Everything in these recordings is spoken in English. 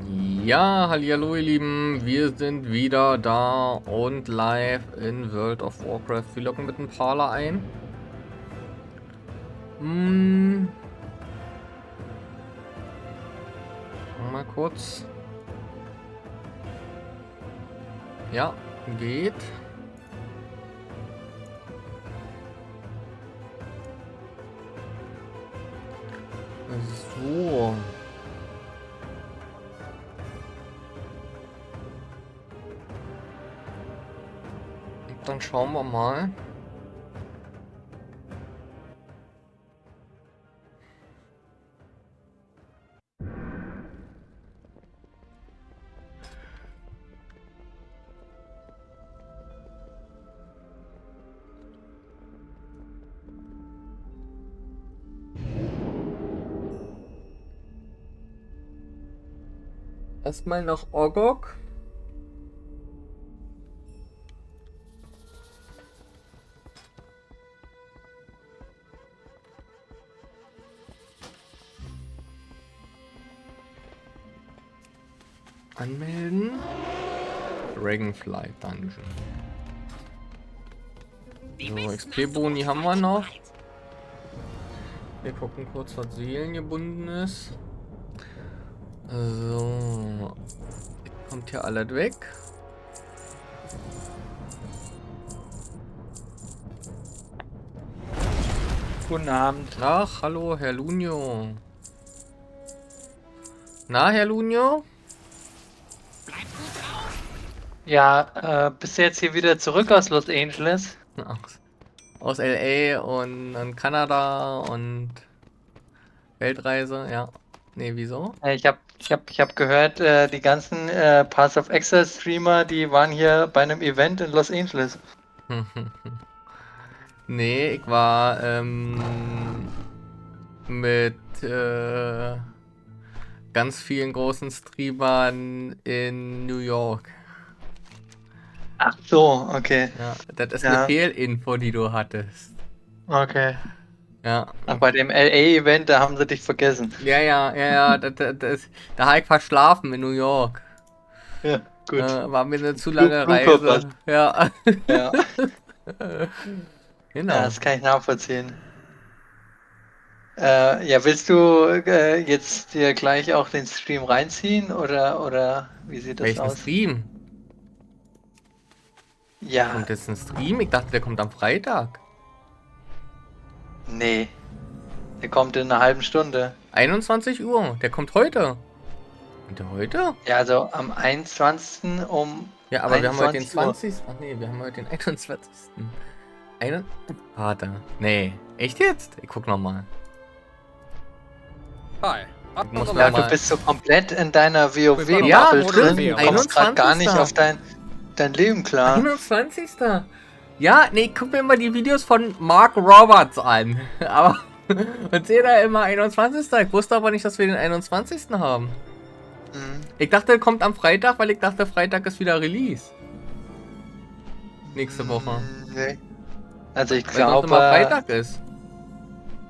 Ja, hallihallo ihr Lieben, wir sind wieder da und live in World of Warcraft. Wir locken mit dem Parler ein. Mal kurz. Ja, geht. So. Dann schauen wir mal. Erstmal nach Ogok. Anmelden. Dragonflight Dungeon. So, XP-Boni haben wir noch. Wir gucken kurz, was seelengebunden ist. So. Kommt hier alles weg. Guten Abend. Ach, hallo, Herr Lunio. Na, Herr Lunio? Ja, bist du jetzt hier wieder zurück aus Los Angeles? Ach, aus LA und Kanada und Weltreise, ja. Nee, wieso? Ich hab gehört, die ganzen Path of Exile Streamer, die waren hier bei einem Event in Los Angeles. Nee, ich war mit ganz vielen großen Streamern in New York. Ach so, okay. Ja, das ist Ja. eine Fehlinfo, die du hattest. Okay. Ja. Ach, bei dem LA-Event, da haben sie dich vergessen. Ja, da habe ich verschlafen in New York. Ja, gut. War mir eine zu lange Flug verpasst. Reise. Ja. Ja. Genau. Ja, das kann ich nachvollziehen. Ja, willst du jetzt dir gleich auch den Stream reinziehen oder wie sieht das Welchen aus? Stream? Ja, Kommt jetzt ein Stream? Ich dachte, der kommt am Freitag. nee. Der kommt in einer halben Stunde. 21 Uhr. Der kommt heute. Und der heute? Ja, also am 21. um Ja, aber wir haben heute den 21 Uhr. 20. Ach nee, wir haben heute den 21. Warte. Nee. Echt jetzt? Ich guck nochmal. Hi. Ich muss Ja, noch mal. du bist so komplett in deiner WoW-Bubble Ja, drin. stimmt, Du kommst gerade gar 21.. nicht auf dein Leben klar. 21. Ja, nee, ich guck mir immer die Videos von Mark Roberts an. Aber und sehe da immer 21. Ich wusste aber nicht, dass wir den 21. haben. Mhm. Ich dachte, der kommt am Freitag, weil ich dachte, Freitag ist wieder Release. Nächste Woche. Nee. Also ich Weil sonst immer glaube, Freitag ist.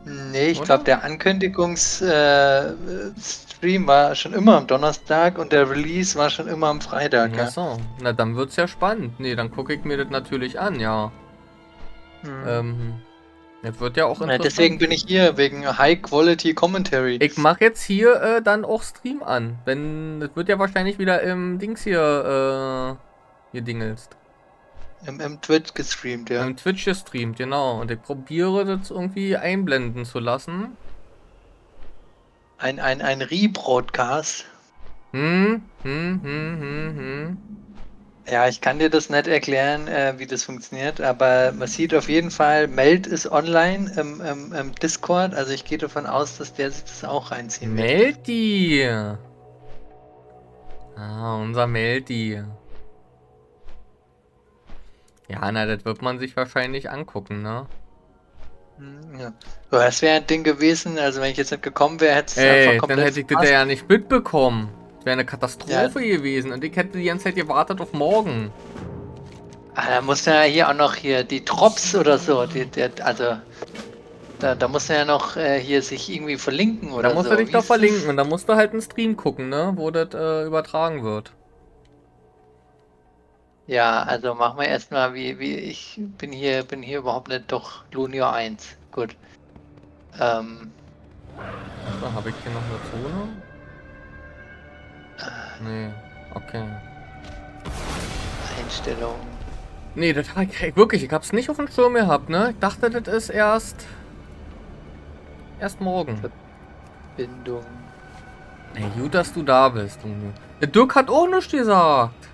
nee, ich Oder? glaube, der Ankündigungsstream war schon immer am Donnerstag und der Release war schon immer am Freitag. Ja. Achso, na dann wird's ja spannend. Nee, dann gucke ich mir das natürlich an, ja. Mhm. Das wird ja auch Ja, interessant. deswegen bin ich hier, wegen High Quality Commentary. Ich mache jetzt hier dann auch Stream an. Wenn, das wird ja wahrscheinlich wieder im Dings hier gedingelst. Im Twitch gestreamt, ja. Im Twitch gestreamt, genau. Und ich probiere das irgendwie einblenden zu lassen. Ein Rebroadcast. Ja, ich kann dir das nicht erklären, wie das funktioniert, aber man sieht auf jeden Fall, Meld ist online im Discord, also ich gehe davon aus, dass der sich das auch reinziehen wird. Meldi. Ah, unser Meldi. Ja, na, das wird man sich wahrscheinlich angucken, ne? Ja. So, das wäre ein Ding gewesen, also wenn ich jetzt nicht gekommen wäre, hätte es Ey, einfach dann komplett hätte ich das verpasst. ja nicht mitbekommen. Das wäre eine Katastrophe gewesen und ich hätte die ganze Zeit gewartet auf morgen. Ah, da muss ja hier auch noch hier die Drops oder so, also Da muss er ja noch hier sich irgendwie verlinken Da oder musst du so. dich Wie doch ist das? verlinken und dann musst du halt einen Stream gucken, ne? Wo das übertragen wird. Ja, also machen wir erstmal, wie ich bin hier überhaupt nicht, doch Junior 1. Gut. Ähm, Achso, habe ich hier noch eine Zone? Nee, okay. Einstellungen, Nee, das hab ich wirklich, ich hab's nicht auf dem Schirm gehabt, ne? Ich dachte, das ist erst morgen. Bindung. Ey, gut, dass du da bist, Junge. Der Dirk hat auch nichts gesagt.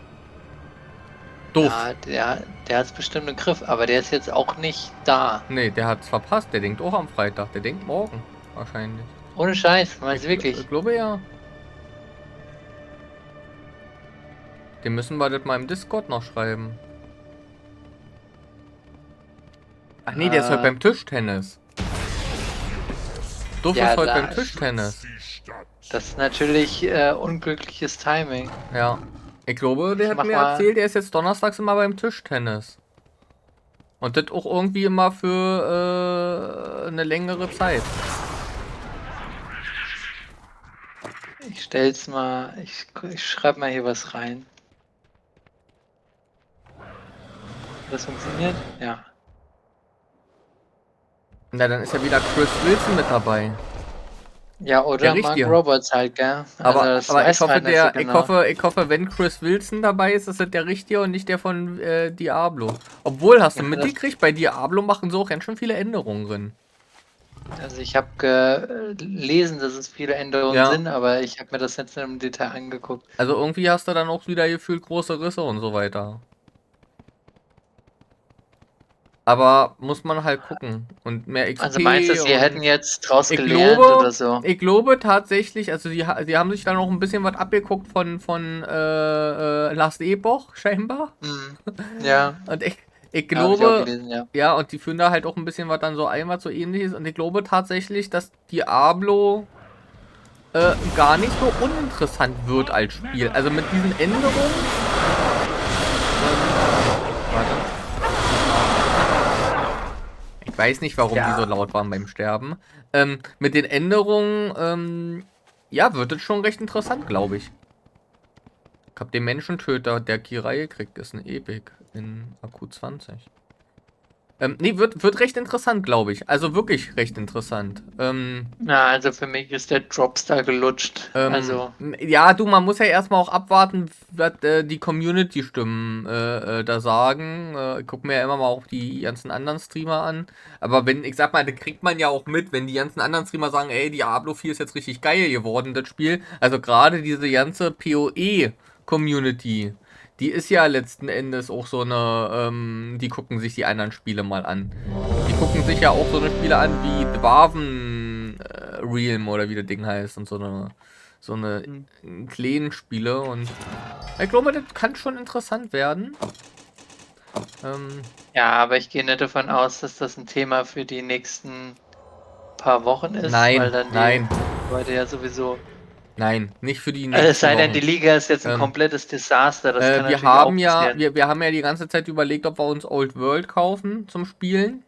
Doof. Ja, der hat bestimmt im Griff, aber der ist jetzt auch nicht da. Nee, der hat's verpasst. Der denkt auch am Freitag. Der denkt morgen. Wahrscheinlich. Ohne Scheiß, meinst du Ich wirklich? glaube ja. Den müssen wir das mal im Discord noch schreiben. Ach nee, der ist heute Äh, beim Tischtennis. Doof ist ja, heute beim Tischtennis. das ist natürlich unglückliches Timing. Ja. Ich glaube, der Ich hat mach mir mal. erzählt, er ist jetzt donnerstags immer beim Tischtennis. Und das auch irgendwie immer für eine längere Zeit. Ich stell's mal. Ich schreibe mal hier was rein. Das funktioniert? Ja. Na, dann ist ja wieder Chris Wilson mit dabei. Ja, Der oder Mark Richtige. Roberts halt, gell? Also Aber, das aber ich weiß man hoffe, halt nicht so genau. ich hoffe, wenn Chris Wilson dabei ist, ist das der Richtige und nicht der von Diablo. Obwohl, hast du Ja, mitgekriegt, bei Diablo machen sie auch ganz schön viele Änderungen drin. also ich habe gelesen, dass es viele Änderungen Ja, sind, aber ich habe mir das jetzt nicht im Detail angeguckt. also irgendwie hast du dann auch wieder gefühlt große Risse und so weiter. Aber muss man halt gucken. Und mehr Also meinst du, XP sie hätten und jetzt draus ich gelernt glaube, oder so? ich glaube tatsächlich, also sie haben sich da noch ein bisschen was abgeguckt von Last Epoch, scheinbar. Hm. Ja, Und ich habe ich auch glaube, gelesen, ja. ja, und die führen da halt auch ein bisschen was dann so ein, was so ähnlich ist. Und ich glaube tatsächlich, dass Diablo gar nicht so uninteressant wird als Spiel. Also mit diesen Änderungen. Warte. Ich weiß nicht, warum die so Ja, laut waren beim Sterben. Mit den Änderungen, ja, wird es schon recht interessant, glaube ich. Ich habe den Menschentöter, der Kirai gekriegt, ist ein Epic in Akku 20. Nee, wird recht interessant, glaube ich. Also wirklich recht interessant. na, also für mich ist der Dropstar gelutscht. Also, Ja, du, man muss ja erstmal auch abwarten, was die Community-Stimmen da sagen. Ich gucke mir ja immer mal auch die ganzen anderen Streamer an. Aber wenn, ich sag mal, da kriegt man ja auch mit, wenn die ganzen anderen Streamer sagen, ey, Diablo 4 ist jetzt richtig geil geworden, das Spiel. Also gerade diese ganze PoE-Community, die ist ja letzten Endes auch so eine, die gucken sich die anderen Spiele mal an. Die gucken sich ja auch so eine Spiele an wie Dwarven Realm oder wie das Ding heißt und so eine kleinen Spiele und ich glaube, das kann schon interessant werden. ja, aber ich gehe nicht davon aus, dass das ein Thema für die nächsten paar Wochen ist, weil Nein, dann die nein, Leute ja sowieso. nein, nicht für die Es nächsten sei denn, die Wochen. Liga ist jetzt ein Ähm, komplettes Desaster, das kann wir natürlich auch haben ja, passieren. wir haben ja die ganze Zeit überlegt, ob wir uns Old World kaufen zum Spielen.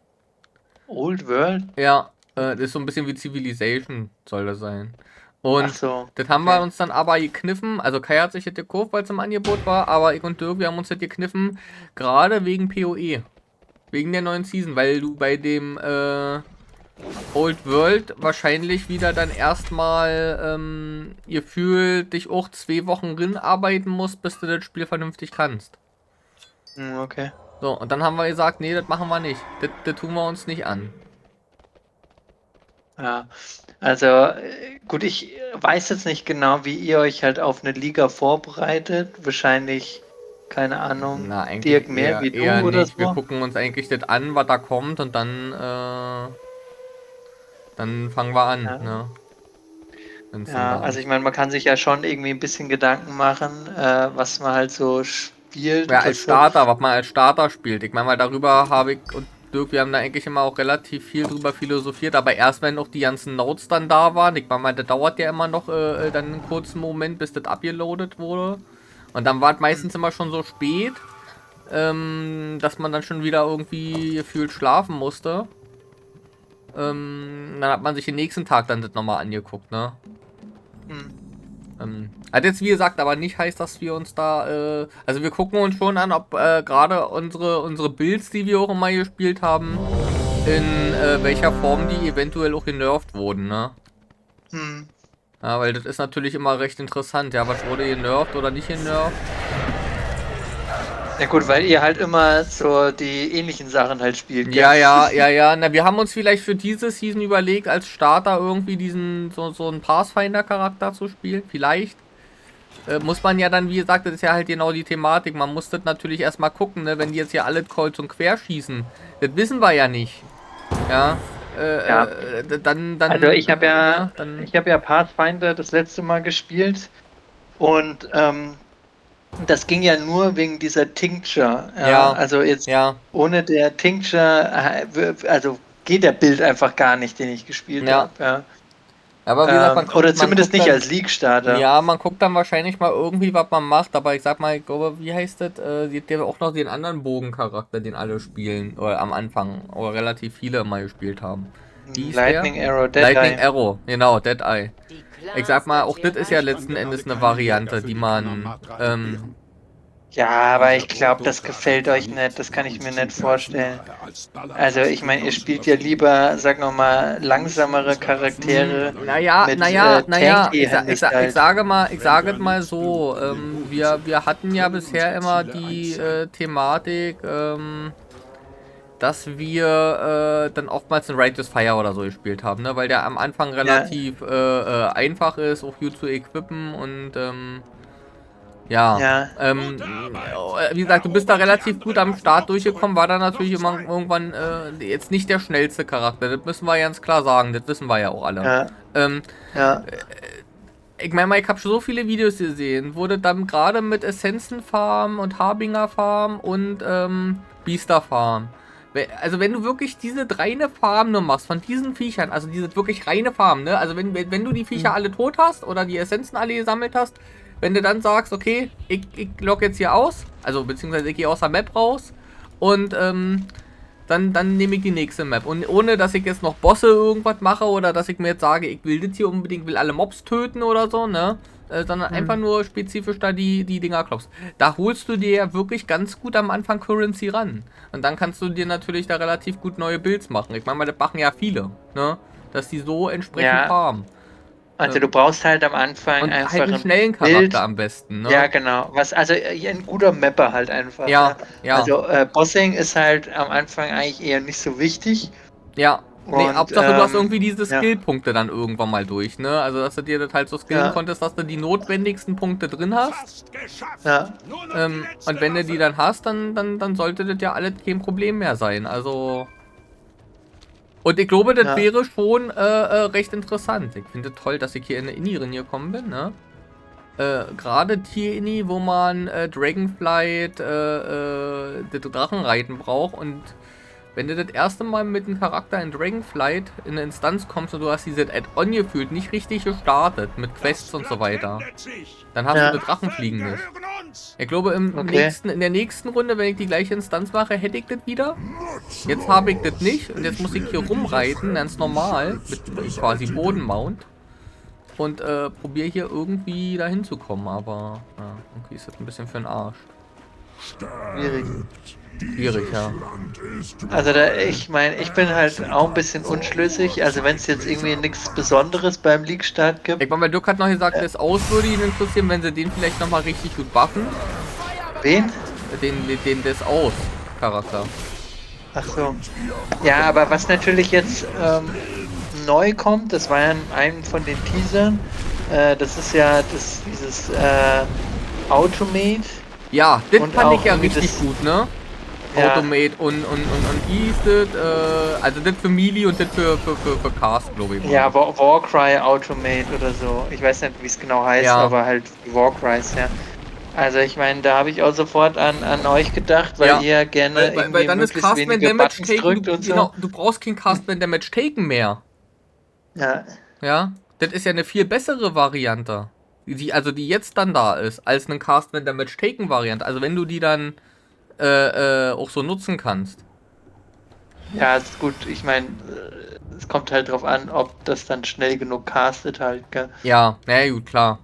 Old World? Ja, das ist so ein bisschen wie Civilization, soll das sein. Ach Und so, das haben wir okay. uns dann aber gekniffen. Also Kai hat sich das gekauft, weil es im Angebot war, aber ich und Dirk, wir haben uns das gekniffen, gerade wegen PoE. Wegen der neuen Season, weil du bei dem Old World wahrscheinlich wieder dann erstmal gefühlt dich auch 2 Wochen drin arbeiten musst, bis du das Spiel vernünftig kannst. Okay. So, und dann haben wir gesagt, nee, das machen wir nicht. Das tun wir uns nicht an. Ja, also gut, ich weiß jetzt nicht genau, wie ihr euch halt auf eine Liga vorbereitet. Wahrscheinlich, keine Ahnung, Na, Dirk eigentlich mehr wie eher du oder nicht. Wir so. gucken uns eigentlich das an, was da kommt und dann fangen wir an, Ja, ne? Wenn's denn ja, da also ich ist. meine, man kann sich ja schon irgendwie ein bisschen Gedanken machen, was man halt so spielt, Ja, als was so. Starter, was man als Starter spielt. Ich meine, weil darüber habe ich und Dirk, wir haben da eigentlich immer auch relativ viel drüber philosophiert, aber erst wenn noch die ganzen Notes dann da waren, ich meine, das dauert ja immer noch dann einen kurzen Moment, bis das abgeloadet wurde. Und dann war es meistens immer schon so spät, dass man dann schon wieder irgendwie gefühlt schlafen musste. Dann hat man sich den nächsten Tag dann das nochmal angeguckt, ne? Hat jetzt wie gesagt aber nicht heißt, dass wir uns da, also wir gucken uns schon an, ob gerade unsere Builds, die wir auch immer gespielt haben, in welcher Form die eventuell auch genervt wurden, ne? Ja, weil das ist natürlich immer recht interessant, ja, was wurde genervt oder nicht genervt. Ja gut, weil ihr halt immer so die ähnlichen Sachen halt spielt, gell? Ja. Na, wir haben uns vielleicht für diese Season überlegt, als Starter irgendwie so einen Pathfinder-Charakter zu spielen. Vielleicht. Muss man ja dann, wie gesagt, das ist ja halt genau die Thematik. Man muss das natürlich erstmal gucken, ne? Wenn die jetzt hier alle kreuz und quer schießen. Das wissen wir ja nicht. Ja. Dann. Also ich habe ja Pathfinder das letzte Mal gespielt und das ging ja nur wegen dieser Tincture. Ja, also jetzt ohne der Tincture, also geht der Bild einfach gar nicht, den ich gespielt habe. Ja. Aber wie gesagt, man guckt, oder zumindest nicht dann, als League-Starter. Ja, man guckt dann wahrscheinlich mal irgendwie, was man macht. Aber ich sag mal, ich glaube, wie heißt das? Sie hat ja auch noch den anderen Bogencharakter, den alle spielen. Oder am Anfang. Oder relativ viele mal gespielt haben. Wie ist Lightning der? Arrow, Dead Lightning Eye. Arrow, genau, Dead Eye. Ich sag mal, auch das ist ja letzten Endes eine Variante, die man... ja, aber ich glaube, das gefällt euch nicht. Das kann ich mir nicht vorstellen. Also, ich meine, ihr spielt ja lieber, sag nochmal, langsamere Charaktere. Ich sage mal so, wir hatten ja bisher immer die Thematik, dass wir dann oftmals einen Righteous Fire oder so gespielt haben, ne? Weil der am Anfang relativ einfach ist, auch gut zu equippen und wie gesagt, du bist da relativ gut am Start durchgekommen, war dann natürlich immer irgendwann jetzt nicht der schnellste Charakter, das müssen wir ganz klar sagen, das wissen wir ja auch alle. Ich meine, ich habe schon so viele Videos gesehen, wurde dann gerade mit Essenzen Farm und Harbinger Farm und Biester Farm. Also wenn du wirklich diese reine Farm nur machst von diesen Viechern, also diese wirklich reine Farm, ne? Also wenn du die Viecher alle tot hast oder die Essenzen alle gesammelt hast, wenn du dann sagst, okay, ich log jetzt hier aus, also beziehungsweise ich gehe aus der Map raus und dann nehme ich die nächste Map. Und ohne, dass ich jetzt noch Bosse irgendwas mache oder dass ich mir jetzt sage, ich will das hier unbedingt, will alle Mobs töten oder so, ne? Sondern einfach nur spezifisch da die Dinger klopfst. Da holst du dir ja wirklich ganz gut am Anfang Currency ran. Und dann kannst du dir natürlich da relativ gut neue Builds machen. Ich meine, das machen ja viele, ne? Dass die so entsprechend farmen. Also du brauchst halt am Anfang einfach halt einen schnellen Charakter am besten, ne? Ja, genau. Also ein guter Mapper halt einfach. Ja. Also Bossing ist halt am Anfang eigentlich eher nicht so wichtig. Ja. Nee, Hauptsache du hast irgendwie diese Skillpunkte dann irgendwann mal durch, ne? Also dass du dir das halt so skillen konntest, dass du die notwendigsten Punkte drin hast. Und wenn du die dann hast, dann sollte das ja alles kein Problem mehr sein. Also... Und ich glaube, das wäre schon recht interessant. Ich finde es toll, dass ich hier in der Inni gekommen bin, ne? Gerade Tier-Inni, wo man Dragonflight, das Drachenreiten braucht. Und wenn du das erste Mal mit einem Charakter in Dragonflight in eine Instanz kommst und du hast dieses Add-on gefühlt nicht richtig gestartet, mit Quests und so weiter, dann hast du das Drachenfliegen nicht. Ich glaube, in der nächsten Runde, wenn ich die gleiche Instanz mache, hätte ich das wieder. Jetzt habe ich das nicht und jetzt muss ich hier rumreiten, ganz normal, mit quasi Bodenmount. Und probiere hier irgendwie dahin zu kommen, aber irgendwie ist das ein bisschen für den Arsch. Schwierig, ja. Also ich meine, ich bin halt auch ein bisschen unschlüssig, also wenn es jetzt irgendwie nichts Besonderes beim League-Start gibt. Ich meine, weil Dirk hat noch gesagt, das Aus würde ihn interessieren, wenn sie den vielleicht nochmal richtig gut buffen. Wen? Den des Aus-Charakter. Ach so. Ja, aber was natürlich jetzt neu kommt, das war ja in einem von den Teasern, das ist ja dieses Automate. Ja, das fand ich ja richtig gut, ne? Automate und wie ist das? Also das für Melee und das für Cast, glaube ich. Ja, Warcry Automate oder so. Ich weiß nicht, wie es genau heißt, aber halt Warcries, ja. Also ich meine, da habe ich auch sofort an euch gedacht, weil ihr gerne weil dann ist Castman Damage drückt und so. Genau, du brauchst kein Castman Damage taken mehr. Ja. Ja, das ist ja eine viel bessere Variante. Die jetzt dann da ist, als eine Castman Damage taken Variante. Also wenn du die dann auch so nutzen kannst. Ja, ist gut. Ich meine, es kommt halt drauf an, ob das dann schnell genug castet halt, gell? Ja, na gut, klar.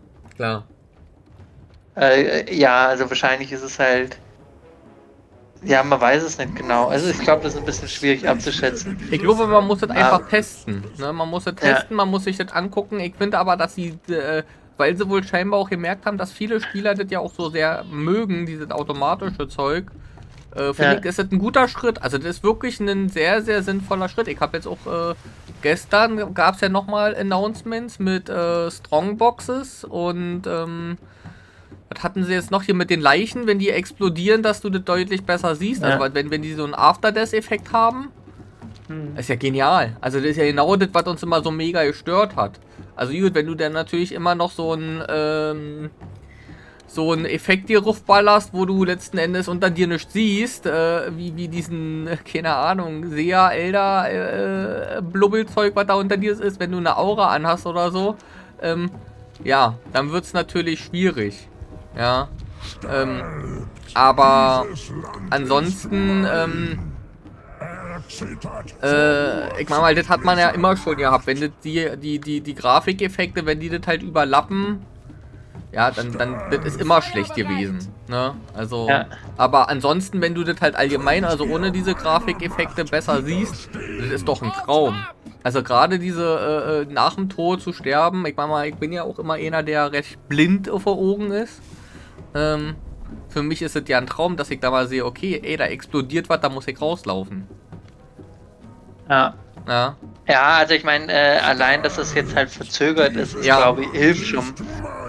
Ja, also wahrscheinlich ist es halt. Ja, man weiß es nicht genau. Also ich glaube, das ist ein bisschen schwierig abzuschätzen. Ich glaube, man muss das einfach testen. Ne? Man muss es testen, man muss sich das angucken. Ich finde aber, dass sie, weil sie wohl scheinbar auch gemerkt haben, dass viele Spieler das ja auch so sehr mögen, dieses automatische Zeug, finde ich, ist das ein guter Schritt. Also das ist wirklich ein sehr, sehr sinnvoller Schritt. Ich habe jetzt auch gestern gab es ja nochmal Announcements mit Strongboxes und was hatten sie jetzt noch hier mit den Leichen, wenn die explodieren, dass du das deutlich besser siehst? Also wenn die so einen After-Death-Effekt haben, ist ja genial. Also das ist ja genau das, was uns immer so mega gestört hat. Also gut, wenn du dann natürlich immer noch so einen Effekt dir rufballerst, wo du letzten Endes unter dir nichts siehst, wie diesen, keine Ahnung, Seher, Elder, Blubbelzeug, was da unter dir ist, wenn du eine Aura anhast oder so, ja, dann wird es natürlich schwierig. Ja, aber ansonsten, ich meine mal, das hat man ja immer schon gehabt, wenn das die Grafikeffekte, wenn die das halt überlappen, ja, dann das ist immer schlecht gewesen, ne, also, aber ansonsten, wenn du das halt allgemein, also ohne diese Grafikeffekte besser siehst, das ist doch ein Traum. Also gerade diese, nach dem Tod zu sterben, ich meine mal, ich bin ja auch immer einer, der recht blind auf den Augen ist. Für mich ist es ja ein Traum, dass ich da mal sehe, okay, ey, da explodiert was, da muss ich rauslaufen. Ja, also ich meine, allein, dass es jetzt halt verzögert ist, glaube ich, hilft schon.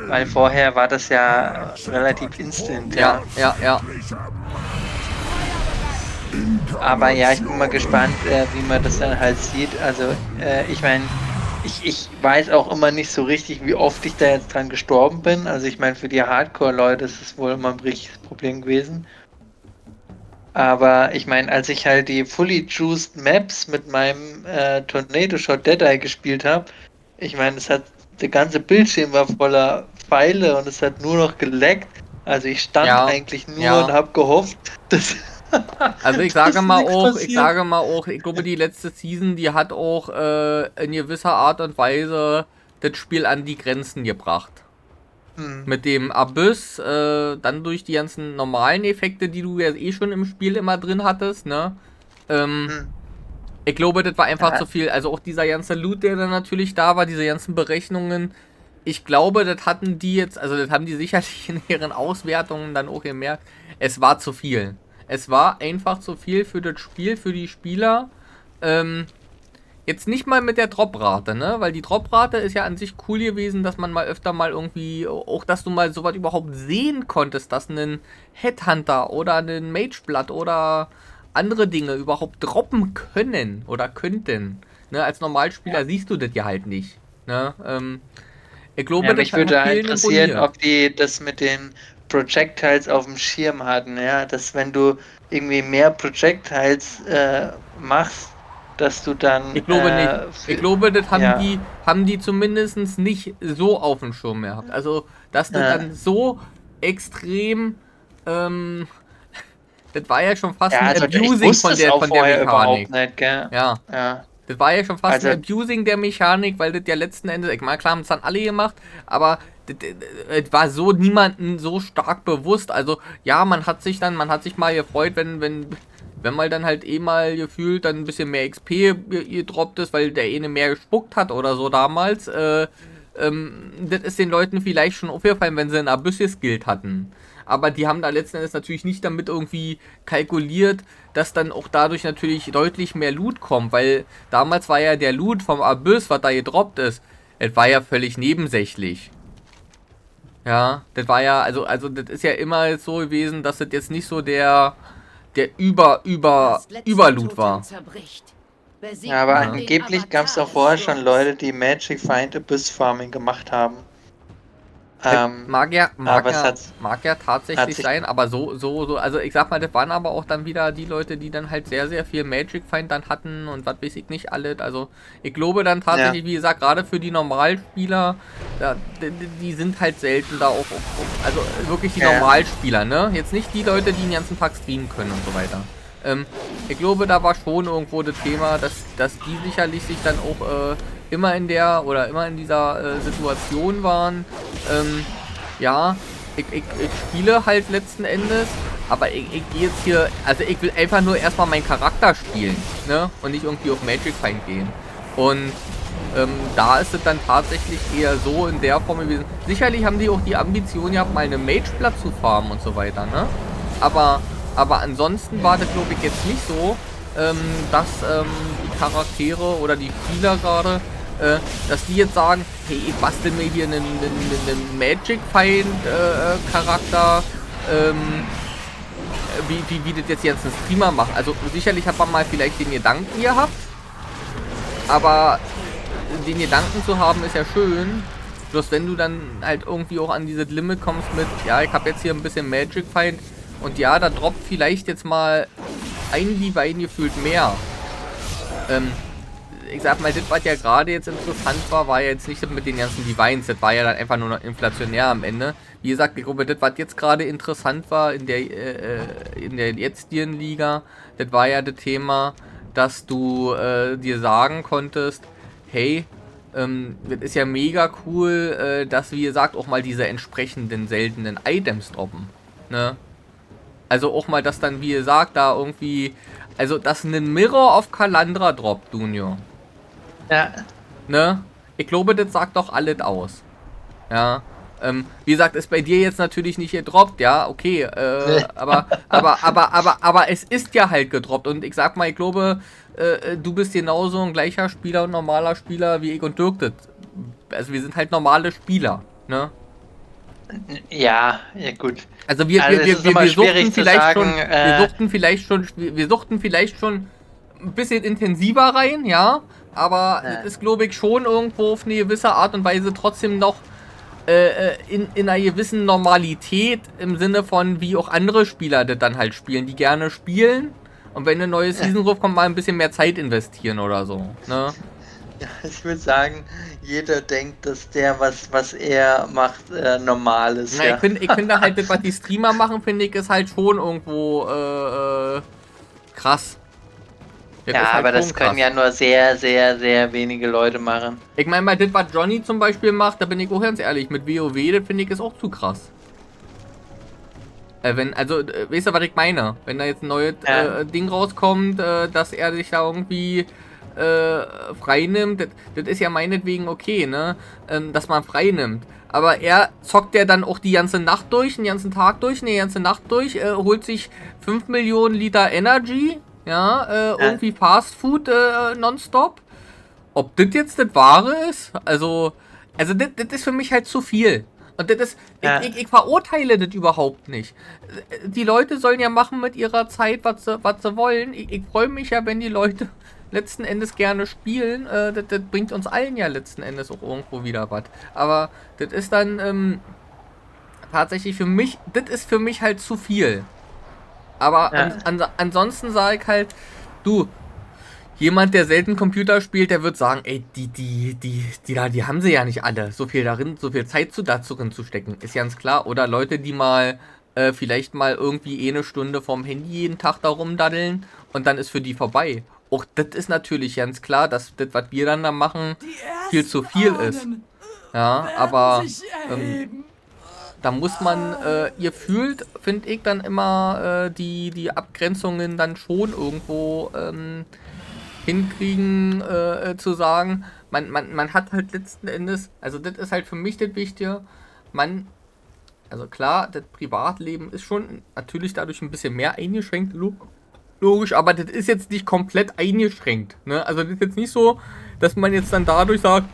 Weil vorher war das ja relativ instant, ja. Aber ja, ich bin mal gespannt, wie man das dann halt sieht. Also, ich meine, ich weiß auch immer nicht so richtig, wie oft ich da jetzt dran gestorben bin. Also ich meine, für die Hardcore-Leute ist es wohl immer ein richtiges Problem gewesen. Aber ich meine, als ich halt die Fully Juiced Maps mit meinem Tornado Shot Deadeye gespielt habe, ich meine, der ganze Bildschirm war voller Pfeile und es hat nur noch geleckt. Also ich stand eigentlich nur und habe gehofft, dass... Also ich sage mal auch, ich glaube die letzte Season, die hat auch in gewisser Art und Weise das Spiel an die Grenzen gebracht. Mit dem Abyss, dann durch die ganzen normalen Effekte, die du ja eh schon im Spiel immer drin hattest, ne? Ich glaube, das war einfach zu viel. Also auch dieser ganze Loot, der dann natürlich da war, diese ganzen Berechnungen. Ich glaube, das hatten die jetzt, also das haben die sicherlich in ihren Auswertungen dann auch gemerkt. Es war zu viel. Es war einfach zu viel für das Spiel, für die Spieler. Jetzt nicht mal mit der Droprate, ne? Weil die Droprate ist ja an sich cool gewesen, dass man mal öfter mal irgendwie, auch dass du mal sowas überhaupt sehen konntest, dass ein Headhunter oder ein Mageblood oder andere Dinge überhaupt droppen können oder könnten. Ne? Als Normalspieler siehst du das ja halt nicht. Ne? Ich glaube, mich würde halt interessieren, ob die das mit den Projectiles auf dem Schirm hatten, ja, dass wenn du irgendwie mehr Projectiles machst, dass du dann... Ich glaube nicht. Ich glaube, das haben die zumindest nicht so auf dem Schirm gehabt. Also, dass du dann so extrem, das war ja schon fast ein Abusing von der Mechanik. Nicht, gell? Ja. Das war ja schon fast ein Abusing der Mechanik, weil das ja letzten Endes, ich meine, klar haben es dann alle gemacht, aber es war so niemandem so stark bewusst. Also, ja, man hat sich mal gefreut, wenn mal dann halt mal gefühlt dann ein bisschen mehr XP gedroppt ist, weil der eine mehr gespuckt hat oder so damals. Das ist den Leuten vielleicht schon aufgefallen, wenn sie ein Abyss geskillt hatten. Aber die haben da letzten Endes natürlich nicht damit irgendwie kalkuliert, dass dann auch dadurch natürlich deutlich mehr Loot kommt, weil damals war ja der Loot vom Abyss, was da gedroppt ist, das war ja völlig nebensächlich. Ja, das war ja, also das ist ja immer so gewesen, dass das jetzt nicht so der Überloot war. Ja, aber angeblich gab es auch vorher schon Leute, die Magic Find Abyss Farming gemacht haben. Mag ja tatsächlich sein, aber so, also ich sag mal, das waren aber auch dann wieder die Leute, die dann halt sehr, sehr viel Magic Find dann hatten und was weiß ich nicht alles. Also ich glaube dann tatsächlich, wie gesagt, gerade für die Normalspieler, die sind halt selten da auch, also wirklich die Normalspieler, ne? Jetzt nicht die Leute, die den ganzen Tag streamen können und so weiter. Ich glaube, da war schon irgendwo das Thema, dass die sicherlich sich dann auch immer in dieser Situation waren. Ja, ich spiele halt letzten Endes, aber ich gehe jetzt hier, also ich will einfach nur erstmal meinen Charakter spielen, ne? Und nicht irgendwie auf Magic Find gehen. Und da ist es dann tatsächlich eher so in der Form gewesen. Sicherlich haben die auch die Ambition gehabt, mal eine Mage-Platz zu farmen und so weiter, ne? Aber ansonsten war das, glaube ich, jetzt nicht so, dass die Charaktere oder die Spieler gerade, dass die jetzt sagen, hey, ich bastel mir hier einen Magic-Find-Charakter, wie das jetzt ein Streamer macht. Also sicherlich hat man mal vielleicht den Gedanken gehabt, aber den Gedanken zu haben ist ja schön. Bloß wenn du dann halt irgendwie auch an dieses Limit kommst mit, ja, ich habe jetzt hier ein bisschen Magic Find und ja, da droppt vielleicht jetzt mal ein Divine gefühlt mehr. Ich sag mal, das, was ja gerade jetzt interessant war ja jetzt nicht mit den ganzen Divines, das war ja dann einfach nur noch inflationär am Ende. Wie gesagt, ich glaube, das, was jetzt gerade interessant war in der jetzigen Liga, das war ja das Thema, dass du dir sagen konntest, hey, das ist ja mega cool, dass, wie gesagt, auch mal diese entsprechenden seltenen Items droppen, ne? Also auch mal, dass dann, wie gesagt, da irgendwie, also dass ein Mirror of Kalandra droppt, Junior. Ja. Ne? Ich glaube, das sagt doch alles aus. Ja. Wie gesagt, ist bei dir jetzt natürlich nicht gedroppt, ja, okay, aber es ist ja halt gedroppt und ich sag mal, ich glaube, du bist genauso ein gleicher Spieler und normaler Spieler wie ich und Dirk das. Also wir sind halt normale Spieler, ne? Ja, gut. Also wir suchten vielleicht schon ein bisschen intensiver rein, ja, aber das ist, glaube ich, schon irgendwo auf eine gewisse Art und Weise trotzdem noch in einer gewissen Normalität im Sinne von, wie auch andere Spieler das dann halt spielen, die gerne spielen und wenn eine neue Season kommt, mal ein bisschen mehr Zeit investieren oder so, ne? Ja, ich würde sagen, jeder denkt, dass der, was er macht, normal ist. Na, ja. Ich finde halt, das, was die Streamer machen, finde ich, ist halt schon irgendwo krass. Das ja, halt aber das können ja nur sehr, sehr, sehr wenige Leute machen. Ich meine, mal das, was Johnny zum Beispiel macht, da bin ich auch ganz ehrlich, mit WoW, das finde ich, ist auch zu krass. Weißt du, was ich meine? Wenn da jetzt ein neues Ding rauskommt, dass er sich da irgendwie frei nimmt, das ist ja meinetwegen okay, ne? Dass man frei nimmt. Aber er zockt ja dann auch die ganze Nacht durch, den ganzen Tag durch, die ganze Nacht durch, holt sich 5 Millionen Liter Energy, ja, irgendwie Fast Food nonstop. Ob das jetzt das Wahre ist? Also das ist für mich halt zu viel. Und das ist, ich verurteile das überhaupt nicht. Die Leute sollen ja machen mit ihrer Zeit, was sie wollen. Ich freue mich ja, wenn die Leute letzten Endes gerne spielen. Das bringt uns allen ja letzten Endes auch irgendwo wieder was. Aber das ist dann tatsächlich für mich, das ist für mich halt zu viel. Aber ansonsten sage ich halt, du, jemand, der selten Computer spielt, der wird sagen, ey, die haben sie ja nicht alle. So viel Zeit dazu zu stecken, ist ganz klar. Oder Leute, die mal vielleicht mal irgendwie eine Stunde vom Handy jeden Tag da rumdaddeln und dann ist für die vorbei. Auch das ist natürlich ganz klar, dass das, was wir dann da machen, viel zu viel ist. Ja, aber da muss man, ihr fühlt, finde ich, dann immer die Abgrenzungen dann schon irgendwo hinkriegen, zu sagen, man hat halt letzten Endes, also das ist halt für mich das Wichtige, also klar, das Privatleben ist schon natürlich dadurch ein bisschen mehr eingeschränkt, logisch, aber das ist jetzt nicht komplett eingeschränkt, ne? Also das ist jetzt nicht so, dass man jetzt dann dadurch sagt,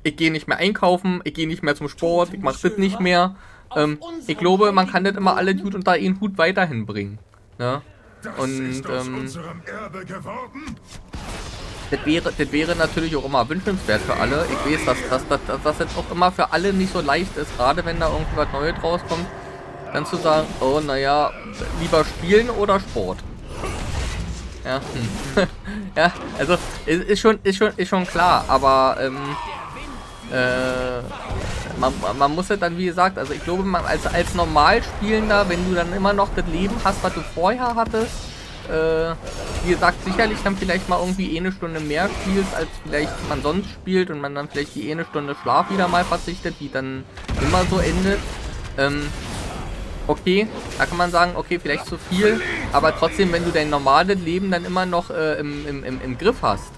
ich gehe nicht mehr einkaufen, ich gehe nicht mehr zum Sport, ich mache das nicht mehr. Ich glaube, man kann das immer alle gut unter einen Hut weiterhin bringen, ne? Und das wäre natürlich auch immer wünschenswert für alle. Ich weiß, dass das jetzt auch immer für alle nicht so leicht ist, gerade wenn da irgendwie was Neues rauskommt, dann zu sagen, oh naja, lieber spielen oder Sport. Ja, ja, also ist schon klar, aber man muss ja dann, wie gesagt, also ich glaube, man als Normalspielender, wenn du dann immer noch das Leben hast, was du vorher hattest, wie gesagt, sicherlich dann vielleicht mal irgendwie eine Stunde mehr spielst, als vielleicht man sonst spielt und man dann vielleicht die eine Stunde Schlaf wieder mal verzichtet, die dann immer so endet. Okay, da kann man sagen, okay, vielleicht zu viel, aber trotzdem, wenn du dein normales Leben dann immer noch im Griff hast,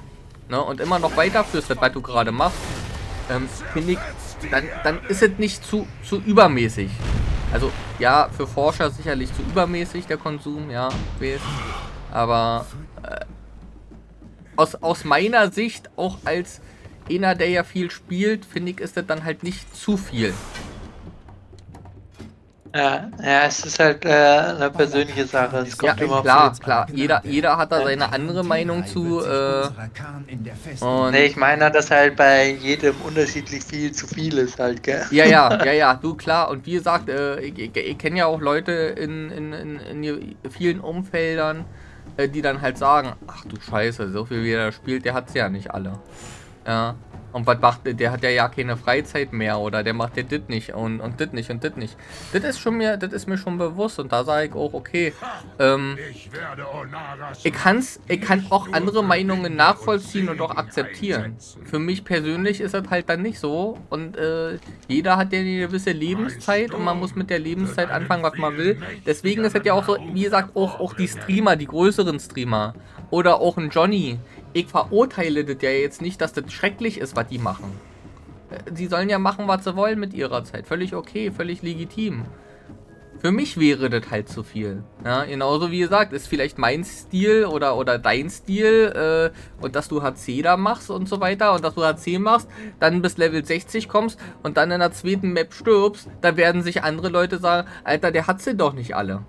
ne, und immer noch weiterführst, was du gerade machst, finde ich, dann ist es nicht zu übermäßig. Also, ja, für Forscher sicherlich zu übermäßig, der Konsum, ja, weiß. Aber aus meiner Sicht, auch als einer, der ja viel spielt, finde ich, ist das dann halt nicht zu viel. Ja, es ist halt eine persönliche Sache. Es kommt immer klar. Jeder hat da seine andere Meinung zu. Und ich meine, dass halt bei jedem unterschiedlich viel zu viel ist halt, gell? Ja, du, klar. Und wie gesagt, ich kenne ja auch Leute in vielen Umfeldern, die dann halt sagen, ach du Scheiße, so viel wie er spielt, der hat's ja nicht alle. Ja. Und was macht der? Hat ja keine Freizeit mehr oder der macht ja das nicht und das nicht und das nicht. Das ist mir schon bewusst und da sage ich auch, okay, ich kann auch andere Meinungen nachvollziehen und auch akzeptieren. Für mich persönlich ist das halt dann nicht so und jeder hat ja eine gewisse Lebenszeit und man muss mit der Lebenszeit anfangen, was man will. Deswegen ist das ja auch so, wie gesagt, auch die Streamer, die größeren Streamer oder auch ein Johnny. Ich verurteile das ja jetzt nicht, dass das schrecklich ist, was die machen. Sie sollen ja machen, was sie wollen mit ihrer Zeit. Völlig okay, völlig legitim. Für mich wäre das halt zu viel. Ja, genauso wie gesagt, ist vielleicht mein Stil oder dein Stil und dass du HC da machst und so weiter und dass du HC machst, dann bis Level 60 kommst und dann in der zweiten Map stirbst, da werden sich andere Leute sagen, Alter, der hat sie doch nicht alle.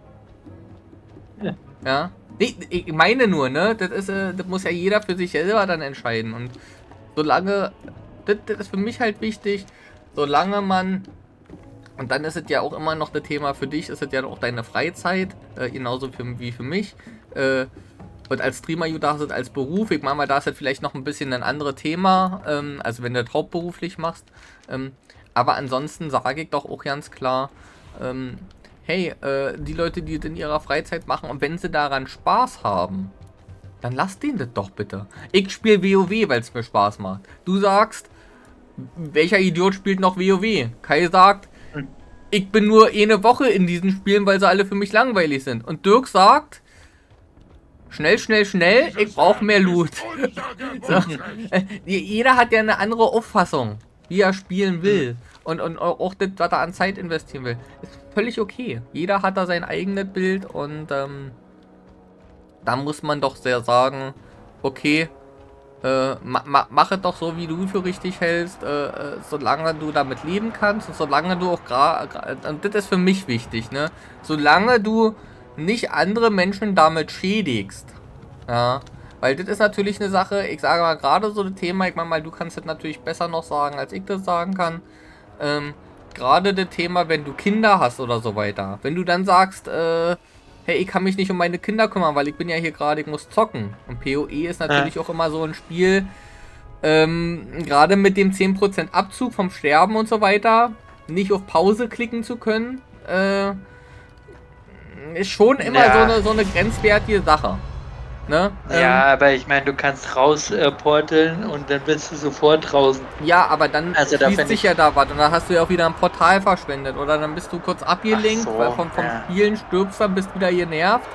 Ja. Ich meine nur, ne, das muss ja jeder für sich selber dann entscheiden und solange, das ist für mich halt wichtig, solange man, und dann ist es ja auch immer noch das Thema für dich, ist es ja auch deine Freizeit, genauso wie für mich, und als Streamer, da hast du es als Beruf, ich meine mal, da ist halt vielleicht noch ein bisschen ein anderes Thema, also wenn du das hauptberuflich machst, aber ansonsten sage ich doch auch ganz klar, hey, die Leute, die das in ihrer Freizeit machen und wenn sie daran Spaß haben, dann lasst denen das doch bitte. Ich spiele WoW, weil es mir Spaß macht. Du sagst, welcher Idiot spielt noch WoW? Kai sagt, ich bin nur eine Woche in diesen Spielen, weil sie alle für mich langweilig sind. Und Dirk sagt, schnell, ich brauche mehr Loot. So. Jeder hat ja eine andere Auffassung, wie er spielen will. Und auch das, was er an Zeit investieren will. Ist völlig okay. Jeder hat da sein eigenes Bild und da muss man doch sehr sagen, okay, mach es doch so, wie du für richtig hältst, solange du damit leben kannst und solange du auch gerade, und das ist für mich wichtig, ne, solange du nicht andere Menschen damit schädigst, ja, weil das ist natürlich eine Sache, ich sage mal gerade so das Thema, ich meine mal, du kannst das natürlich besser noch sagen, als ich das sagen kann, gerade das Thema, wenn du Kinder hast oder so weiter, wenn du dann sagst, hey, ich kann mich nicht um meine Kinder kümmern, weil ich bin ja hier gerade, ich muss zocken. Und PoE ist natürlich auch immer so ein Spiel, gerade mit dem 10% Abzug vom Sterben und so weiter, nicht auf Pause klicken zu können, ist schon immer so eine grenzwertige Sache. Ne? Ja, aber ich meine, du kannst raus porteln und dann bist du sofort draußen. Ja, aber dann schließt sich ja da was und dann hast du ja auch wieder ein Portal verschwendet oder dann bist du kurz abgelenkt, weil vom Spielen stirbst, dann bist du wieder genervt,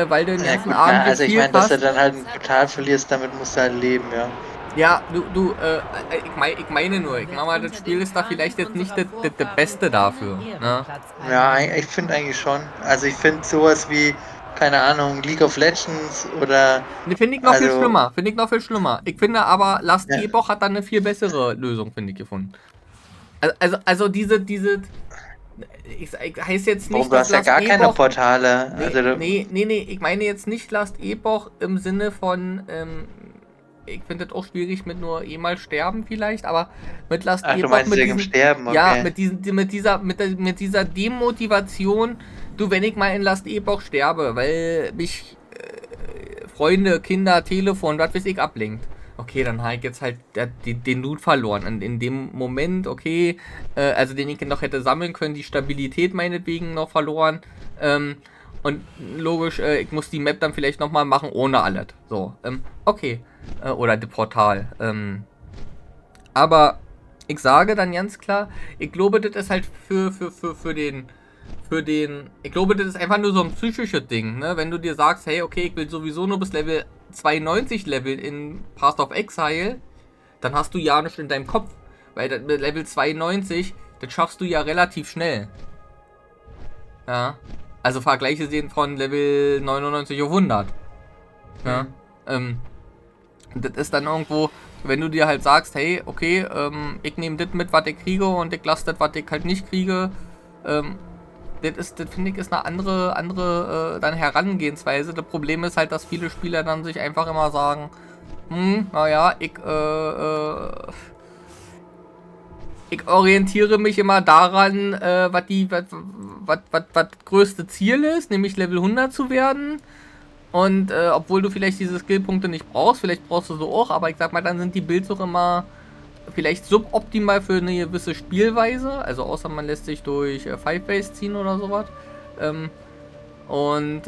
weil du den ganzen Abend also ich meine, dass du dann halt ein Portal verlierst, damit musst du halt leben, ja. Ja, ich meine nur, ich meine, das Spiel ist da vielleicht jetzt nicht das Beste dafür. Ne? Ja, ich finde eigentlich schon. Also ich finde sowas wie, keine Ahnung, League of Legends oder... Ne, finde ich noch viel schlimmer. Ich finde aber, Last Epoch hat dann eine viel bessere Lösung, finde ich, gefunden. Also diese ich heiße jetzt nicht, du hast ja gar keine Portale. Nee, ich meine jetzt nicht Last Epoch im Sinne von, ich finde das auch schwierig mit nur mal sterben vielleicht, aber mit Last Epoch, du meinst mit diesem Sterben, okay. Ja, mit dieser Demotivation, du, wenn ich mal in Last Epoch sterbe, weil mich Freunde, Kinder, Telefon, was weiß ich, ablenkt. Okay, dann habe ich jetzt halt den Loot verloren. In dem Moment, okay, also den ich noch hätte sammeln können, die Stabilität meinetwegen noch verloren. Und logisch, ich muss die Map dann vielleicht nochmal machen ohne alles. So, okay. Oder das Portal. Aber ich sage dann ganz klar, ich glaube, das ist halt für den, ich glaube, das ist einfach nur so ein psychisches Ding, ne? Wenn du dir sagst, hey, okay, ich will sowieso nur bis Level 92 leveln in Path of Exile, dann hast du ja nichts in deinem Kopf. Weil das mit Level 92, das schaffst du ja relativ schnell. Ja. Also Vergleiche sehen von Level 99 auf 100. Ja. Das ist dann irgendwo, wenn du dir halt sagst, hey, okay, ich nehme das mit, was ich kriege und ich lasse das, was ich halt nicht kriege, das finde ich ist eine andere dann Herangehensweise. Das Problem ist halt, dass viele Spieler dann sich einfach immer sagen, naja, ich orientiere mich immer daran, was das größte Ziel ist, nämlich Level 100 zu werden. Und obwohl du vielleicht diese Skillpunkte nicht brauchst, vielleicht brauchst du so auch, aber ich sag mal, dann sind die Builds auch immer vielleicht suboptimal für eine gewisse Spielweise. Also außer man lässt sich durch Five-Base ziehen oder sowas. Und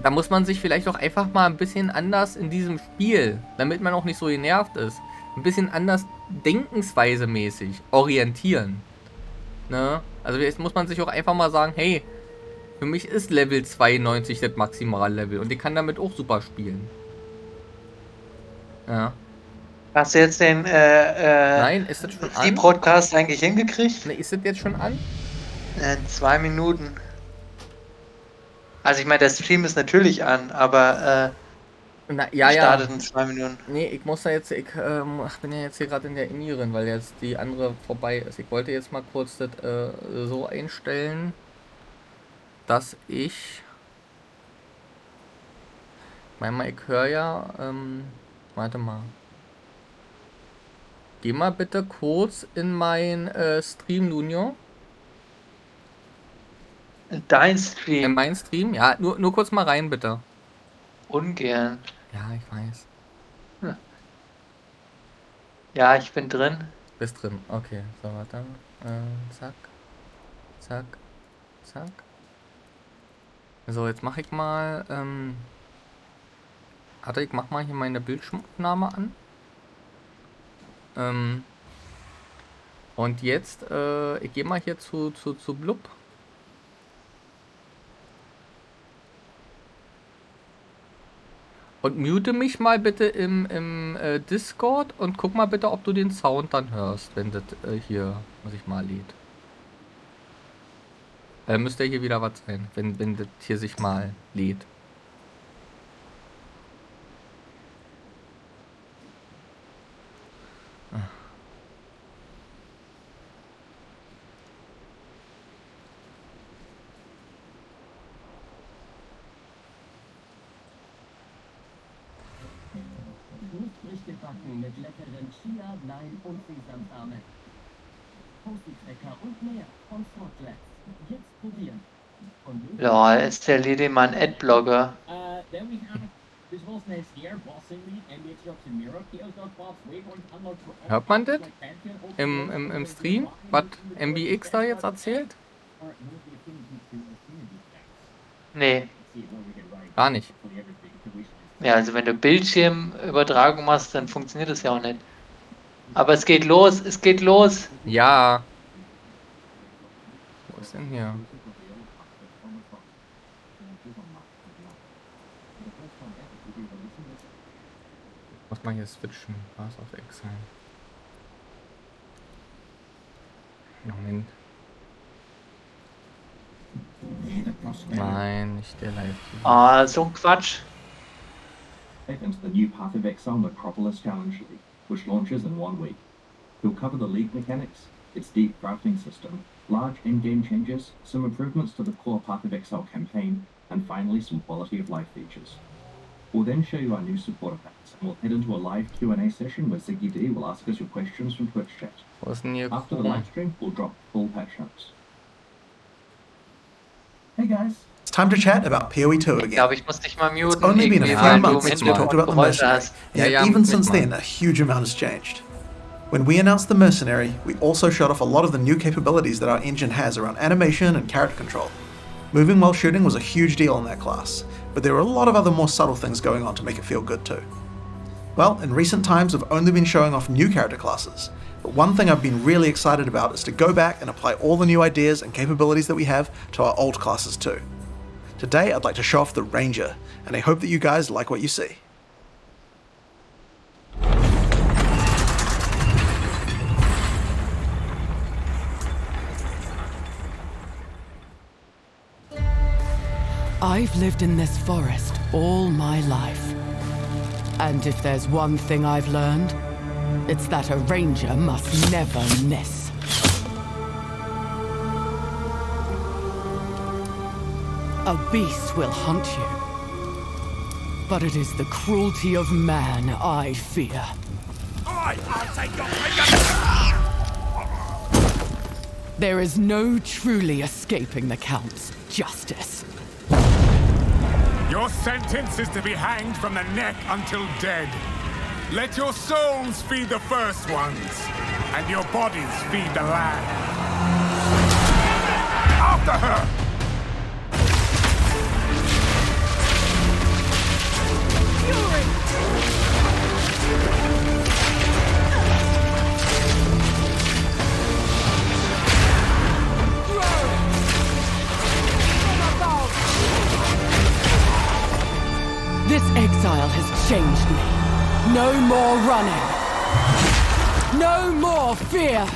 da muss man sich vielleicht auch einfach mal ein bisschen anders in diesem Spiel, damit man auch nicht so genervt ist, ein bisschen anders denkensweise mäßig orientieren. Ne? Also jetzt muss man sich auch einfach mal sagen, hey, für mich ist Level 92 das Maximallevel und ich kann damit auch super spielen. Ja. Hast du jetzt den Nein, ist das schon an? Broadcast eigentlich hingekriegt? Ne, ist das jetzt schon an? In 2 Minuten. Also ich meine, der Stream ist natürlich an, aber startet in 2 Minuten. Nee, ich muss da jetzt, ich bin ja jetzt hier gerade in der Inni drin, weil jetzt die andere vorbei ist. Ich wollte jetzt mal kurz das so einstellen, dass ich ich höre ja, warte mal. Geh mal bitte kurz in mein Stream, Junior. In dein Stream? In meinen Stream? Ja, nur kurz mal rein, bitte. Ungern. Ja, ich weiß. Ja, ich bin drin. Bist drin, okay. So, warte. Zack. Zack. Zack. So, jetzt mache ich mal, warte, ich mach mal hier meine Bildschirmaufnahme an. Und jetzt, ich gehe mal hier zu Blub. Und mute mich mal bitte im Discord und guck mal bitte, ob du den Sound dann hörst, wenn das hier, muss ich mal lädt. Müsste hier wieder was sein, wenn das hier sich mal lädt. Backen mit leckeren Chia, Lein und Sesamsamen. Postentrecker und mehr von Fortlets. Jetzt probieren. Ja, ist der Ledemann Adblogger. Hört man das? Im Stream? Was MBX da jetzt erzählt? Nee. Gar nicht. Ja, also wenn du Bildschirmübertragung machst, dann funktioniert das ja auch nicht. Aber es geht los, es geht los. Ja. Wo ist denn hier? Muss man hier switchen? Was auf Exile? Moment. Nein, nicht der Live. Ah, so ein Quatsch. Into the new Path of Exile Necropolis Challenge League, which launches in 1 week. We'll cover the league mechanics, its deep drafting system, large in-game changes, some improvements to the core Path of Exile campaign, and finally some quality of life features. We'll then show you our new supporter packs, and we'll head into a live Q&A session where Ziggy D will ask us your questions from Twitch chat. After the live stream, we'll drop full patch notes. Hey guys. It's time to chat about PoE2 again. Ich glaube, ich muss dich mal muten. It's only been a few months since we talked about the mercenary, and even since then, a huge amount has changed. When we announced the mercenary, we also showed off a lot of the new capabilities that our engine has around animation and character control. Moving while shooting was a huge deal in that class, but there were a lot of other more subtle things going on to make it feel good too. Well, in recent times I've only been showing off new character classes, but one thing I've been really excited about is to go back and apply all the new ideas and capabilities that we have to our old classes too. Today I'd like to show off the Ranger, and I hope that you guys like what you see. I've lived in this forest all my life. And if there's one thing I've learned, it's that a ranger must never miss. A beast will hunt you, but it is the cruelty of man I fear. I'll take your There is no truly escaping the Count's justice. Your sentence is to be hanged from the neck until dead. Let your souls feed the first ones, and your bodies feed the land. After her! This exile has changed me. No more running. No more fear.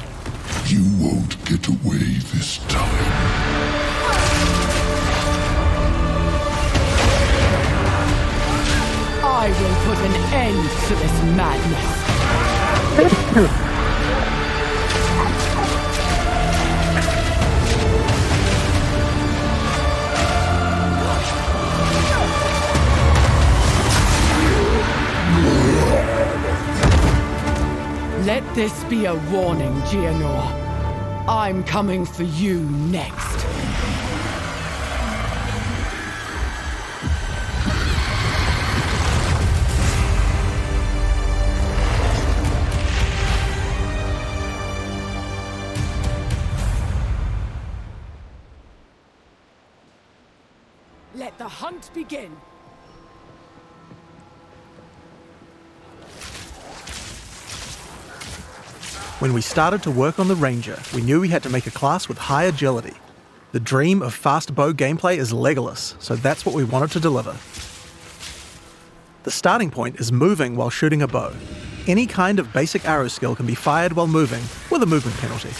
You won't get away this time. I will put an end to this madness. Let this be a warning, Gianor. I'm coming for you next. Let the hunt begin. When we started to work on the Ranger, we knew we had to make a class with high agility. The dream of fast bow gameplay is Legolas, so that's what we wanted to deliver. The starting point is moving while shooting a bow. Any kind of basic arrow skill can be fired while moving, with a movement penalty.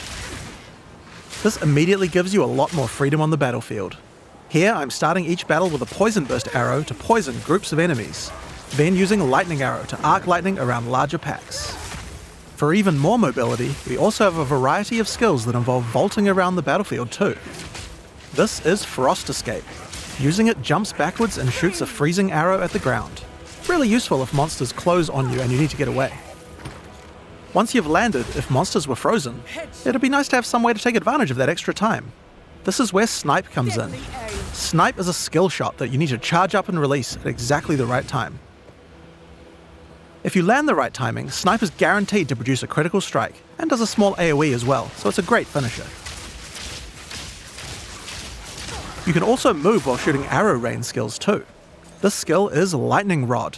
This immediately gives you a lot more freedom on the battlefield. Here I'm starting each battle with a poison burst arrow to poison groups of enemies, then using a lightning arrow to arc lightning around larger packs. For even more mobility, we also have a variety of skills that involve vaulting around the battlefield too. This is Frost Escape. Using it jumps backwards and shoots a freezing arrow at the ground. Really useful if monsters close on you and you need to get away. Once you've landed, if monsters were frozen, it'd be nice to have some way to take advantage of that extra time. This is where Snipe comes in. Snipe is a skill shot that you need to charge up and release at exactly the right time. If you land the right timing, Snipe is guaranteed to produce a critical strike, and does a small AoE as well, so it's a great finisher. You can also move while shooting arrow rain skills too. This skill is Lightning Rod.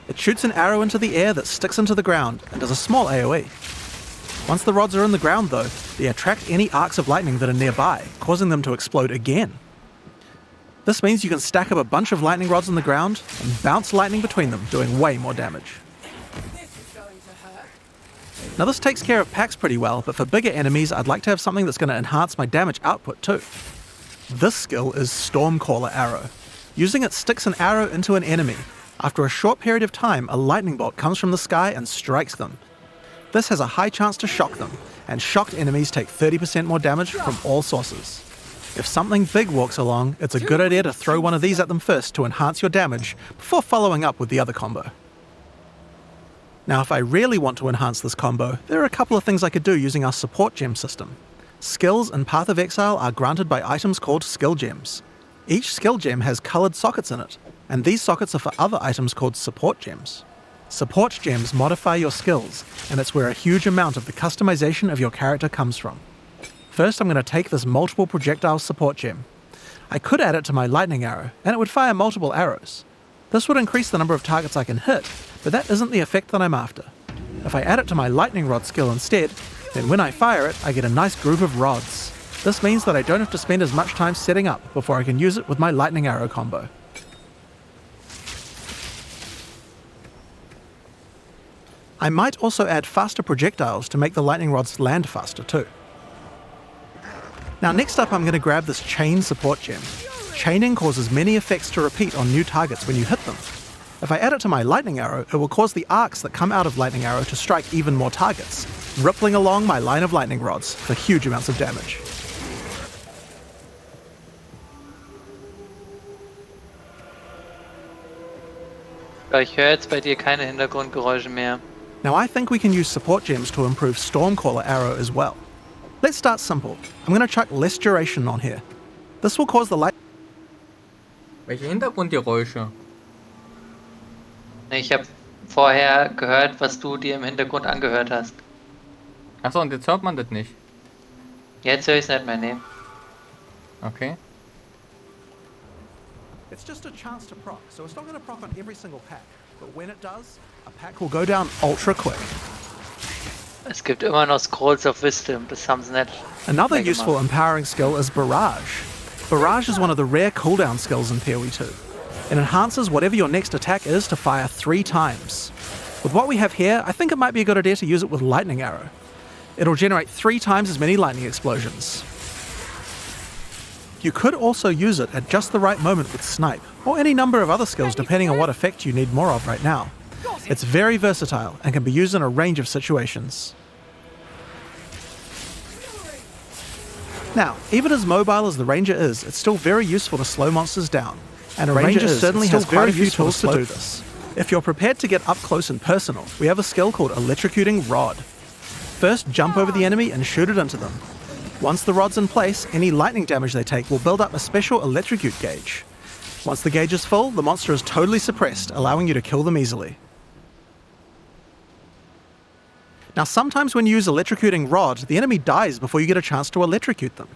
It shoots an arrow into the air that sticks into the ground, and does a small AoE. Once the rods are in the ground though, they attract any arcs of lightning that are nearby, causing them to explode again. This means you can stack up a bunch of lightning rods on the ground, and bounce lightning between them, doing way more damage. Now this takes care of packs pretty well, but for bigger enemies I'd like to have something that's going to enhance my damage output too. This skill is Stormcaller Arrow. Using it sticks an arrow into an enemy. After a short period of time, a lightning bolt comes from the sky and strikes them. This has a high chance to shock them, and shocked enemies take 30% more damage from all sources. If something big walks along, it's a good idea to throw one of these at them first to enhance your damage, before following up with the other combo. Now if I really want to enhance this combo, there are a couple of things I could do using our support gem system. Skills in Path of Exile are granted by items called skill gems. Each skill gem has coloured sockets in it, and these sockets are for other items called support gems. Support gems modify your skills, and it's where a huge amount of the customization of your character comes from. First I'm going to take this multiple projectile support gem. I could add it to my lightning arrow, and it would fire multiple arrows. This would increase the number of targets I can hit, but that isn't the effect that I'm after. If I add it to my lightning rod skill instead, then when I fire it, I get a nice group of rods. This means that I don't have to spend as much time setting up before I can use it with my lightning arrow combo. I might also add faster projectiles to make the lightning rods land faster too. Now next up I'm going to grab this chain support gem. Chaining causes many effects to repeat on new targets when you hit them. If I add it to my lightning arrow, it will cause the arcs that come out of lightning arrow to strike even more targets, rippling along my line of lightning rods for huge amounts of damage. Ich höre jetzt bei dir keine Hintergrundgeräusche mehr. Now I think we can use support gems to improve Stormcaller arrow as well. Let's start simple. I'm going to chuck less duration on here. This will cause the light... Welche Hintergrundgeräusche? Ich habe vorher gehört, was du dir im Hintergrund angehört hast. Achso, und jetzt hört man das nicht. Jetzt höre ich es nicht mehr, ne? Okay. It's just a chance to proc, so it's not going to proc on every single pack. But when it does, a pack will go down ultra quick. Es gibt immer noch Scrolls of Wisdom, das haben sie nicht. Another useful empowering skill is Barrage. Barrage is one of the rare cooldown skills in PoE 2. It enhances whatever your next attack is to fire 3 times. With what we have here, I think it might be a good idea to use it with Lightning Arrow. It'll generate 3 times as many lightning explosions. You could also use it at just the right moment with Snipe, or any number of other skills depending on what effect you need more of right now. It's very versatile and can be used in a range of situations. Now, even as mobile as the Ranger is, it's still very useful to slow monsters down, and a Ranger certainly has quite a few tools to do this. If you're prepared to get up close and personal, we have a skill called Electrocuting Rod. First, jump over the enemy and shoot it into them. Once the rod's in place, any lightning damage they take will build up a special electrocute gauge. Once the gauge is full, the monster is totally suppressed, allowing you to kill them easily. Now sometimes when you use Electrocuting Rod, the enemy dies before you get a chance to electrocute them.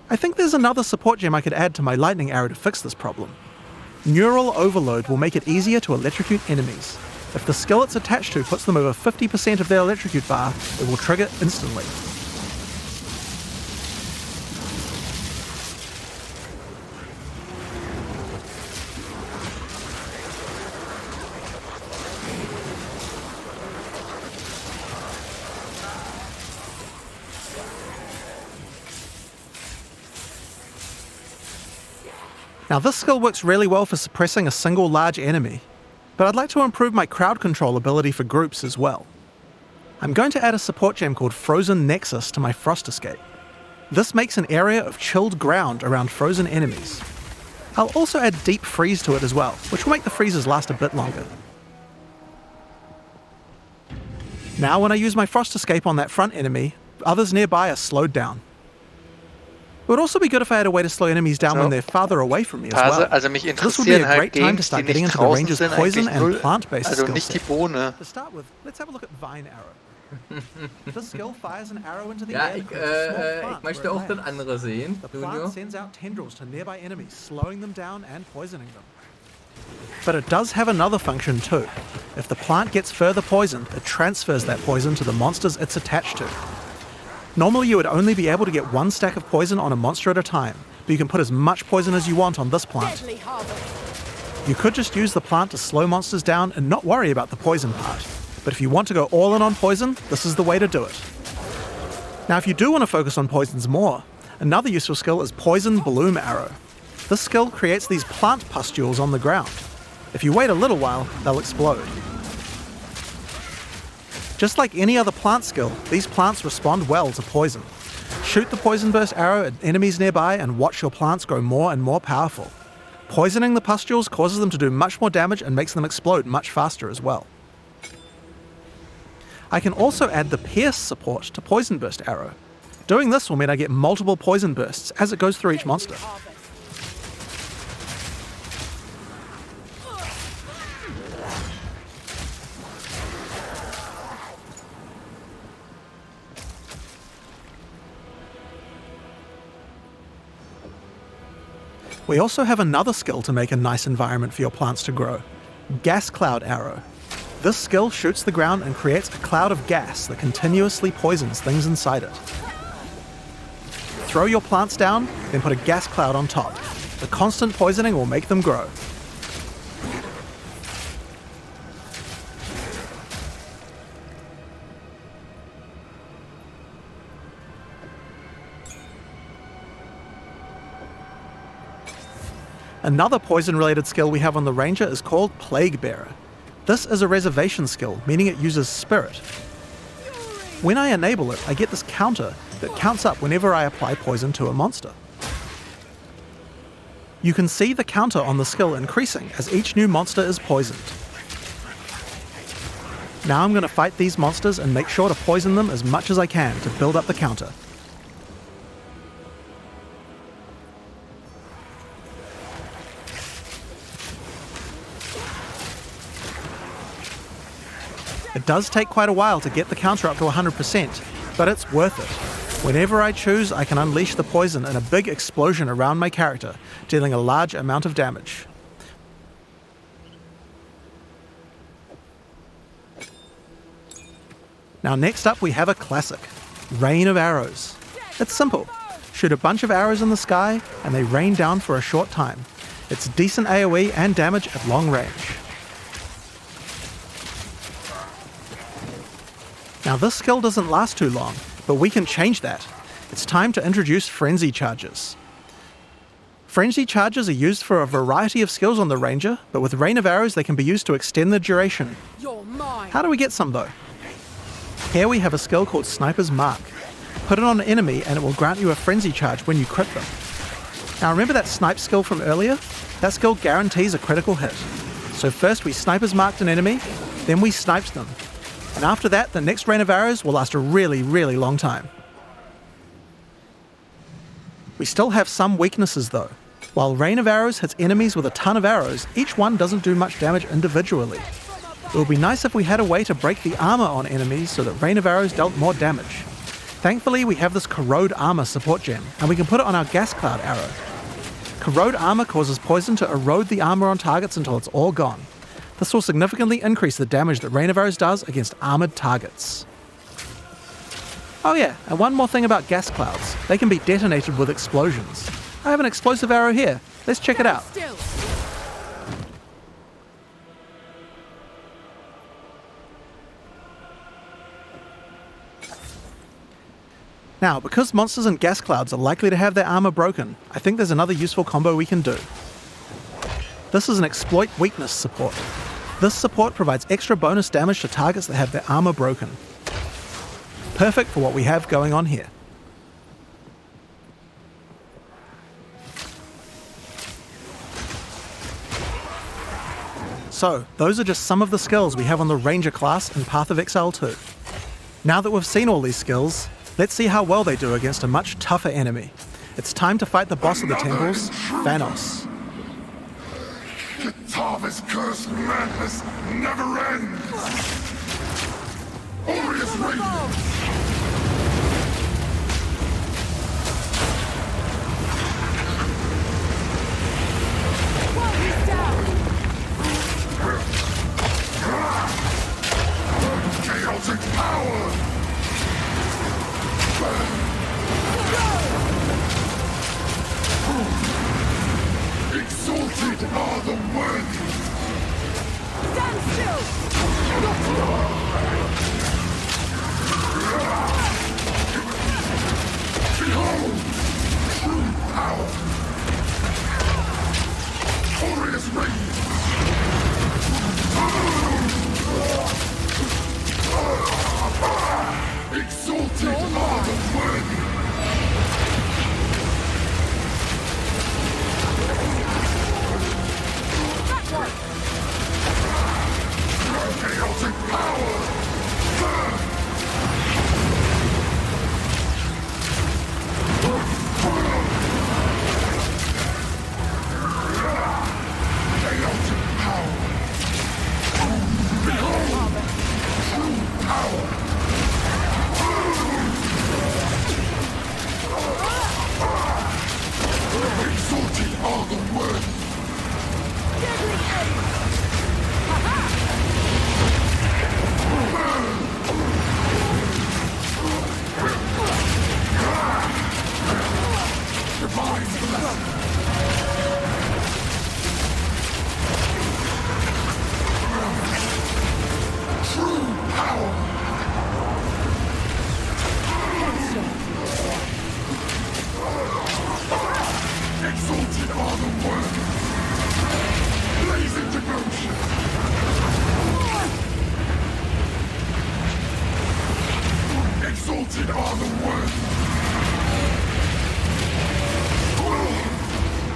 I think there's another support gem I could add to my lightning arrow to fix this problem. Neural Overload will make it easier to electrocute enemies. If the skill it's attached to puts them over 50% of their electrocute bar, it will trigger instantly. Now this skill works really well for suppressing a single large enemy, but I'd like to improve my crowd control ability for groups as well. I'm going to add a support gem called Frozen Nexus to my Frost Escape. This makes an area of chilled ground around frozen enemies. I'll also add Deep Freeze to it as well, which will make the freezes last a bit longer. Now when I use my Frost Escape on that front enemy, others nearby are slowed down. It would also be good if I had a way to slow enemies down when they're farther away from me as well. Also mich This would be a great time to start getting into the ranger's sind, poison and null, plant-based also skill nicht die set. Bohne. To start with, let's have a look at Vine Arrow. This skill fires an arrow into the Ja, air. ich möchte auch das andere sehen, The Junior. plant sends out tendrils to nearby enemies, slowing them down and poisoning them. But it does have another function too. If the plant gets further poisoned, it transfers that poison to the monsters it's attached to. Normally you would only be able to get 1 stack of poison on a monster at a time, but you can put as much poison as you want on this plant. You could just use the plant to slow monsters down and not worry about the poison part. But if you want to go all in on poison, this is the way to do it. Now if you do want to focus on poisons more, another useful skill is Poison Bloom Arrow. This skill creates these plant pustules on the ground. If you wait a little while, they'll explode. Just like any other plant skill, these plants respond well to poison. Shoot the Poison Burst arrow at enemies nearby and watch your plants grow more and more powerful. Poisoning the pustules causes them to do much more damage and makes them explode much faster as well. I can also add the Pierce support to Poison Burst arrow. Doing this will mean I get multiple poison bursts as it goes through each monster. We also have another skill to make a nice environment for your plants to grow. Gas Cloud Arrow. This skill shoots the ground and creates a cloud of gas that continuously poisons things inside it. Throw your plants down, then put a gas cloud on top. The constant poisoning will make them grow. Another poison-related skill we have on the Ranger is called Plague Bearer. This is a reservation skill, meaning it uses spirit. When I enable it, I get this counter that counts up whenever I apply poison to a monster. You can see the counter on the skill increasing as each new monster is poisoned. Now I'm going to fight these monsters and make sure to poison them as much as I can to build up the counter. It does take quite a while to get the counter up to 100%, but it's worth it. Whenever I choose, I can unleash the poison in a big explosion around my character, dealing a large amount of damage. Now next up we have a classic, Rain of Arrows. It's simple. Shoot a bunch of arrows in the sky, and they rain down for a short time. It's decent AoE and damage at long range. Now this skill doesn't last too long, but we can change that. It's time to introduce Frenzy Charges. Frenzy Charges are used for a variety of skills on the Ranger, but with Rain of Arrows they can be used to extend the duration. How do we get some though? Here we have a skill called Sniper's Mark. Put it on an enemy and it will grant you a Frenzy Charge when you crit them. Now remember that snipe skill from earlier? That skill guarantees a critical hit. So first we Sniper's Marked an enemy, then we sniped them. And after that, the next Rain of Arrows will last a really, really long time. We still have some weaknesses though. While Rain of Arrows hits enemies with a ton of arrows, each one doesn't do much damage individually. It would be nice if we had a way to break the armor on enemies so that Rain of Arrows dealt more damage. Thankfully, we have this Corrode Armor support gem, and we can put it on our Gas Cloud Arrow. Corrode Armor causes poison to erode the armor on targets until it's all gone. This will significantly increase the damage that Rain of Arrows does against armored targets. Oh yeah, and one more thing about gas clouds. They can be detonated with explosions. I have an explosive arrow here. Let's check it out. Now, because monsters and gas clouds are likely to have their armor broken, I think there's another useful combo we can do. This is an Exploit Weakness support. This support provides extra bonus damage to targets that have their armor broken. Perfect for what we have going on here. So, those are just some of the skills we have on the Ranger class in Path of Exile 2. Now that we've seen all these skills, let's see how well they do against a much tougher enemy. It's time to fight the boss of the temples, Thanos. Kitava's cursed madness never ends! Orius Radiant! He's down! Chaotic power! Exalted are the worthy! Stand still! Behold! True power! Glorious Radiant! Exalted are the worthy! are the worth. Deadly aim! Ha-ha! Divine blessing. True power. Exalted are the worth. Blazing devotion. Exalted are the worth.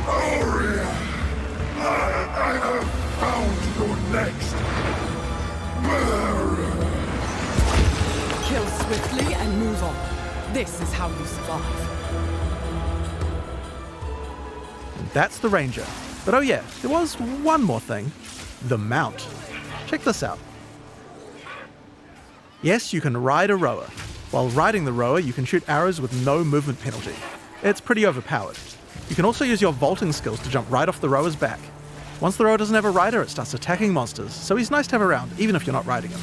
Aria, I have found your next murderer. Kill swiftly and move on. This is how you survive. That's the Ranger. But oh yeah, there was one more thing. The mount. Check this out. Yes, you can ride a rower. While riding the rower, you can shoot arrows with no movement penalty. It's pretty overpowered. You can also use your vaulting skills to jump right off the rower's back. Once the rower doesn't have a rider, it starts attacking monsters, so he's nice to have around, even if you're not riding him.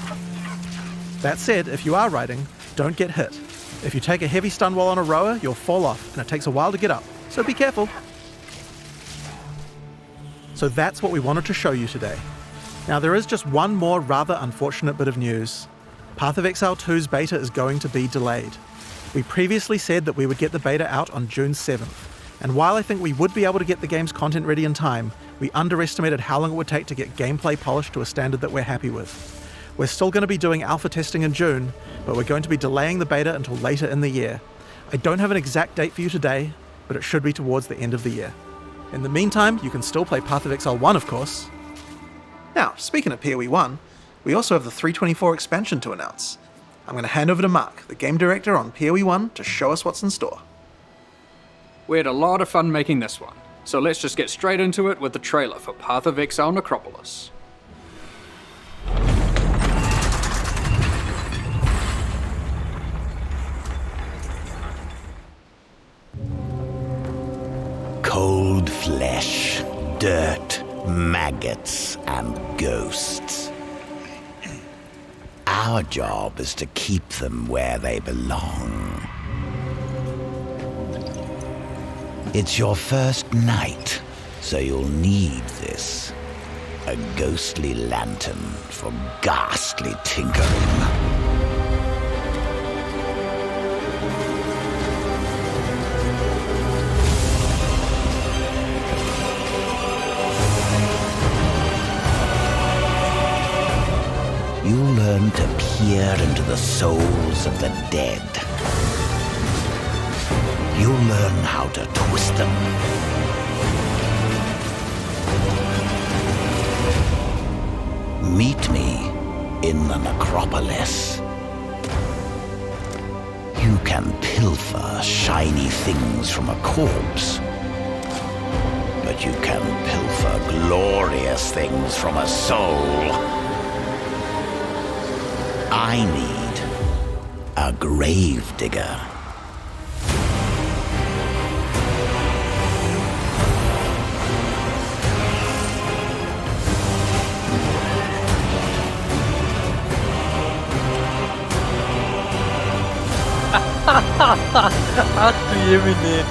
That said, if you are riding, don't get hit. If you take a heavy stun while on a rower, you'll fall off, and it takes a while to get up, so be careful. So that's what we wanted to show you today. Now there is just one more rather unfortunate bit of news. Path of Exile 2's beta is going to be delayed. We previously said that we would get the beta out on June 7th, and while I think we would be able to get the game's content ready in time, we underestimated how long it would take to get gameplay polished to a standard that we're happy with. We're still going to be doing alpha testing in June, but we're going to be delaying the beta until later in the year. I don't have an exact date for you today, but it should be towards the end of the year. In the meantime, you can still play Path of Exile 1, of course. Now, speaking of PoE 1, we also have the 3.24 expansion to announce. I'm going to hand over to Mark, the game director on PoE 1, to show us what's in store. We had a lot of fun making this one, so let's just get straight into it with the trailer for Path of Exile Necropolis. Cold flesh, dirt, maggots, and ghosts. Our job is to keep them where they belong. It's your first night, so you'll need this. A ghostly lantern for ghastly tinkering. You'll learn to peer into the souls of the dead. You'll learn how to twist them. Meet me in the Necropolis. You can pilfer shiny things from a corpse, but you can pilfer glorious things from a soul. I need a gravedigger. Ach du Jemine.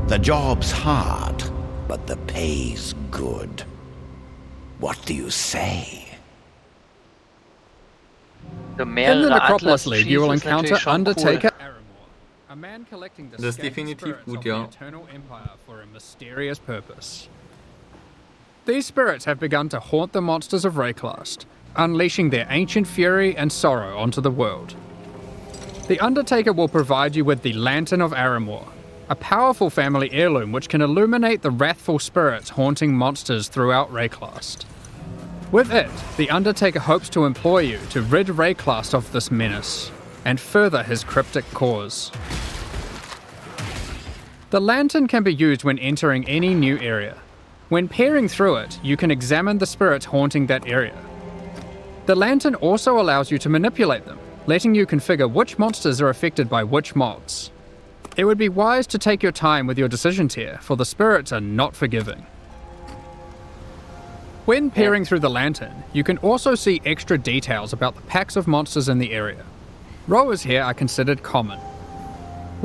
The job's hard, but the pay's good. What do you say? In the Necropolis League, you will encounter Undertaker Aramor, a man collecting the Das ist scattered definitiv spirits gut, of ja. the Eternal Empire for a mysterious purpose. These spirits have begun to haunt the monsters of Rayclast, unleashing their ancient fury and sorrow onto the world. The Undertaker will provide you with the Lantern of Aramor, a powerful family heirloom which can illuminate the wrathful spirits haunting monsters throughout Rayclast. With it, the Undertaker hopes to employ you to rid Rayclast of this menace, and further his cryptic cause. The lantern can be used when entering any new area. When peering through it, you can examine the spirits haunting that area. The lantern also allows you to manipulate them, letting you configure which monsters are affected by which mods. It would be wise to take your time with your decisions here, for the spirits are not forgiving. When peering through the lantern, you can also see extra details about the packs of monsters in the area. Rowers here are considered common,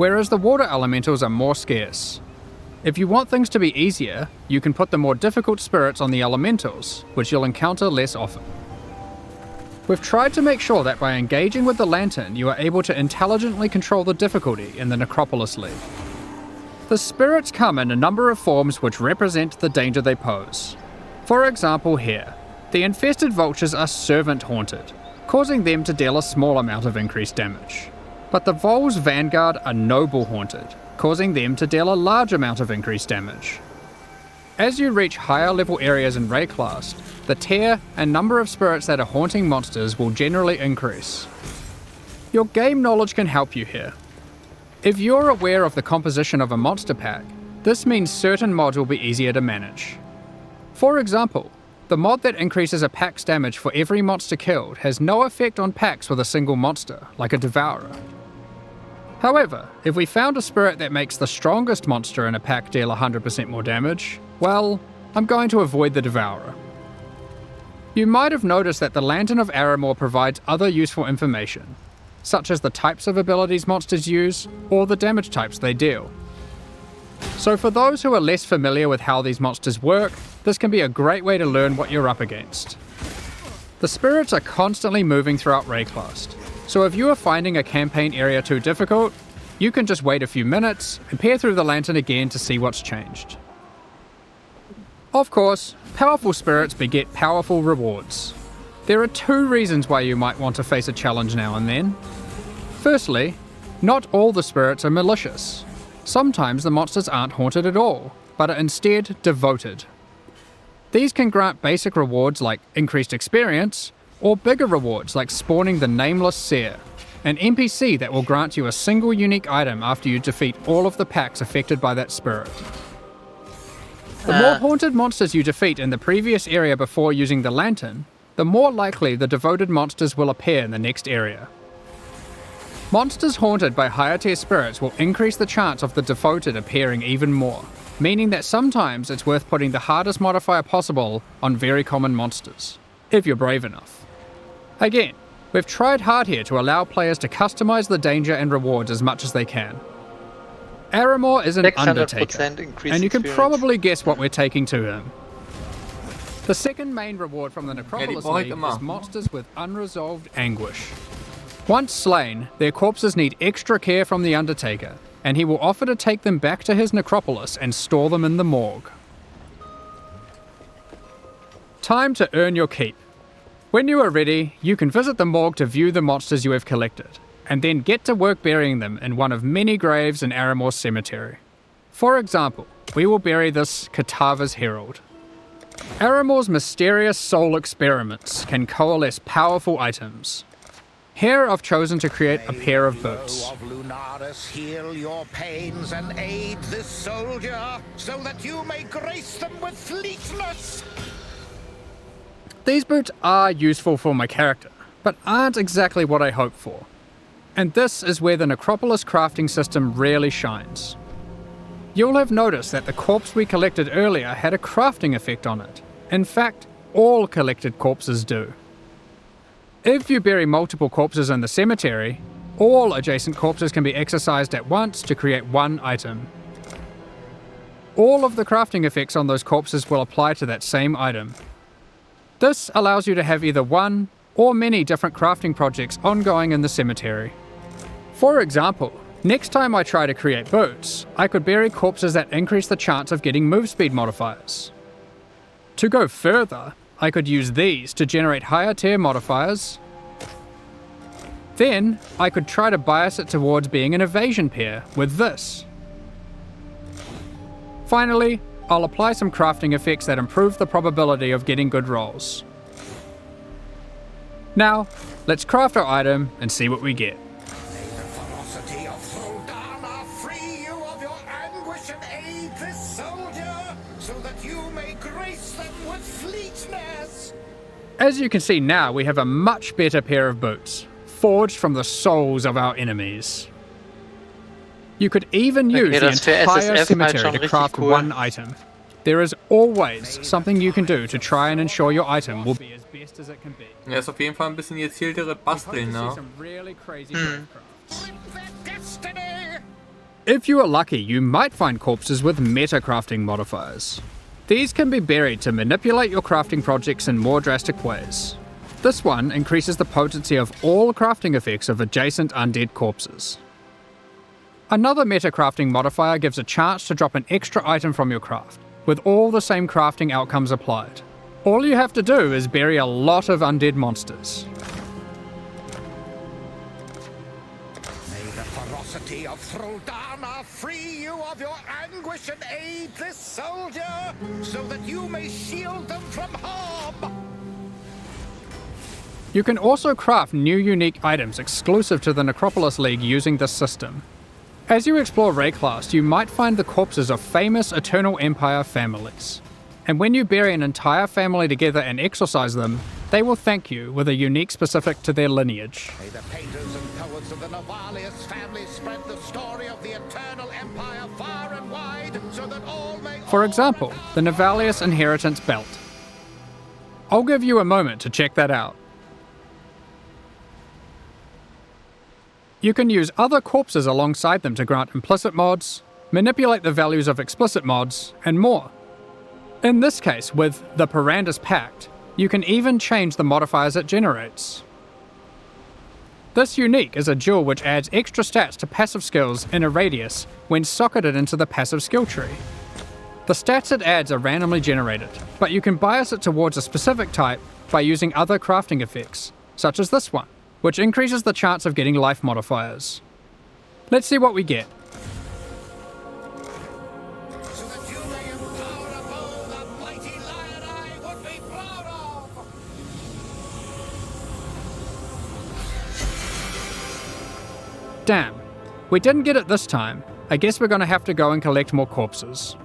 whereas the water elementals are more scarce. If you want things to be easier, you can put the more difficult spirits on the elementals, which you'll encounter less often. We've tried to make sure that by engaging with the lantern, you are able to intelligently control the difficulty in the Necropolis League. The spirits come in a number of forms which represent the danger they pose. For example here, the infested vultures are servant haunted, causing them to deal a small amount of increased damage. But the Vol's Vanguard are noble haunted, causing them to deal a large amount of increased damage. As you reach higher level areas in Rayclast, the tier and number of spirits that are haunting monsters will generally increase. Your game knowledge can help you here. If you're aware of the composition of a monster pack, this means certain mods will be easier to manage. For example, the mod that increases a pack's damage for every monster killed has no effect on packs with a single monster, like a Devourer. However, if we found a spirit that makes the strongest monster in a pack deal 100% more damage, well, I'm going to avoid the Devourer. You might have noticed that the Lantern of Aramor provides other useful information, such as the types of abilities monsters use, or the damage types they deal. So for those who are less familiar with how these monsters work, this can be a great way to learn what you're up against. The spirits are constantly moving throughout Rayclast, so if you are finding a campaign area too difficult, you can just wait a few minutes and peer through the lantern again to see what's changed. Of course, powerful spirits beget powerful rewards. There are two reasons why you might want to face a challenge now and then. Firstly, not all the spirits are malicious. Sometimes the monsters aren't haunted at all, but are instead devoted. These can grant basic rewards like increased experience, or bigger rewards like spawning the Nameless Seer, an NPC that will grant you a single unique item after you defeat all of the packs affected by that spirit. The more haunted monsters you defeat in the previous area before using the lantern, the more likely the devoted monsters will appear in the next area. Monsters haunted by higher tier spirits will increase the chance of the devoted appearing even more, meaning that sometimes it's worth putting the hardest modifier possible on very common monsters, if you're brave enough. Again, we've tried hard here to allow players to customize the danger and rewards as much as they can. Aramor is an undertaker, and you can probably guess what we're taking to him. The second main reward from the Necropolis League is monsters with unresolved anguish. Once slain, their corpses need extra care from the Undertaker, and he will offer to take them back to his necropolis and store them in the morgue. Time to earn your keep. When you are ready, you can visit the morgue to view the monsters you have collected, and then get to work burying them in one of many graves in Aramor's cemetery. For example, we will bury this Katava's Herald. Aramor's mysterious soul experiments can coalesce powerful items. Here I've chosen to create a pair of boots. Of Lunaris, heal your pains and aid this soldier, so that you may grace them with fleetness. These boots are useful for my character, but aren't exactly what I hoped for. And this is where the Necropolis crafting system really shines. You'll have noticed that the corpse we collected earlier had a crafting effect on it. In fact, all collected corpses do. If you bury multiple corpses in the cemetery, all adjacent corpses can be exercised at once to create one item. All of the crafting effects on those corpses will apply to that same item. This allows you to have either one or many different crafting projects ongoing in the cemetery. For example, next time I try to create boots, I could bury corpses that increase the chance of getting move speed modifiers. To go further, I could use these to generate higher tier modifiers. Then, I could try to bias it towards being an evasion pair with this. Finally, I'll apply some crafting effects that improve the probability of getting good rolls. Now, let's craft our item and see what we get. free you of your anguish and aid this soldier, so that you may grace them with fleetness. As you can see now, we have a much better pair of boots, forged from the souls of our enemies. You could even use the entire cemetery to craft one item. There is always something you can do to try and ensure your item will be as best as it can be. Ja, ist auf jeden Fall ein bisschen gezieltere Basteln, ne? If you are lucky, you might find corpses with meta-crafting modifiers. These can be buried to manipulate your crafting projects in more drastic ways. This one increases the potency of all crafting effects of adjacent undead corpses. Another meta-crafting modifier gives a chance to drop an extra item from your craft, with all the same crafting outcomes applied. All you have to do is bury a lot of undead monsters. May the ferocity of Throldana free you of your anguish and aid this soldier, so that you may shield them from harm. You can also craft new unique items exclusive to the Necropolis League using this system. As you explore Rayclast, you might find the corpses of famous Eternal Empire families. And when you bury an entire family together and exorcise them, they will thank you with a unique specific to their lineage. May the painters and poets of the Novalius family spread the story of the Eternal Empire far and wide, so that all may... For example, the Novalius Inheritance Belt. I'll give you a moment to check that out. You can use other corpses alongside them to grant implicit mods, manipulate the values of explicit mods, and more. In this case, with the Parandus Pact, you can even change the modifiers it generates. This unique is a jewel which adds extra stats to passive skills in a radius when socketed into the passive skill tree. The stats it adds are randomly generated, but you can bias it towards a specific type by using other crafting effects, such as this one, which increases the chance of getting life modifiers. Let's see what we get. So that you may empower a bow the mighty lion I would be proud of. Damn, we didn't get it this time. I guess we're gonna have to go and collect more corpses.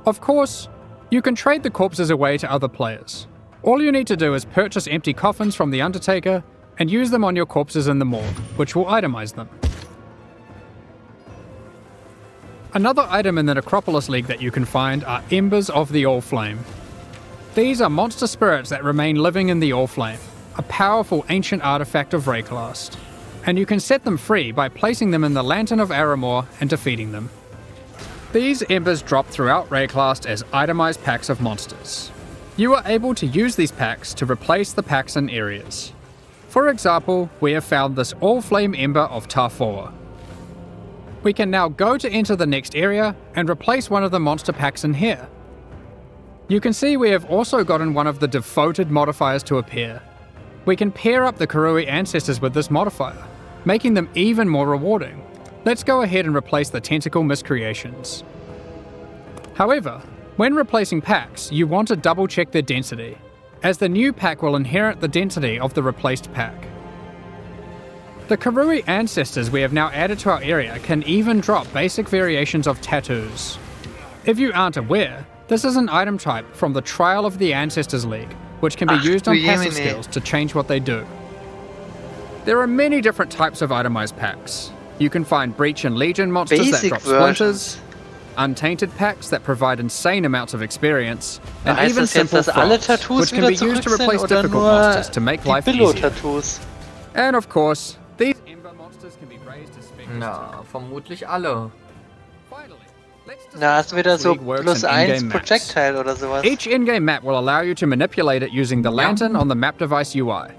Of course, you can trade the corpses away to other players. All you need to do is purchase empty coffins from the Undertaker and use them on your corpses in the morgue, which will itemize them. Another item in the Necropolis League that you can find are Embers of the All-Flame. These are monster spirits that remain living in the All-Flame, a powerful ancient artifact of Rayclast, and you can set them free by placing them in the Lantern of Aramor and defeating them. These embers drop throughout Rayclast as itemized packs of monsters. You are able to use these packs to replace the packs in areas. For example, we have found this All-Flame Ember of Tarfor. We can now go to enter the next area and replace one of the monster packs in here. You can see we have also gotten one of the devoted modifiers to appear. We can pair up the Karui ancestors with this modifier, making them even more rewarding. Let's go ahead and replace the Tentacle Miscreations. However, when replacing packs, you want to double check their density, as the new pack will inherit the density of the replaced pack. The Karui ancestors we have now added to our area can even drop basic variations of tattoos. If you aren't aware, this is an item type from the Trial of the Ancestors League, which can be used on passive skills to change what they do. There are many different types of itemized packs. You can find Breach and Legion monsters that drop splinters, untainted packs that provide insane amounts of experience, and even simple frogs, which can be used to replace difficult monsters to make life easier. And of course, these Ember monsters can be raised to specters. Na, vermutlich alle. Na, hast du wieder so +1 Projectile oder sowas. Each in-game map will allow you to manipulate it using the lantern on the map device UI.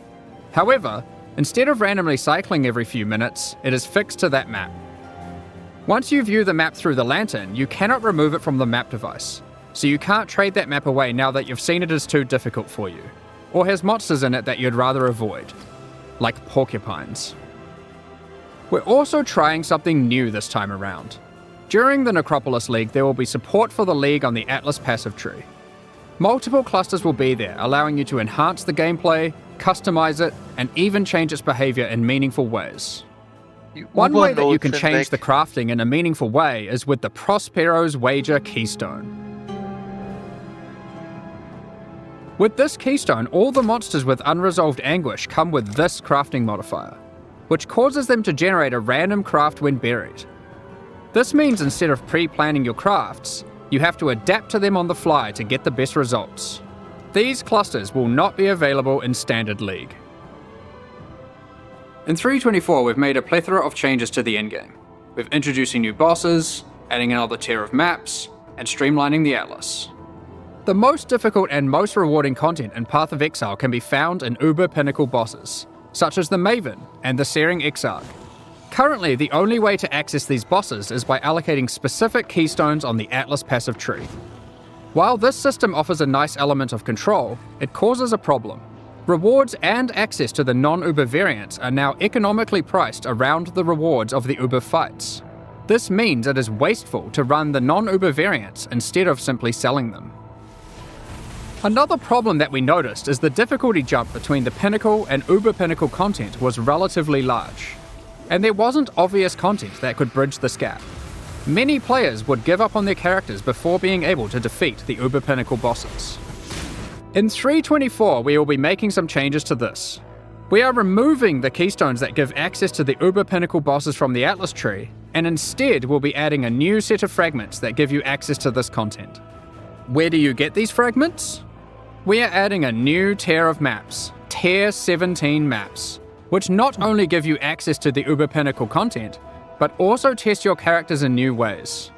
However, instead of randomly cycling every few minutes, it is fixed to that map. Once you view the map through the lantern, you cannot remove it from the map device, so you can't trade that map away now that you've seen it is too difficult for you, or has monsters in it that you'd rather avoid, like porcupines. We're also trying something new this time around. During the Necropolis League, there will be support for the League on the Atlas passive tree. Multiple clusters will be there, allowing you to enhance the gameplay, customize it, and even change its behavior in meaningful ways. One way that you can change the crafting in a meaningful way is with the Prospero's Wager Keystone. With this keystone, all the monsters with unresolved anguish come with this crafting modifier, which causes them to generate a random craft when buried. This means instead of pre-planning your crafts, you have to adapt to them on the fly to get the best results. These clusters will not be available in Standard League. In 3.24, we've made a plethora of changes to the endgame. We're introducing new bosses, adding another tier of maps, and streamlining the Atlas. The most difficult and most rewarding content in Path of Exile can be found in Uber Pinnacle bosses, such as the Maven and the Searing Exarch. Currently, the only way to access these bosses is by allocating specific keystones on the Atlas passive tree. While this system offers a nice element of control, it causes a problem. Rewards and access to the non-Uber variants are now economically priced around the rewards of the Uber fights. This means it is wasteful to run the non-Uber variants instead of simply selling them. Another problem that we noticed is the difficulty jump between the Pinnacle and Uber Pinnacle content was relatively large, and there wasn't obvious content that could bridge this gap. Many players would give up on their characters before being able to defeat the Uber Pinnacle bosses. In 3.24, we will be making some changes to this. We are removing the keystones that give access to the Uber Pinnacle bosses from the Atlas tree, and instead we'll be adding a new set of fragments that give you access to this content. Where do you get these fragments? We are adding a new tier of maps, Tier 17 maps, which not only give you access to the Uber Pinnacle content, but also test your characters in new ways.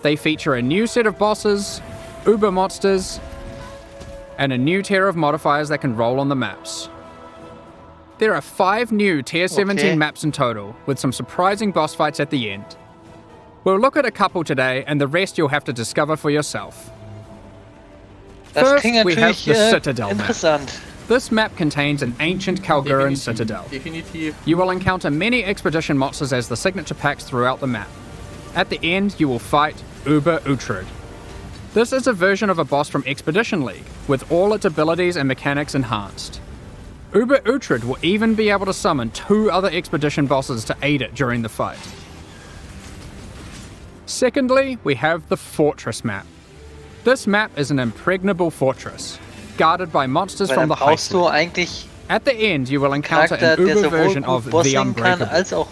They feature a new set of bosses, Uber monsters, and a new tier of modifiers that can roll on the maps. There are 5 new Tier 17 maps in total, with some surprising boss fights at the end. We'll look at a couple today, and the rest you'll have to discover for yourself. First, we have the Citadel map. This map contains an ancient Kalguran citadel. You will encounter many expedition monsters as the signature packs throughout the map. At the end, you will fight Uber Uhtred. This is a version of a boss from Expedition League, with all its abilities and mechanics enhanced. Uber Uhtred will even be able to summon 2 other expedition bosses to aid it during the fight. Secondly, we have the Fortress map. This map is an impregnable fortress, guarded by monsters from the High Sea. At the end, you will encounter an Uber version of the Unbreakable.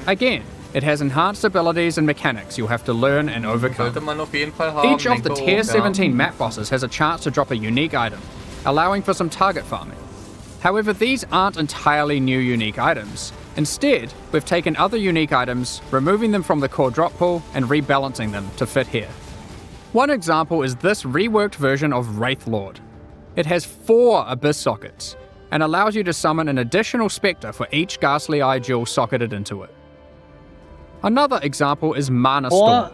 Again, it has enhanced abilities and mechanics you'll have to learn and overcome. Each of the Tier 17 map bosses has a chance to drop a unique item, allowing for some target farming. However, these aren't entirely new unique items. Instead, we've taken other unique items, removing them from the core drop pool and rebalancing them to fit here. One example is this reworked version of Wraith Lord. It has 4 Abyss sockets, and allows you to summon an additional Spectre for each Ghastly Eye jewel socketed into it. Another example is Mana Storm.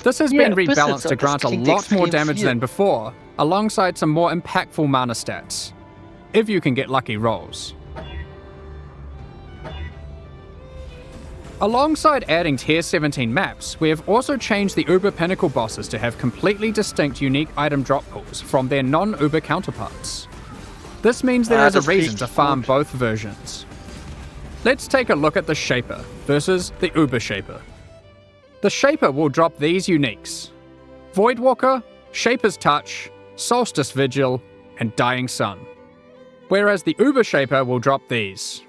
This has been rebalanced to grant a lot more damage than before, alongside some more impactful mana stats, if you can get lucky rolls. Alongside adding Tier 17 maps, we have also changed the Uber Pinnacle bosses to have completely distinct unique item drop pools from their non-Uber counterparts. This means there is a reason to farm both versions. Let's take a look at the Shaper versus the Uber Shaper. The Shaper will drop these uniques: Voidwalker, Shaper's Touch, Solstice Vigil, and Dying Sun. Whereas the Uber Shaper will drop these: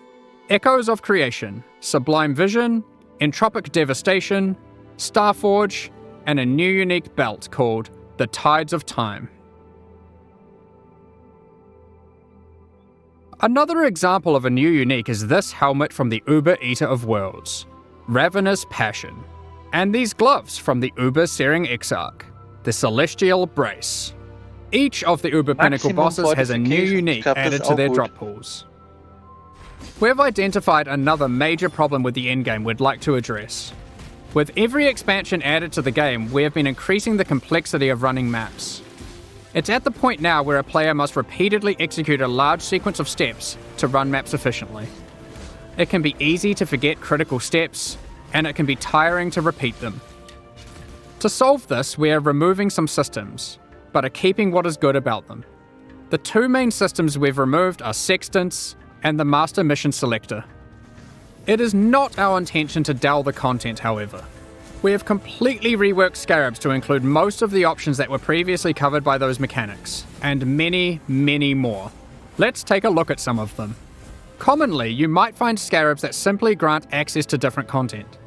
Echoes of Creation, Sublime Vision, Entropic Devastation, Starforge, and a new unique belt called the Tides of Time. Another example of a new unique is this helmet from the Uber Eater of Worlds, Ravenous Passion, and these gloves from the Uber Searing Exarch, the Celestial Brace. Each of the Uber Pinnacle bosses has a new unique added to their drop pools. We have identified another major problem with the endgame we'd like to address. With every expansion added to the game, we have been increasing the complexity of running maps. It's at the point now where a player must repeatedly execute a large sequence of steps to run maps efficiently. It can be easy to forget critical steps, and it can be tiring to repeat them. To solve this, we are removing some systems, but are keeping what is good about them. The 2 main systems we've removed are Sextants and the Master Mission Selector. It is not our intention to dull the content, however. We have completely reworked scarabs to include most of the options that were previously covered by those mechanics, and many, many more. Let's take a look at some of them. Commonly, you might find scarabs that simply grant access to different content.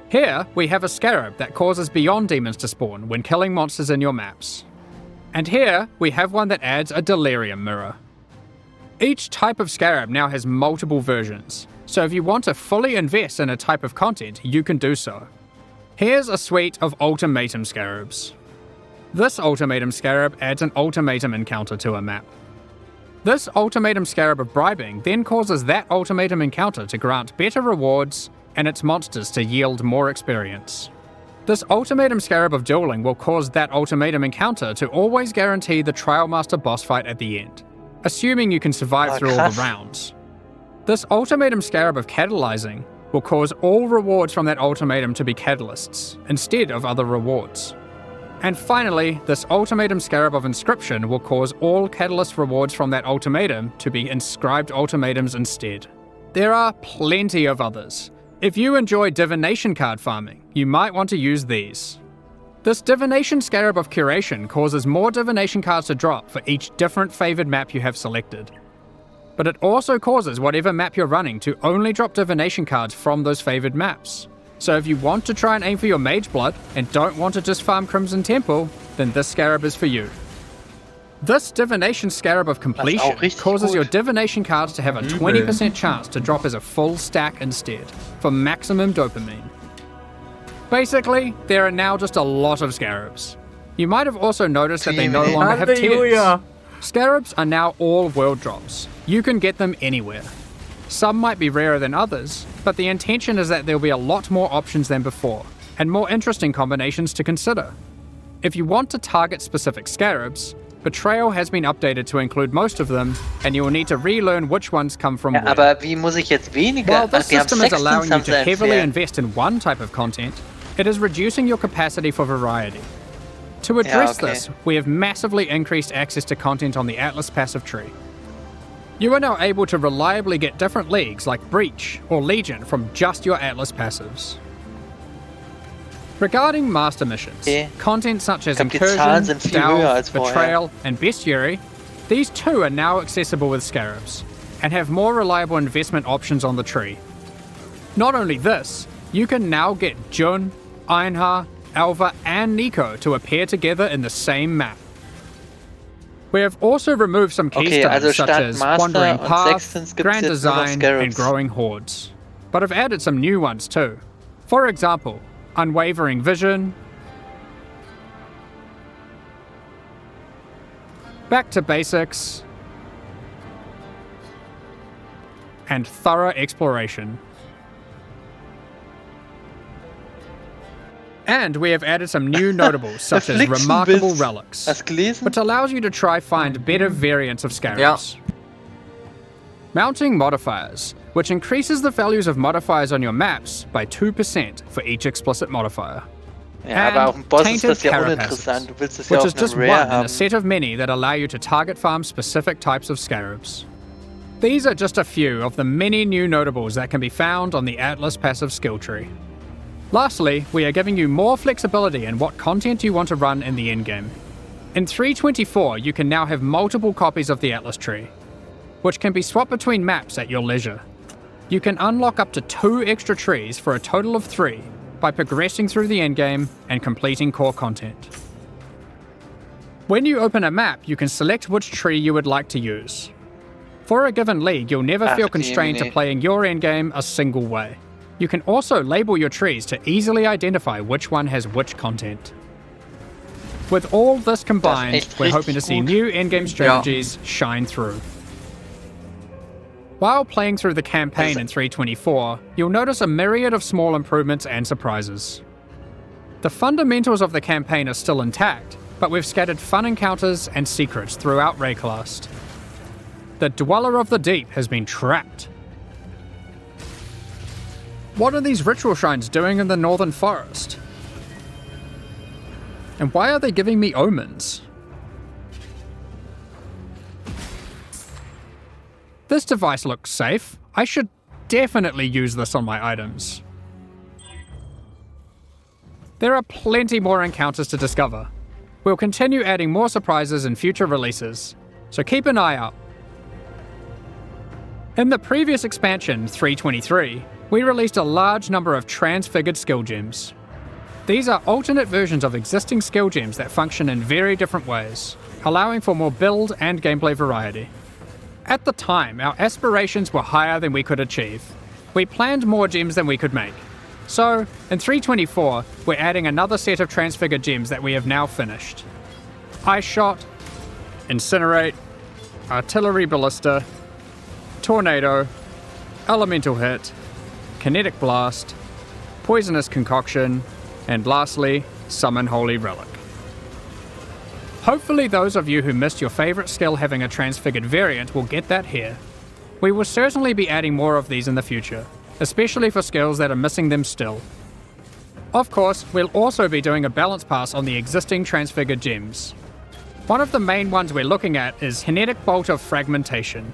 Here, we have a scarab that causes beyond demons to spawn when killing monsters in your maps. And here, we have one that adds a delirium mirror. Each type of scarab now has multiple versions, so if you want to fully invest in a type of content, you can do so. Here's a suite of ultimatum scarabs. This ultimatum scarab adds an ultimatum encounter to a map. This ultimatum scarab of bribing then causes that ultimatum encounter to grant better rewards and its monsters to yield more experience. This ultimatum scarab of dueling will cause that ultimatum encounter to always guarantee the Trial Master boss fight at the end, assuming you can survive through all the rounds. This ultimatum scarab of catalyzing will cause all rewards from that ultimatum to be catalysts, instead of other rewards. And finally, this ultimatum scarab of inscription will cause all catalyst rewards from that ultimatum to be inscribed ultimatums instead. There are plenty of others. If you enjoy divination card farming, you might want to use these. This divination scarab of curation causes more divination cards to drop for each different favoured map you have selected. But it also causes whatever map you're running to only drop divination cards from those favoured maps. So if you want to try and aim for your mage blood and don't want to just farm Crimson Temple, then this scarab is for you. This divination scarab of completion causes your divination cards to have a 20% chance to drop as a full stack instead, for maximum dopamine. Basically, there are now just a lot of scarabs. You might have also noticed that they no longer have tiers. Scarabs are now all world drops. You can get them anywhere. Some might be rarer than others, but the intention is that there'll be a lot more options than before, and more interesting combinations to consider. If you want to target specific scarabs, Betrayal has been updated to include most of them, and you will need to relearn which ones come from where. Aber wie muss ich jetzt weniger? While this system is allowing you to heavily invest in one type of content, it is reducing your capacity for variety. To address this, we have massively increased access to content on the Atlas passive tree. You are now able to reliably get different leagues like Breach or Legion from just your Atlas passives. Regarding master missions, content such as Incursion, Delve, Betrayal, and Bestiary, these too are now accessible with scarabs, and have more reliable investment options on the tree. Not only this, you can now get Jun, Einhar, Alva, and Nico to appear together in the same map. We have also removed some keystones such as Wandering Path, Grand Design, and Growing Hordes, but have added some new ones too. For example, Unwavering Vision, Back to Basics, and Thorough Exploration. And we have added some new notables such as Remarkable Relics, which allows you to try find better variants of scarabs. Mounting Modifiers, which increases the values of modifiers on your maps by 2% for each explicit modifier. And aber auf dem Boss ist Tainted das ja Carapaces, uninteressant. Du willst es ja which auf is just einem one Rare in a haben. set of many that allow you to target farm specific types of scarabs. These are just a few of the many new notables that can be found on the Atlas passive skill tree. Lastly, we are giving you more flexibility in what content you want to run in the endgame. In 3.24, you can now have multiple copies of the Atlas tree, which can be swapped between maps at your leisure. You can unlock up to 2 extra trees for a total of 3 by progressing through the endgame and completing core content. When you open a map, you can select which tree you would like to use. For a given league, you'll never feel constrained to playing your endgame a single way. You can also label your trees to easily identify which one has which content. With all this combined, we're hoping to see new endgame strategies shine through. While playing through the campaign in 3.24, you'll notice a myriad of small improvements and surprises. The fundamentals of the campaign are still intact, but we've scattered fun encounters and secrets throughout Rayclast. The Dweller of the Deep has been trapped. What are these ritual shrines doing in the northern forest? And why are they giving me omens? This device looks safe. I should definitely use this on my items. There are plenty more encounters to discover. We'll continue adding more surprises in future releases, so keep an eye out. In the previous expansion, 3.23, we released a large number of transfigured skill gems. These are alternate versions of existing skill gems that function in very different ways, allowing for more build and gameplay variety. At the time, our aspirations were higher than we could achieve. We planned more gems than we could make. So, in 3.24, we're adding another set of transfigured gems that we have now finished. Ice Shot, Incinerate, Artillery Ballista, Tornado, Elemental Hit, Kinetic Blast, Poisonous Concoction, and lastly, Summon Holy Relic. Hopefully those of you who missed your favourite skill having a transfigured variant will get that here. We will certainly be adding more of these in the future, especially for skills that are missing them still. Of course, we'll also be doing a balance pass on the existing transfigured gems. One of the main ones we're looking at is Kinetic Bolt of Fragmentation.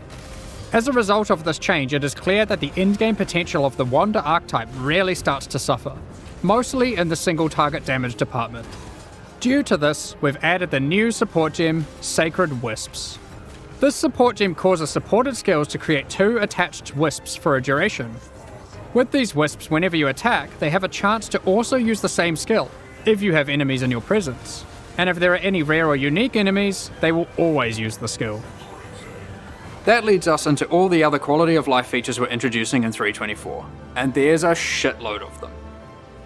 As a result of this change, it is clear that the endgame potential of the Wander archetype really starts to suffer, mostly in the single target damage department. Due to this, we've added the new support gem, Sacred Wisps. This support gem causes supported skills to create 2 attached wisps for a duration. With these wisps, whenever you attack, they have a chance to also use the same skill, if you have enemies in your presence. And if there are any rare or unique enemies, they will always use the skill. That leads us into all the other quality of life features we're introducing in 3.24, and there's a shitload of them.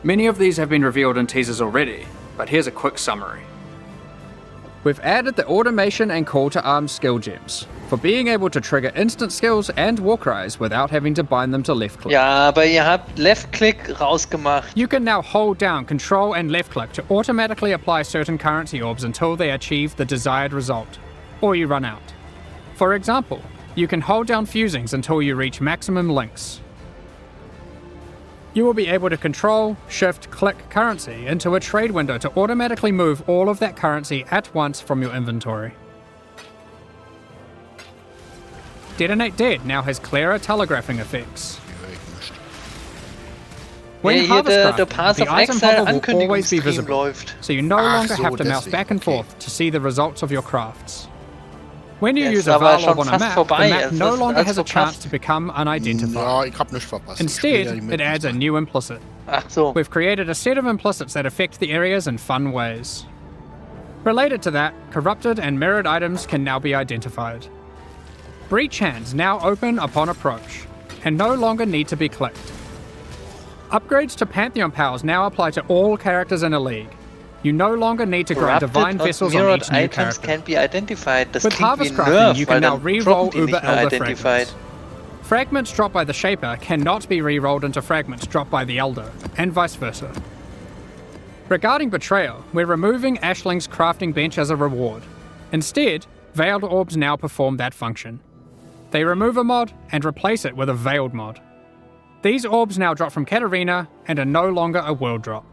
Many of these have been revealed in teasers already, but here's a quick summary. We've added the automation and call to arms skill gems, for being able to trigger instant skills and war cries without having to bind them to left click. Ja, aber ihr habt left click rausgemacht. You can now hold down control and left click to automatically apply certain currency orbs until they achieve the desired result, or you run out. For example, you can hold down fusings until you reach maximum links. You will be able to control, shift, click currency into a trade window to automatically move all of that currency at once from your inventory. Detonate Dead now has clearer telegraphing effects. When harvest crafting, the item hover will always be visible, so you no longer have to mouse back and forth to see the results of your crafts. When you use a Val orb on a map, the map no longer has a chance to become unidentified. Instead, it adds a new implicit. We've created a set of implicits that affect the areas in fun ways. Related to that, corrupted and mirrored items can now be identified. Breach hands now open upon approach, and no longer need to be clicked. Upgrades to Pantheon powers now apply to all characters in a league. You no longer need to grind divine vessels on each new character. Can't be identified. With harvest crafting, you can now re-roll Uber Elder fragments. Fragments dropped by the Shaper cannot be re-rolled into fragments dropped by the Elder, and vice versa. Regarding Betrayal, we're removing Ashling's crafting bench as a reward. Instead, Veiled Orbs now perform that function. They remove a mod and replace it with a Veiled mod. These orbs now drop from Katarina and are no longer a world drop.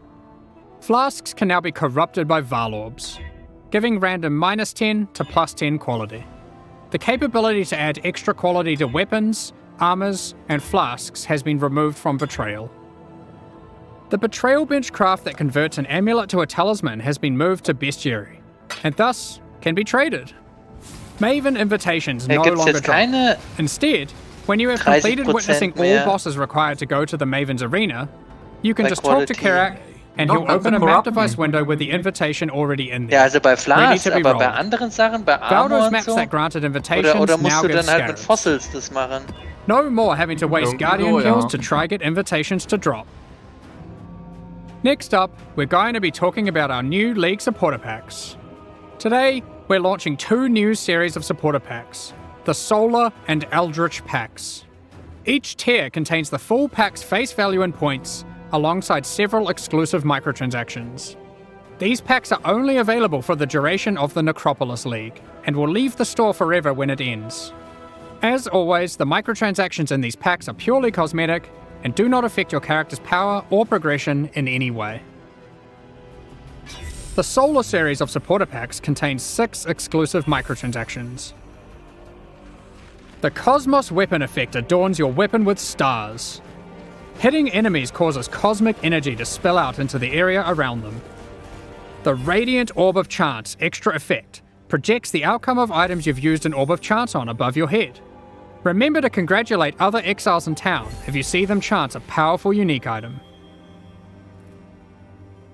Flasks can now be corrupted by Val Orbs, giving random -10 to +10 quality. The capability to add extra quality to weapons, armors, and flasks has been removed from Betrayal. The Betrayal bench craft that converts an amulet to a talisman has been moved to Bestiary, and thus can be traded. Maven invitations no longer drop. Instead, when you have completed witnessing all bosses required to go to the Maven's arena, you can just talk to Karak, and he'll open a map device window with the invitation already in there. Ja, also bei Flas, aber bei anderen Sachen, bei Armor und maps so, that granted invitations oder musst now du get dann halt mit scattered. Fossils das machen? No more having to waste Guardian kills to try get invitations to drop. Next up, we're going to be talking about our new League supporter packs. Today, we're launching 2 new series of supporter packs, the Solar and Eldritch packs. Each tier contains the full pack's face value and points, alongside several exclusive microtransactions. These packs are only available for the duration of the Necropolis League, and will leave the store forever when it ends. As always, the microtransactions in these packs are purely cosmetic, and do not affect your character's power or progression in any way. The Solar series of supporter packs contains 6 exclusive microtransactions. The Cosmos weapon effect adorns your weapon with stars. Hitting enemies causes cosmic energy to spill out into the area around them. The Radiant Orb of Chance extra effect projects the outcome of items you've used an Orb of Chance on above your head. Remember to congratulate other exiles in town if you see them chance a powerful unique item.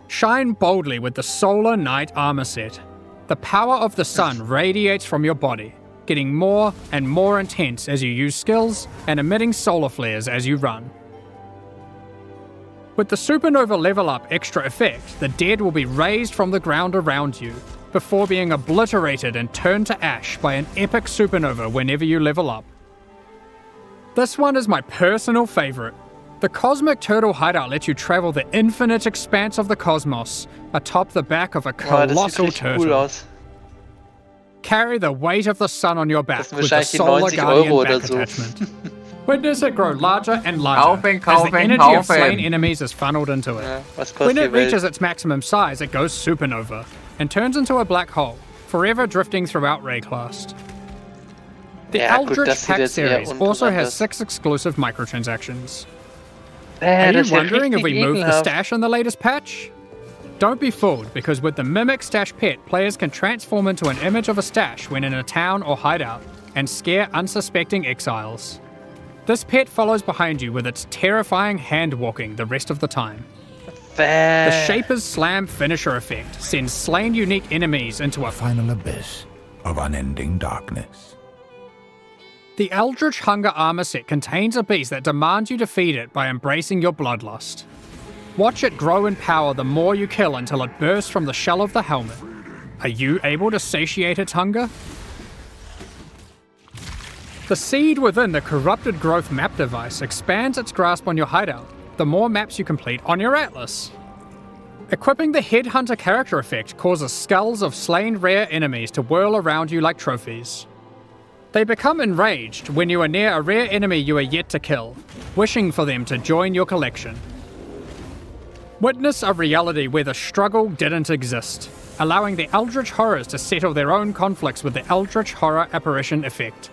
Shine boldly with the Solar Knight armor set. The power of the sun radiates from your body, getting more and more intense as you use skills and emitting solar flares as you run. With the Supernova level up extra effect, the dead will be raised from the ground around you, before being obliterated and turned to ash by an epic supernova whenever you level up. This one is my personal favourite. The Cosmic Turtle Hideout lets you travel the infinite expanse of the cosmos atop the back of a colossal turtle. Cool. Carry the weight of the sun on your back with the Solar Guardian back attachment. Witness it grow larger and larger as the energy of slain enemies is funneled into it. When it reaches its maximum size, it goes supernova and turns into a black hole, forever drifting throughout Rayclast. The Eldritch Pack series also has 6 exclusive microtransactions. Are you wondering if we moved the stash in the latest patch? Don't be fooled, because with the Mimic Stash Pet, players can transform into an image of a stash when in a town or hideout and scare unsuspecting exiles. This pet follows behind you with its terrifying hand-walking the rest of the time. The Shaper's Slam finisher effect sends slain unique enemies into a final abyss of unending darkness. The Eldritch Hunger armor set contains a beast that demands you to feed it by embracing your bloodlust. Watch it grow in power the more you kill until it bursts from the shell of the helmet. Are you able to satiate its hunger? The seed within the Corrupted Growth map device expands its grasp on your hideout, the more maps you complete on your atlas. Equipping the Headhunter character effect causes skulls of slain rare enemies to whirl around you like trophies. They become enraged when you are near a rare enemy you are yet to kill, wishing for them to join your collection. Witness a reality where the struggle didn't exist, allowing the Eldritch Horrors to settle their own conflicts with the Eldritch Horror Apparition effect.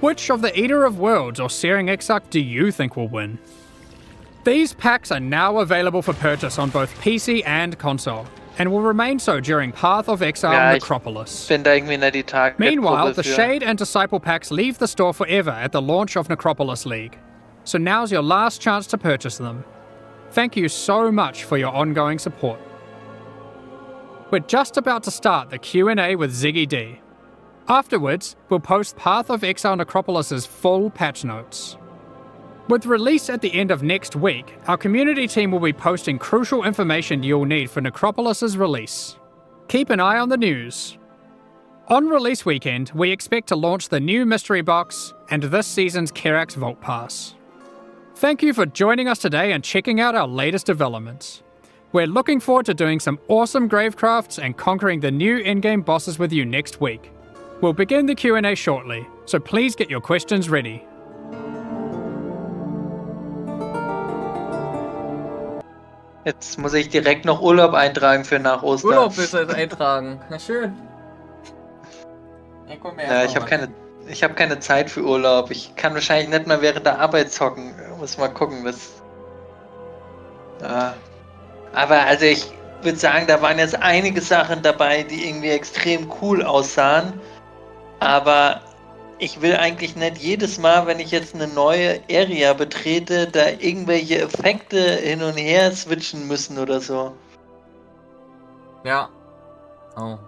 Which of the Eater of Worlds or Searing Exarch do you think will win? These packs are now available for purchase on both PC and console, and will remain so during Path of Exile Necropolis. Meanwhile, the Shade and Disciple packs leave the store forever at the launch of Necropolis League, so now's your last chance to purchase them. Thank you so much for your ongoing support. We're just about to start the Q&A with Ziggy D. Afterwards, we'll post Path of Exile Necropolis' full patch notes. With release at the end of next week, our community team will be posting crucial information you'll need for Necropolis' release. Keep an eye on the news. On release weekend, we expect to launch the new Mystery Box and this season's Kerax Vault Pass. Thank you for joining us today and checking out our latest developments. We're looking forward to doing some awesome Gravecrafts and conquering the new in-game bosses with you next week. We'll begin the Q&A shortly, so please get your questions ready. Jetzt muss ich direkt noch Urlaub eintragen für nach Ostern. Urlaub willst du jetzt eintragen? Na schön. Ja, ich hab keine Zeit für Urlaub. Ich kann wahrscheinlich nicht mal während der Arbeit zocken. Muss mal gucken, aber also ich würde sagen, da waren jetzt einige Sachen dabei, die irgendwie extrem cool aussahen. Aber ich will eigentlich nicht jedes Mal, wenn ich jetzt eine neue Area betrete, da irgendwelche Effekte hin und her switchen müssen oder so. Ja. Oh.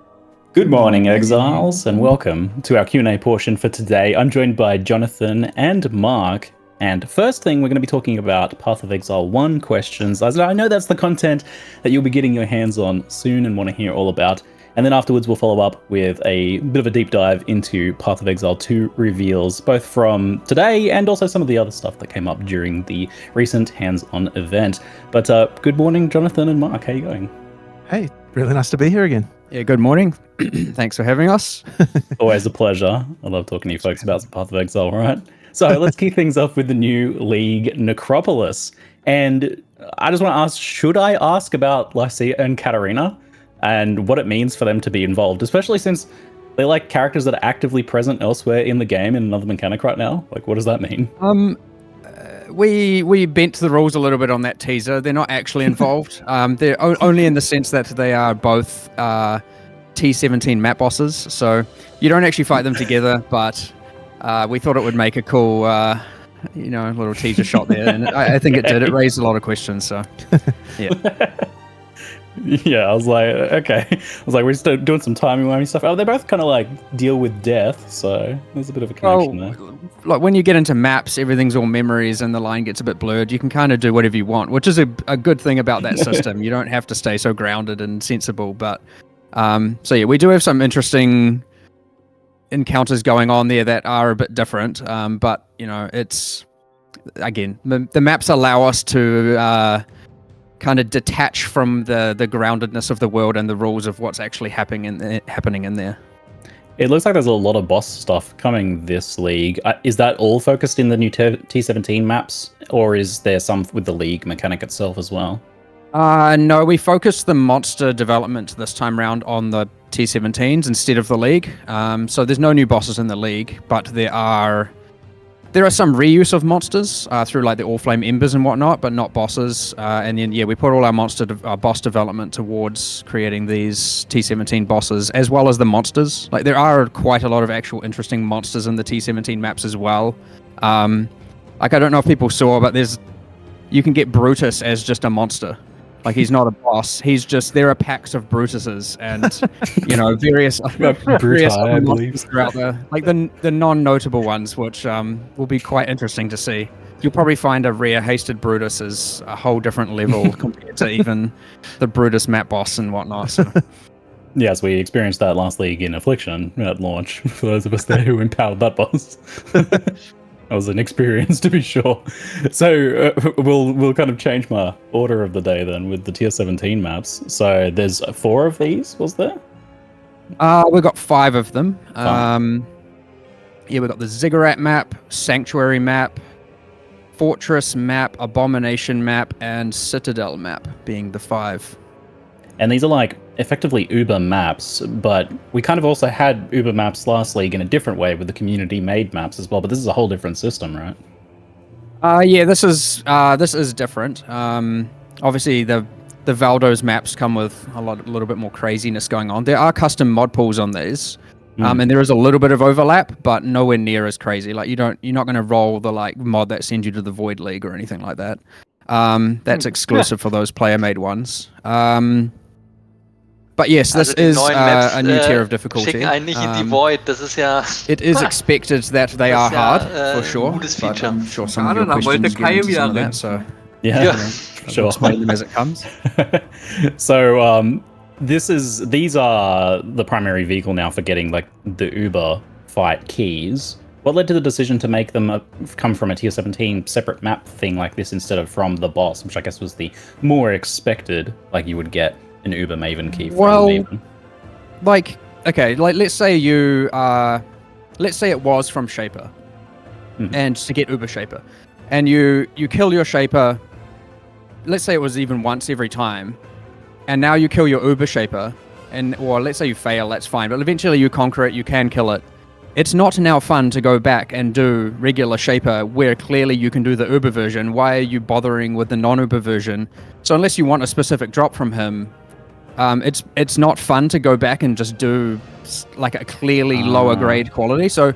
Good morning, Exiles, and welcome to our Q&A portion for today. I'm joined by Jonathan and Mark. And first thing, we're going to be talking about Path of Exile 1 questions. As I know that's the content that you'll be getting your hands on soon and want to hear all about. And then afterwards, we'll follow up with a bit of a deep dive into Path of Exile 2 reveals, both from today and also some of the other stuff that came up during the recent hands-on event. But good morning, Jonathan and Mark. How are you going? Hey, really nice to be here again. Yeah, good morning. Thanks for having us. Always a pleasure. I love talking to you folks about some Path of Exile, right? So let's kick things off with the new league, Necropolis. And I just want to ask, should I ask about Lycia and Katarina and what it means for them to be involved? Especially since They're like characters that are actively present elsewhere in the game in another mechanic right now? Like, what does that mean? We bent the rules a little bit on that teaser. They're not actually involved. They're only in the sense that they are both T17 map bosses. So you don't actually fight them together, but we thought it would make a cool, little teaser shot there. And I think it did. It raised a lot of questions. So, yeah. Yeah, I was like, okay. I was like, we're just doing some timey-wimey stuff. Oh, they both kind of like deal with death, so there's a bit of a connection there. Like when you get into maps, everything's all memories and the line gets a bit blurred. You can kind of do whatever you want, which is a good thing about that system. You don't have to stay so grounded and sensible. But so yeah, we do have some interesting encounters going on there that are a bit different. But it's again, the maps allow us to kind of detach from the groundedness of the world and the rules of what's actually happening in there. It looks like there's a lot of boss stuff coming this league. Is that all focused in the new T17 maps, or is there some with the league mechanic itself as well? No, we focused the monster development this time round on the T17s instead of the league. So there's no new bosses in the league, but there are some reuse of monsters through like the All-Flame Embers and whatnot, but not bosses. And then, we put all our boss development towards creating these T17 bosses, as well as the monsters. Like, there are quite a lot of actual interesting monsters in the T17 maps as well. Like, I don't know if people saw, but you can get Brutus as just a monster. Like, he's not a boss. There are packs of Brutuses and, various other monsters throughout the non-notable ones, which will be quite interesting to see. You'll probably find a rare hasted Brutus as a whole different level compared to even the Brutus map boss and whatnot. So. Yes, we experienced that last league in Affliction at launch, for those of us there who empowered that boss. That was an experience, to be sure. So we'll kind of change my order of the day then with the tier 17 maps. So there's 4 of these, was there? We've got 5 of them. We've got the Ziggurat map, Sanctuary map, Fortress map, Abomination map, and Citadel map being the 5. And these are like effectively Uber maps, but we kind of also had Uber maps last league in a different way with the community-made maps as well. But this is a whole different system, right? This is different. Obviously, the Valdo's maps come with a little bit more craziness going on. There are custom mod pools on these, and there is a little bit of overlap, but nowhere near as crazy. Like you're not going to roll the mod that sends you to the Void League or anything like that. That's exclusive for those player-made ones. But yes, this is a new tier of difficulty. Schicken eigentlich in die Void. Das ist ja. It is expected that they are hard for sure, but I'm sure some of your questions get into some of that. So sure, explain them as it comes. So these are the primary vehicle now for getting like the Uber fight keys. What led to the decision to make them come from a tier 17 separate map thing like this instead of from the boss, which I guess was the more expected, like you would get an Uber Maven key from Maven? Let's say it was from Shaper, and to get Uber Shaper, and you kill your Shaper, let's say it was even once every time, and now you kill your Uber Shaper, or let's say you fail, that's fine, but eventually you conquer it, you can kill it. It's not now fun to go back and do regular Shaper where clearly you can do the Uber version. Why are you bothering with the non-Uber version? So unless you want a specific drop from him, it's not fun to go back and just do like a clearly lower grade quality. So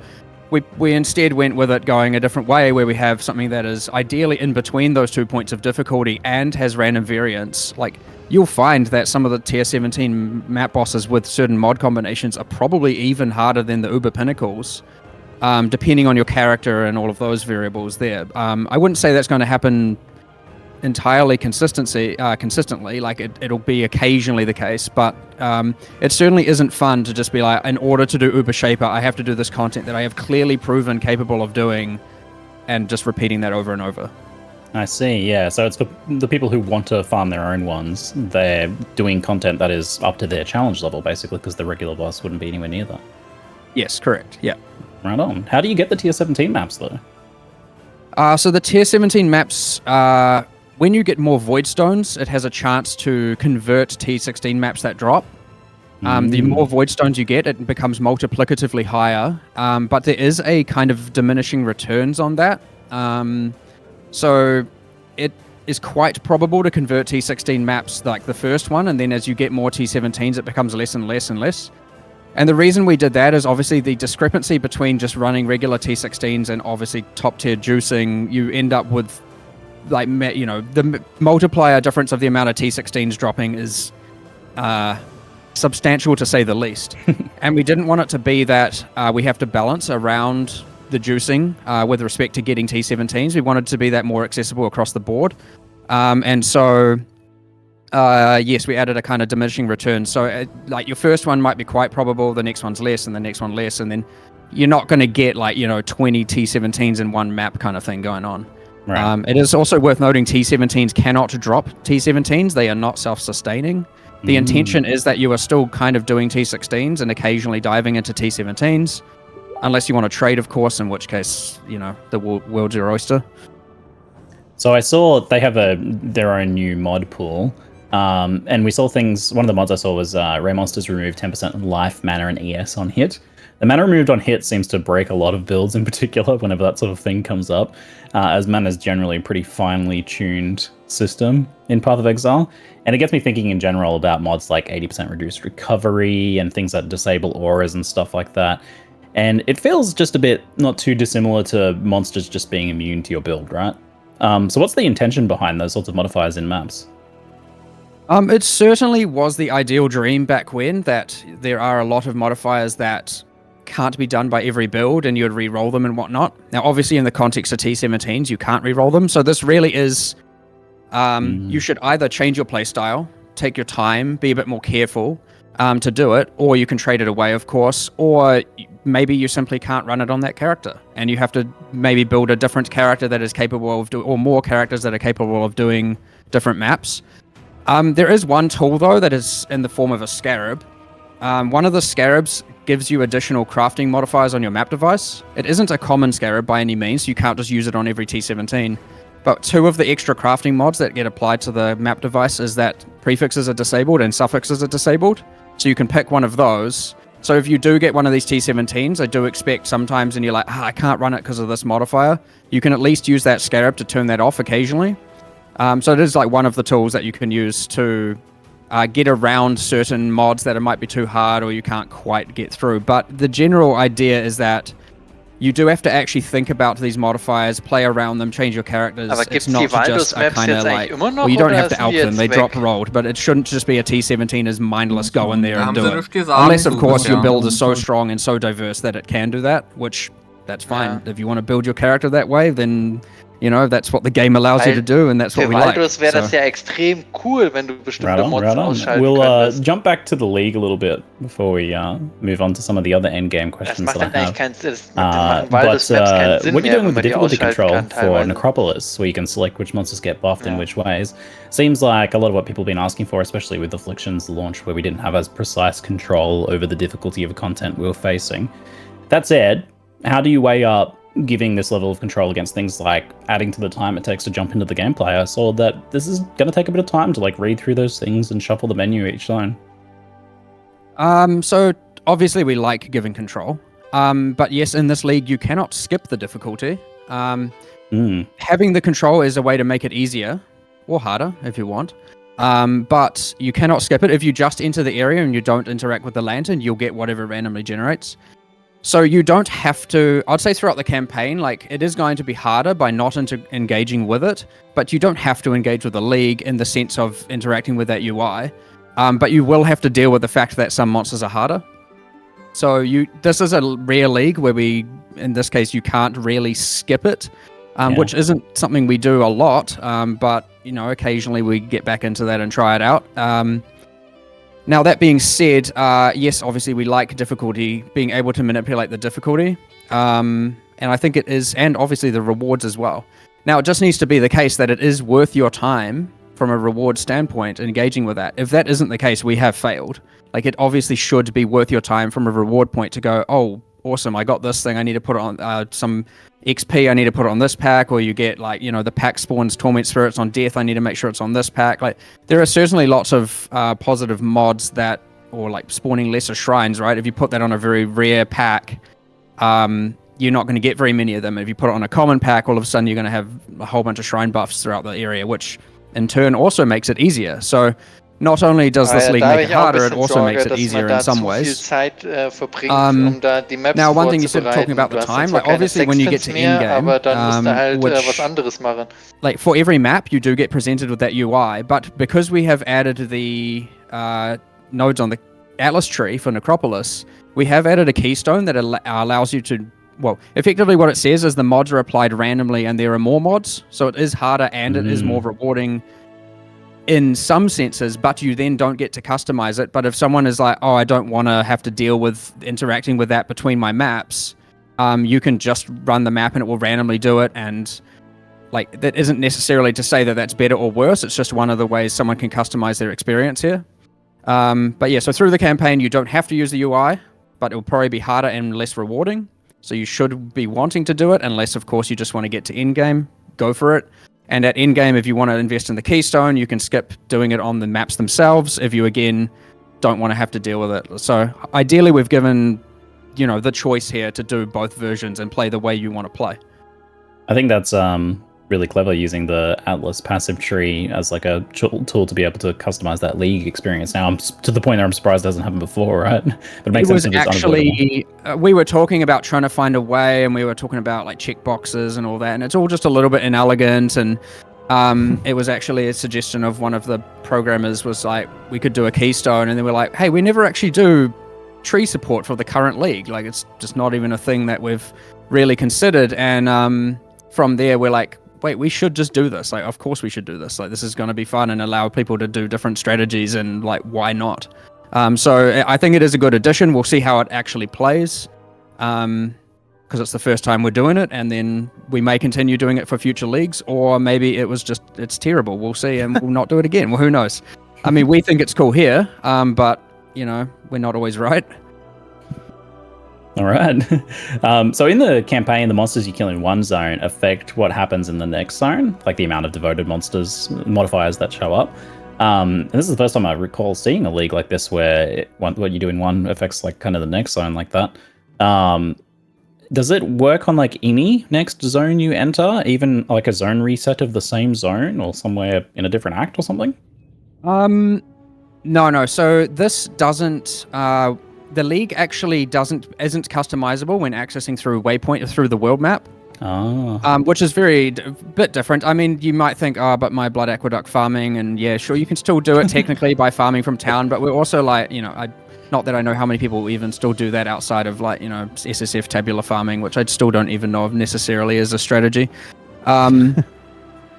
we instead went with it going a different way where we have something that is ideally in between those 2 points of difficulty and has random variance. Like you'll find that some of the tier 17 map bosses with certain mod combinations are probably even harder than the Uber Pinnacles, depending on your character and all of those variables there. I wouldn't say that's going to happen entirely consistently, like it'll be occasionally the case, but it certainly isn't fun to just be like, in order to do Uber Shaper, I have to do this content that I have clearly proven capable of doing, and just repeating that over and over. I see, yeah. So it's for the people who want to farm their own ones. They're doing content that is up to their challenge level, basically, because the regular boss wouldn't be anywhere near that. Yes, correct, yeah. Right on. How do you get the tier 17 maps, though? So the tier 17 maps, when you get more Void Stones, it has a chance to convert T16 maps that drop. The more void stones you get, it becomes multiplicatively higher, but there is a kind of diminishing returns on that. So it is quite probable to convert T16 maps like the first one, and then as you get more T17s, it becomes less and less and less. And the reason we did that is obviously the discrepancy between just running regular T16s and obviously top tier juicing. You end up with, like, the multiplier difference of the amount of T16s dropping is substantial to say the least. And we didn't want it to be that we have to balance around the juicing with respect to getting T17s. We wanted to be that more accessible across the board. And so, yes, we added a kind of diminishing return. So, like, your first one might be quite probable, the next one's less, and the next one less, and then you're not going to get, 20 T17s in one map kind of thing going on. Right. It is also worth noting T17s cannot drop T17s. They are not self-sustaining. The intention is that you are still kind of doing T16s and occasionally diving into T17s, unless you want to trade, of course, in which case, the world's your oyster. So I saw they have their own new mod pool, and we saw things. One of the mods I saw was Rare Monsters remove 10% life, mana, and ES on hit. The mana removed on hit seems to break a lot of builds in particular whenever that sort of thing comes up, as mana is generally a pretty finely tuned system in Path of Exile. And it gets me thinking in general about mods like 80% reduced recovery and things that disable auras and stuff like that. And it feels just a bit not too dissimilar to monsters just being immune to your build, right? So what's the intention behind those sorts of modifiers in maps? It certainly was the ideal dream back when, that there are a lot of modifiers that can't be done by every build and you'd re-roll them and whatnot. Now, obviously, in the context of T17s, you can't re-roll them. So this really is, you should either change your playstyle, take your time, be a bit more careful to do it, or you can trade it away, of course, or maybe you simply can't run it on that character and you have to maybe build a different character that is capable of doing, or more characters that are capable of doing different maps. There is one tool, though, that is in the form of a scarab. One of the scarabs gives you additional crafting modifiers on your map device. It isn't a common scarab by any means, so you can't just use it on every T17. But two of the extra crafting mods that get applied to the map device is that prefixes are disabled and suffixes are disabled. So you can pick one of those. So if you do get one of these T17s, I do expect sometimes, and you're like, I can't run it because of this modifier, you can at least use that scarab to turn that off occasionally. So it is like one of the tools that you can use to get around certain mods that it might be too hard or you can't quite get through. But the general idea is that you do have to actually think about these modifiers, play around them, change your characters. It's not just a kind of like, well, you don't have to alp them, they drop rolled, but it shouldn't just be a T17 as mindless go in there and do it. Unless, of course, your build is so strong and so diverse that it can do that, which that's fine. If you want to build your character that way, then that's what the game allows you to do, and that's what we like. Wäre das ja extrem cool, wenn du bestimmte Mods ausschalten We'll könntest. jump back to the League a little bit before we move on to some of the other endgame questions that I have. What you're doing with the difficulty control for Necropolis, where you can select which monsters get buffed in which ways, seems like a lot of what people have been asking for, especially with Affliction's launch, where we didn't have as precise control over the difficulty of content we were facing. That said, how do you weigh up giving this level of control against things like adding to the time it takes to jump into the gameplay? I saw that this is going to take a bit of time to read through those things and shuffle the menu each zone. So obviously we like giving control, but yes, in this league you cannot skip the difficulty. Having the control is a way to make it easier or harder if you want, but you cannot skip it. If you just enter the area and you don't interact with the lantern, you'll get whatever randomly generates. So you don't have to, I'd say throughout the campaign, it is going to be harder by not engaging with it, but you don't have to engage with the league in the sense of interacting with that UI. But you will have to deal with the fact that some monsters are harder. So this is a rare league where in this case, you can't really skip it, which isn't something we do a lot, but, occasionally we get back into that and try it out. Now, that being said, yes, obviously we like difficulty, being able to manipulate the difficulty. And I think it is, and obviously the rewards as well. Now, it just needs to be the case that it is worth your time from a reward standpoint, engaging with that. If that isn't the case, we have failed. It obviously should be worth your time from a reward point to go, oh, awesome, I got this thing, I need to put it on some XP, I need to put it on this pack, or you get the pack spawns Torment Spirits on death, I need to make sure it's on this pack. There are certainly lots of positive mods that or like spawning lesser shrines, right? If you put that on a very rare pack, you're not going to get very many of them. If you put it on a common pack, all of a sudden you're going to have a whole bunch of shrine buffs throughout the area, which in turn also makes it easier. So not only does this league make it harder, it also makes it easier in some ways. Now, one thing you said talking about the time, like obviously when you get to in-game, like for every map you do get presented with that UI, but because we have added the nodes on the Atlas tree for Necropolis, we have added a keystone that allows you to, well, effectively what it says is the mods are applied randomly and there are more mods, so it is harder and it is more rewarding in some senses, but you then don't get to customize it. But if someone is like, oh, I don't want to have to deal with interacting with that between my maps, you can just run the map and it will randomly do it. And like, that isn't necessarily to say that that's better or worse. It's just one of the ways someone can customize their experience here. But yeah, so through the campaign, you don't have to use the UI, but it will probably be harder and less rewarding. So you should be wanting to do it, unless of course you just want to get to in-game, go for it. And at in-game, if you want to invest in the keystone, you can skip doing it on the maps themselves if you, again, don't want to have to deal with it. So ideally, we've given, the choice here to do both versions and play the way you want to play. I think that's really clever, using the Atlas passive tree as like a tool to be able to customize that league experience. Now, I'm to the point that I'm surprised it hasn't happened before, right? But it makes sense if it's actually, we were talking about trying to find a way, and we were talking about like checkboxes and all that, and it's all just a little bit inelegant. And it was actually a suggestion of one of the programmers was like, we could do a keystone, and they were like, hey, we never actually do tree support for the current league. Like, it's just not even a thing that we've really considered. And from there, we're like, wait, we should just do this. Like, of course we should do this. Like, this is going to be fun and allow people to do different strategies, and like, why not? So I think it is a good addition. We'll see how it actually plays, because it's the first time we're doing it, and then we may continue doing it for future leagues, or maybe it's terrible. We'll see, and we'll not do it again. Well, who knows? I mean, we think it's cool here, but we're not always right. All right. So in the campaign, the monsters you kill in one zone affect what happens in the next zone, like the amount of devoted monsters, modifiers that show up. And this is the first time I recall seeing a league like this where what you do in one affects like kind of the next zone like that. Does it work on like any next zone you enter, even like a zone reset of the same zone or somewhere in a different act or something? No. So this doesn't. The league actually isn't customizable when accessing through Waypoint or through the world map. Oh. Which is bit different. I mean, you might think, but my Blood Aqueduct farming, and yeah, sure, you can still do it technically by farming from town, but we're also like, not that I know how many people even still do that outside of like, SSF tabular farming, which I still don't even know of necessarily as a strategy.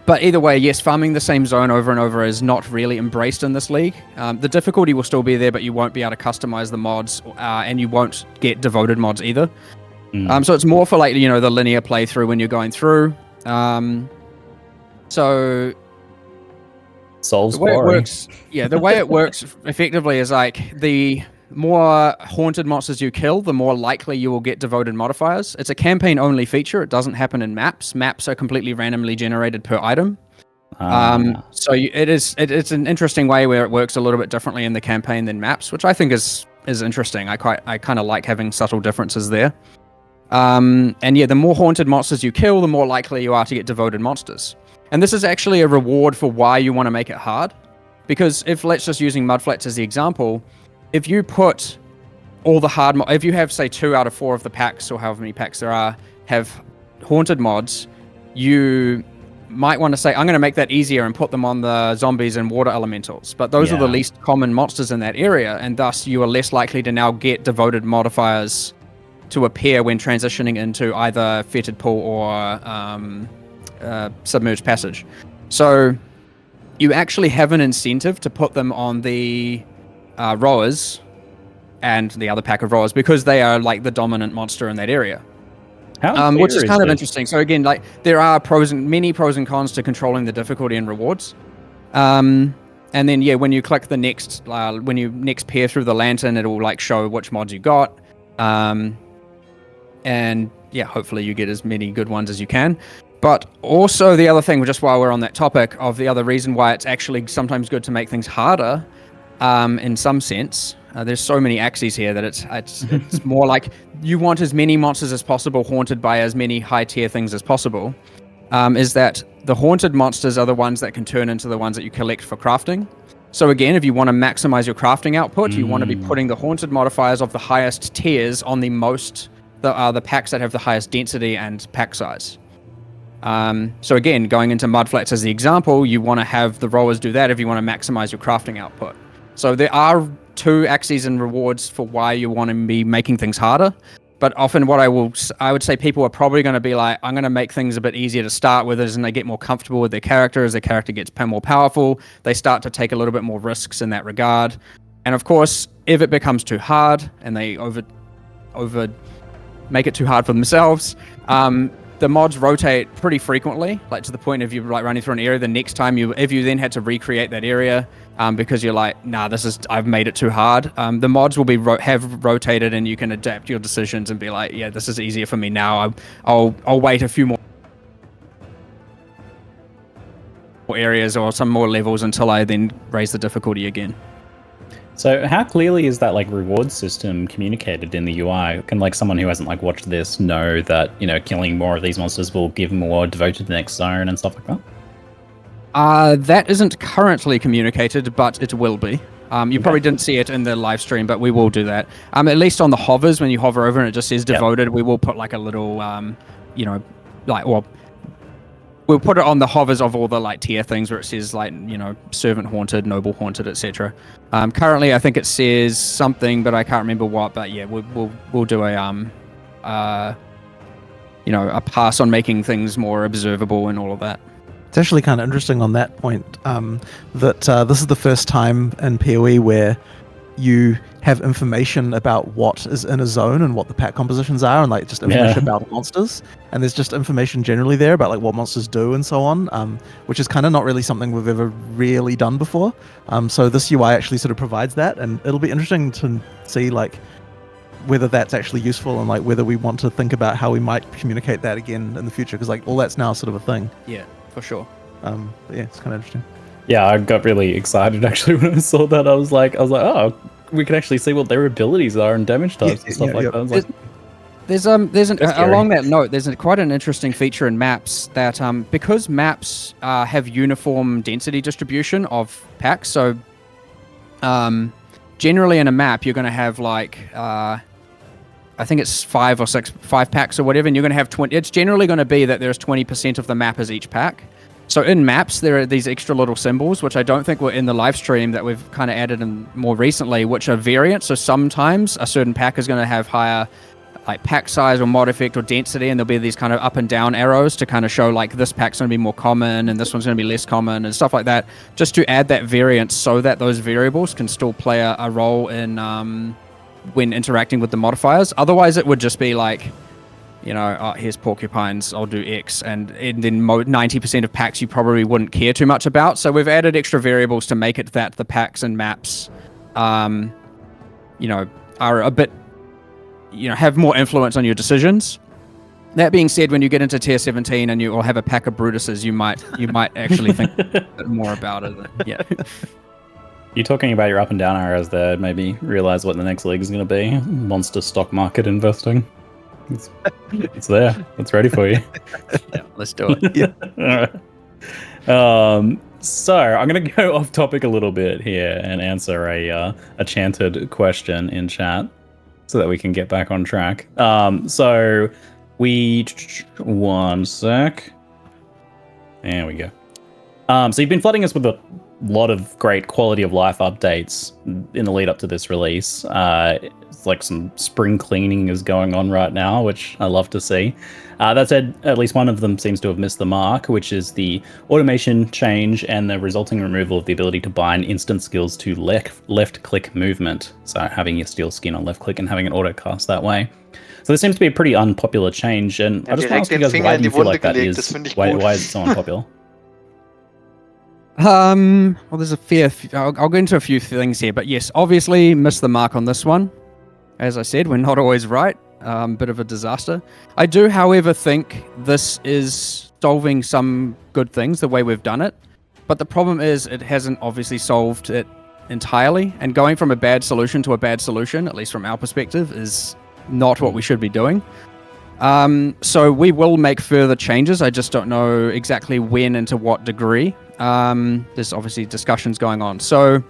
But either way, yes, farming the same zone over and over is not really embraced in this league. The difficulty will still be there, but you won't be able to customize the mods, and you won't get devoted mods either. So it's more for like, the linear playthrough when you're going through. So Soul's the way it works, the way it works effectively is like the more haunted monsters you kill, the more likely you will get devoted modifiers. It's a campaign-only feature. It doesn't happen in maps. Maps are completely randomly generated per item. So it's an interesting way where it works a little bit differently in the campaign than maps, which I think is interesting. I kind of like having subtle differences there. And yeah, the more haunted monsters you kill, the more likely you are to get devoted monsters. And this is actually a reward for why you want to make it hard. Because let's just using Mudflats as the example, if you put all the if you have, say, 2 out of 4 of the packs, or however many packs there are, have haunted mods, you might want to say, I'm going to make that easier and put them on the zombies and water elementals. But those are the least common monsters in that area, and thus you are less likely to now get devoted modifiers to appear when transitioning into either Fetid Pool or Submerged Passage. So you actually have an incentive to put them on the rowers and the other pack of rowers, because they are like the dominant monster in that area. Which is kind of interesting. So again, like, there are many pros and cons to controlling the difficulty and rewards. And then when you click the next, when you next peer through the lantern, it will like show which mods you got. And yeah, hopefully you get as many good ones as you can. But also the other thing, just while we're on that topic, of the other reason why it's actually sometimes good to make things harder, in some sense. There's so many axes here that it's more like you want as many monsters as possible haunted by as many high tier things as possible. Is that the haunted monsters are the ones that can turn into the ones that you collect for crafting. So again, if you want to maximize your crafting output, you want to be putting the haunted modifiers of the highest tiers on the packs that have the highest density and pack size. So again, going into mudflats as the example, you want to have the rowers do that if you want to maximize your crafting output. So there are 2 axes and rewards for why you want to be making things harder. But often what I would say people are probably going to be like, I'm going to make things a bit easier to start with as they get more comfortable with their character. As their character gets more powerful, they start to take a little bit more risks in that regard. And of course, if it becomes too hard and they over make it too hard for themselves, the mods rotate pretty frequently, like to the point of you like running through an area. The next time if you then had to recreate that area, because you're like, nah, I've made it too hard. The mods will be have rotated, and you can adapt your decisions and be like, yeah, this is easier for me now. I'll wait a few more areas or some more levels until I then raise the difficulty again. So how clearly is that like reward system communicated in the UI? Can like someone who hasn't like watched this know that, you know, killing more of these monsters will give more devoted to the next zone and stuff like that? That isn't currently communicated, but it will be. You probably didn't see it in the live stream, but we will do that. At least on the hovers, when you hover over and it just says devoted, we will put like a little, we'll put it on the hovers of all the like tier things where it says like, you know, servant haunted, noble haunted, etc. Currently, I think it says something, but I can't remember what. But yeah, we'll do a pass on making things more observable and all of that. It's actually kind of interesting on that point that this is the first time in PoE where you have information about what is in a zone and what the pack compositions are, and like just information about monsters. And there's just information generally there about like what monsters do and so on, which is kind of not really something we've ever really done before. So this UI actually sort of provides that, and it'll be interesting to see like whether that's actually useful and like whether we want to think about how we might communicate that again in the future, because like all that's now sort of a thing. Yeah, for sure. Yeah, it's kind of interesting. Yeah, I got really excited actually when I saw that. I was like, oh, we can actually see what their abilities are and damage types and stuff like that. I was like, along that note, there's quite an interesting feature in maps that because maps have uniform density distribution of packs. So generally in a map, you're going to have like I think it's 5 packs or whatever, and you're going to have 20. It's generally going to be that there's 20% of the map as each pack. So in maps, there are these extra little symbols, which I don't think were in the live stream that we've kind of added in more recently, which are variants. So sometimes a certain pack is going to have higher like pack size or mod effect or density, and there'll be these kind of up and down arrows to kind of show like this pack's going to be more common and this one's going to be less common and stuff like that, just to add that variance so that those variables can still play a role in when interacting with the modifiers. Otherwise, it would just be like, you know, here's porcupines, I'll do X, and then 90% of packs you probably wouldn't care too much about. So we've added extra variables to make it that the packs and maps, are a bit, have more influence on your decisions. That being said, when you get into tier 17 and you will have a pack of Brutuses, you might actually think a bit more about it. Yeah. You're talking about your up and down arrows there. Maybe realize what the next league is going to be. Monster stock market investing. It's there. It's ready for you. Yeah, let's do it. Yeah. All right. So I'm going to go off topic a little bit here and answer a chanted question in chat so that we can get back on track. So one sec. There we go. So you've been flooding us with a lot of great quality of life updates in the lead up to this release. It's like some spring cleaning is going on right now, which I love to see. That said, at least one of them seems to have missed the mark, which is the automation change and the resulting removal of the ability to bind instant skills to left click movement. So having your steel skin on left click and having an auto cast that way. So this seems to be a pretty unpopular change, and I just want to ask you guys, why do you feel like that is? Why is it so unpopular? Well, there's I'll go into a few things here, but yes, obviously missed the mark on this one. As I said, we're not always right. Bit of a disaster. I do, however, think this is solving some good things the way we've done it, but the problem is it hasn't obviously solved it entirely, and going from a bad solution to a bad solution, at least from our perspective, is not what we should be doing. So we will make further changes. I just don't know exactly when and to what degree. There's obviously discussions going on. So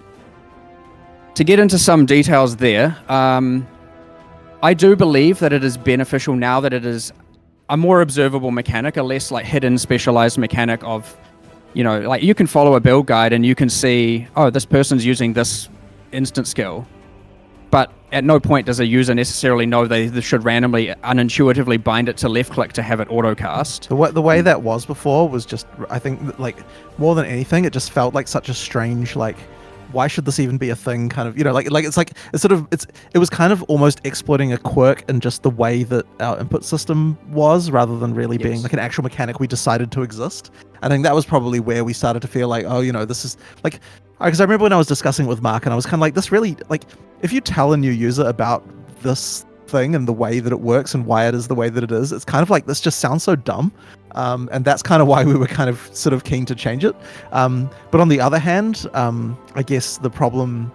to get into some details there, I do believe that it is beneficial now that it is a more observable mechanic, a less like hidden specialized mechanic of, like you can follow a build guide and you can see, oh, this person's using this instant skill. But at no point does a user necessarily know they should randomly, unintuitively bind it to left click to have it auto cast. The way that was before was just, I think, like more than anything, it just felt like such a strange, like, why should this even be a thing? Kind of, it was kind of almost exploiting a quirk in just the way that our input system was, rather than really being like an actual mechanic we decided to exist. I think that was probably where we started to feel like, oh, this is like, because I remember when I was discussing it with Mark, and I was kind of like, this really, like, if you tell a new user about this thing and the way that it works and why it is the way that it is, it's kind of like, this just sounds so dumb. And that's kind of why we were kind of sort of keen to change it. But on the other hand, I guess the problem,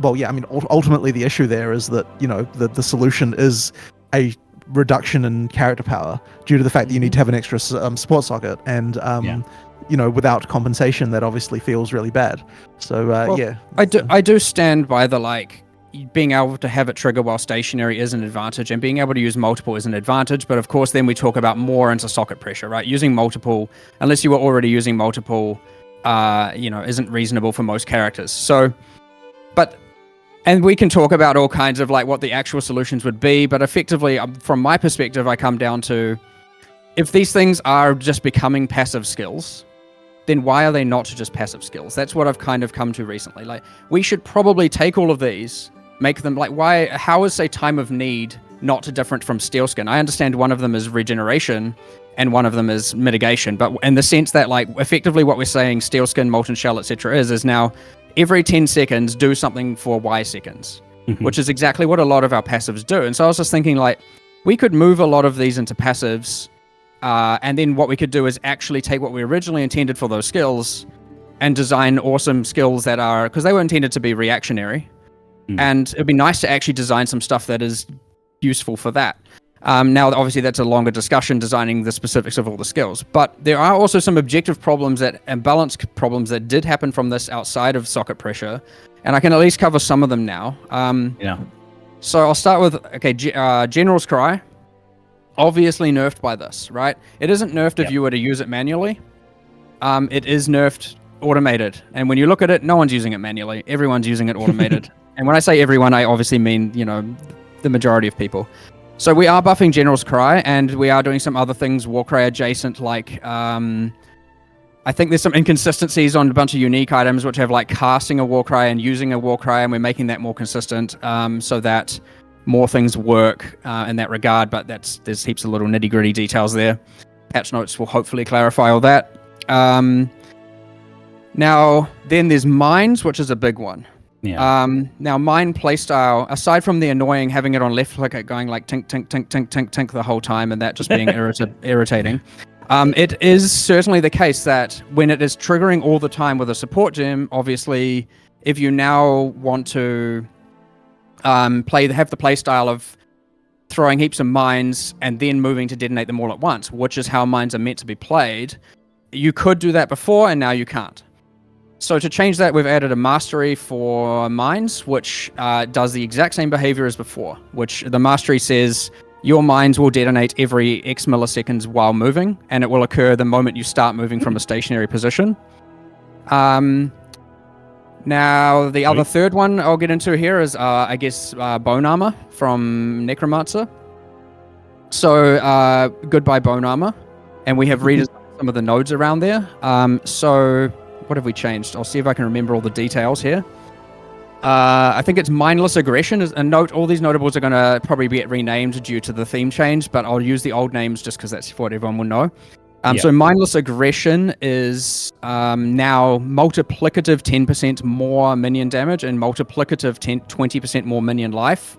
ultimately the issue there is that, the solution is a reduction in character power due to the fact that you need to have an extra support socket, and without compensation, that obviously feels really bad. So I do stand by the, like, being able to have it trigger while stationary is an advantage, and being able to use multiple is an advantage. But of course, then we talk about more into socket pressure, right? Using multiple, unless you were already using multiple, isn't reasonable for most characters. So, and we can talk about all kinds of like what the actual solutions would be, but effectively, from my perspective, I come down to, if these things are just becoming passive skills, then why are they not just passive skills? That's what I've kind of come to recently. Like, we should probably take all of these, make them like, how is, say, Time of Need not different from Steel Skin? I understand one of them is regeneration and one of them is mitigation, but in the sense that, like, effectively what we're saying Steel Skin, Molten Shell, etc. is now every 10 seconds do something for Y seconds, which is exactly what a lot of our passives do. And so I was just thinking, like, we could move a lot of these into passives, and then what we could do is actually take what we originally intended for those skills and design awesome skills that are, because they were intended to be reactionary. And it'd be nice to actually design some stuff that is useful for that. Now, obviously, that's a longer discussion, designing the specifics of all the skills. But there are also some objective problems and balance problems that did happen from this outside of socket pressure. And I can at least cover some of them now. So I'll start with, General's Cry. Obviously nerfed by this, right? It isn't nerfed if you were to use it manually. It is nerfed automated. And when you look at it, no one's using it manually. Everyone's using it automated. And when I say everyone, I obviously mean, the majority of people. So we are buffing General's Cry, and we are doing some other things Warcry adjacent, like, I think there's some inconsistencies on a bunch of unique items which have, like, casting a Warcry and using a Warcry, and we're making that more consistent, so that more things work in that regard, but there's heaps of little nitty-gritty details there. Patch notes will hopefully clarify all that. Now, then there's Mines, which is a big one. Now, Mine playstyle, aside from the annoying having it on left click, going like tink, tink, tink, tink, tink, tink the whole time, and that just being irritating, it is certainly the case that when it is triggering all the time with a support gem, obviously, if you now want to have the playstyle of throwing heaps of mines and then moving to detonate them all at once, which is how mines are meant to be played, you could do that before, and now you can't. So to change that, we've added a mastery for mines, which does the exact same behavior as before, which the mastery says your mines will detonate every X milliseconds while moving, and it will occur the moment you start moving from a stationary position. Now, the other third one I'll get into here is, Bone Armor from Necromancer. So, goodbye Bone Armor. And we have redesigned some of the nodes around there. So, what have we changed? I'll see if I can remember all the details here. I think it's Mindless Aggression. And note, all these notables are going to probably get renamed due to the theme change, but I'll use the old names just because that's what everyone will know. So Mindless Aggression is now multiplicative 10% more minion damage and multiplicative 20% more minion life,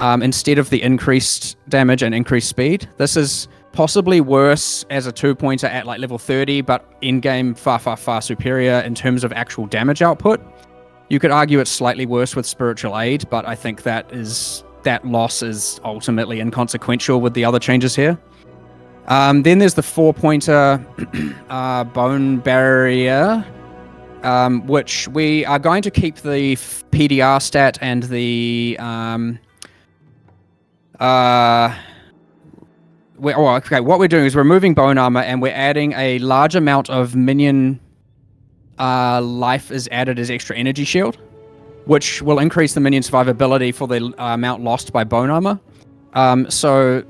instead of the increased damage and increased speed. This is possibly worse as a 2-pointer at like level 30, but in-game far, far, far superior in terms of actual damage output. You could argue it's slightly worse with spiritual aid, but I think that loss is ultimately inconsequential with the other changes here. Then there's the 4-pointer bone barrier, which we are going to keep the PDR stat and the what we're doing is we're removing bone armor and we're adding a large amount of minion life is added as extra energy shield, which will increase the minion survivability for the amount lost by bone armor. So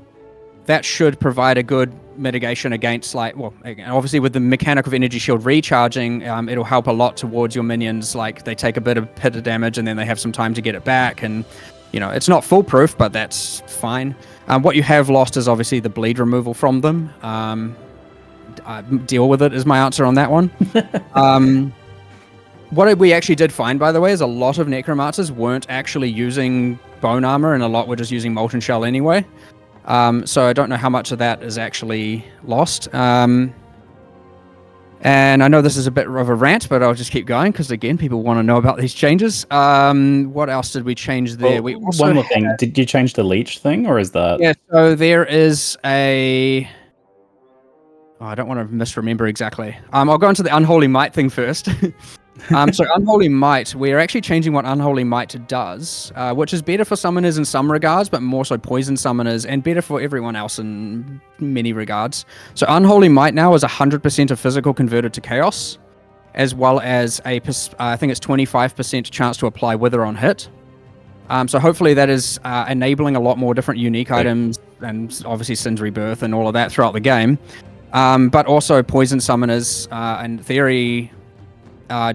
that should provide a good mitigation against, like, well, obviously with the mechanic of energy shield recharging, it'll help a lot towards your minions. Like, they take a bit of hit of damage and then they have some time to get it back, and it's not foolproof, but that's fine. What you have lost is obviously the bleed removal from them. Deal with it is my answer on that one. What we actually did find, by the way, is a lot of necromancers weren't actually using bone armor, and a lot were just using molten shell anyway. So I don't know how much of that is actually lost. And I know this is a bit of a rant, but I'll just keep going because, again, people want to know about these changes. What else did we change there? One more thing. Did you change the leech thing, or is that... Yeah, so there is a... Oh, I don't want to misremember exactly. I'll go into the Unholy Might thing first. So Unholy Might, we're actually changing what Unholy Might does, which is better for summoners in some regards, but more so poison summoners, and better for everyone else in many regards. So Unholy Might now is 100% of physical converted to chaos, as well as I think it's 25% chance to apply Wither on hit. So hopefully that is enabling a lot more different unique items, and obviously Sin's Rebirth and all of that throughout the game. But also poison summoners, in theory,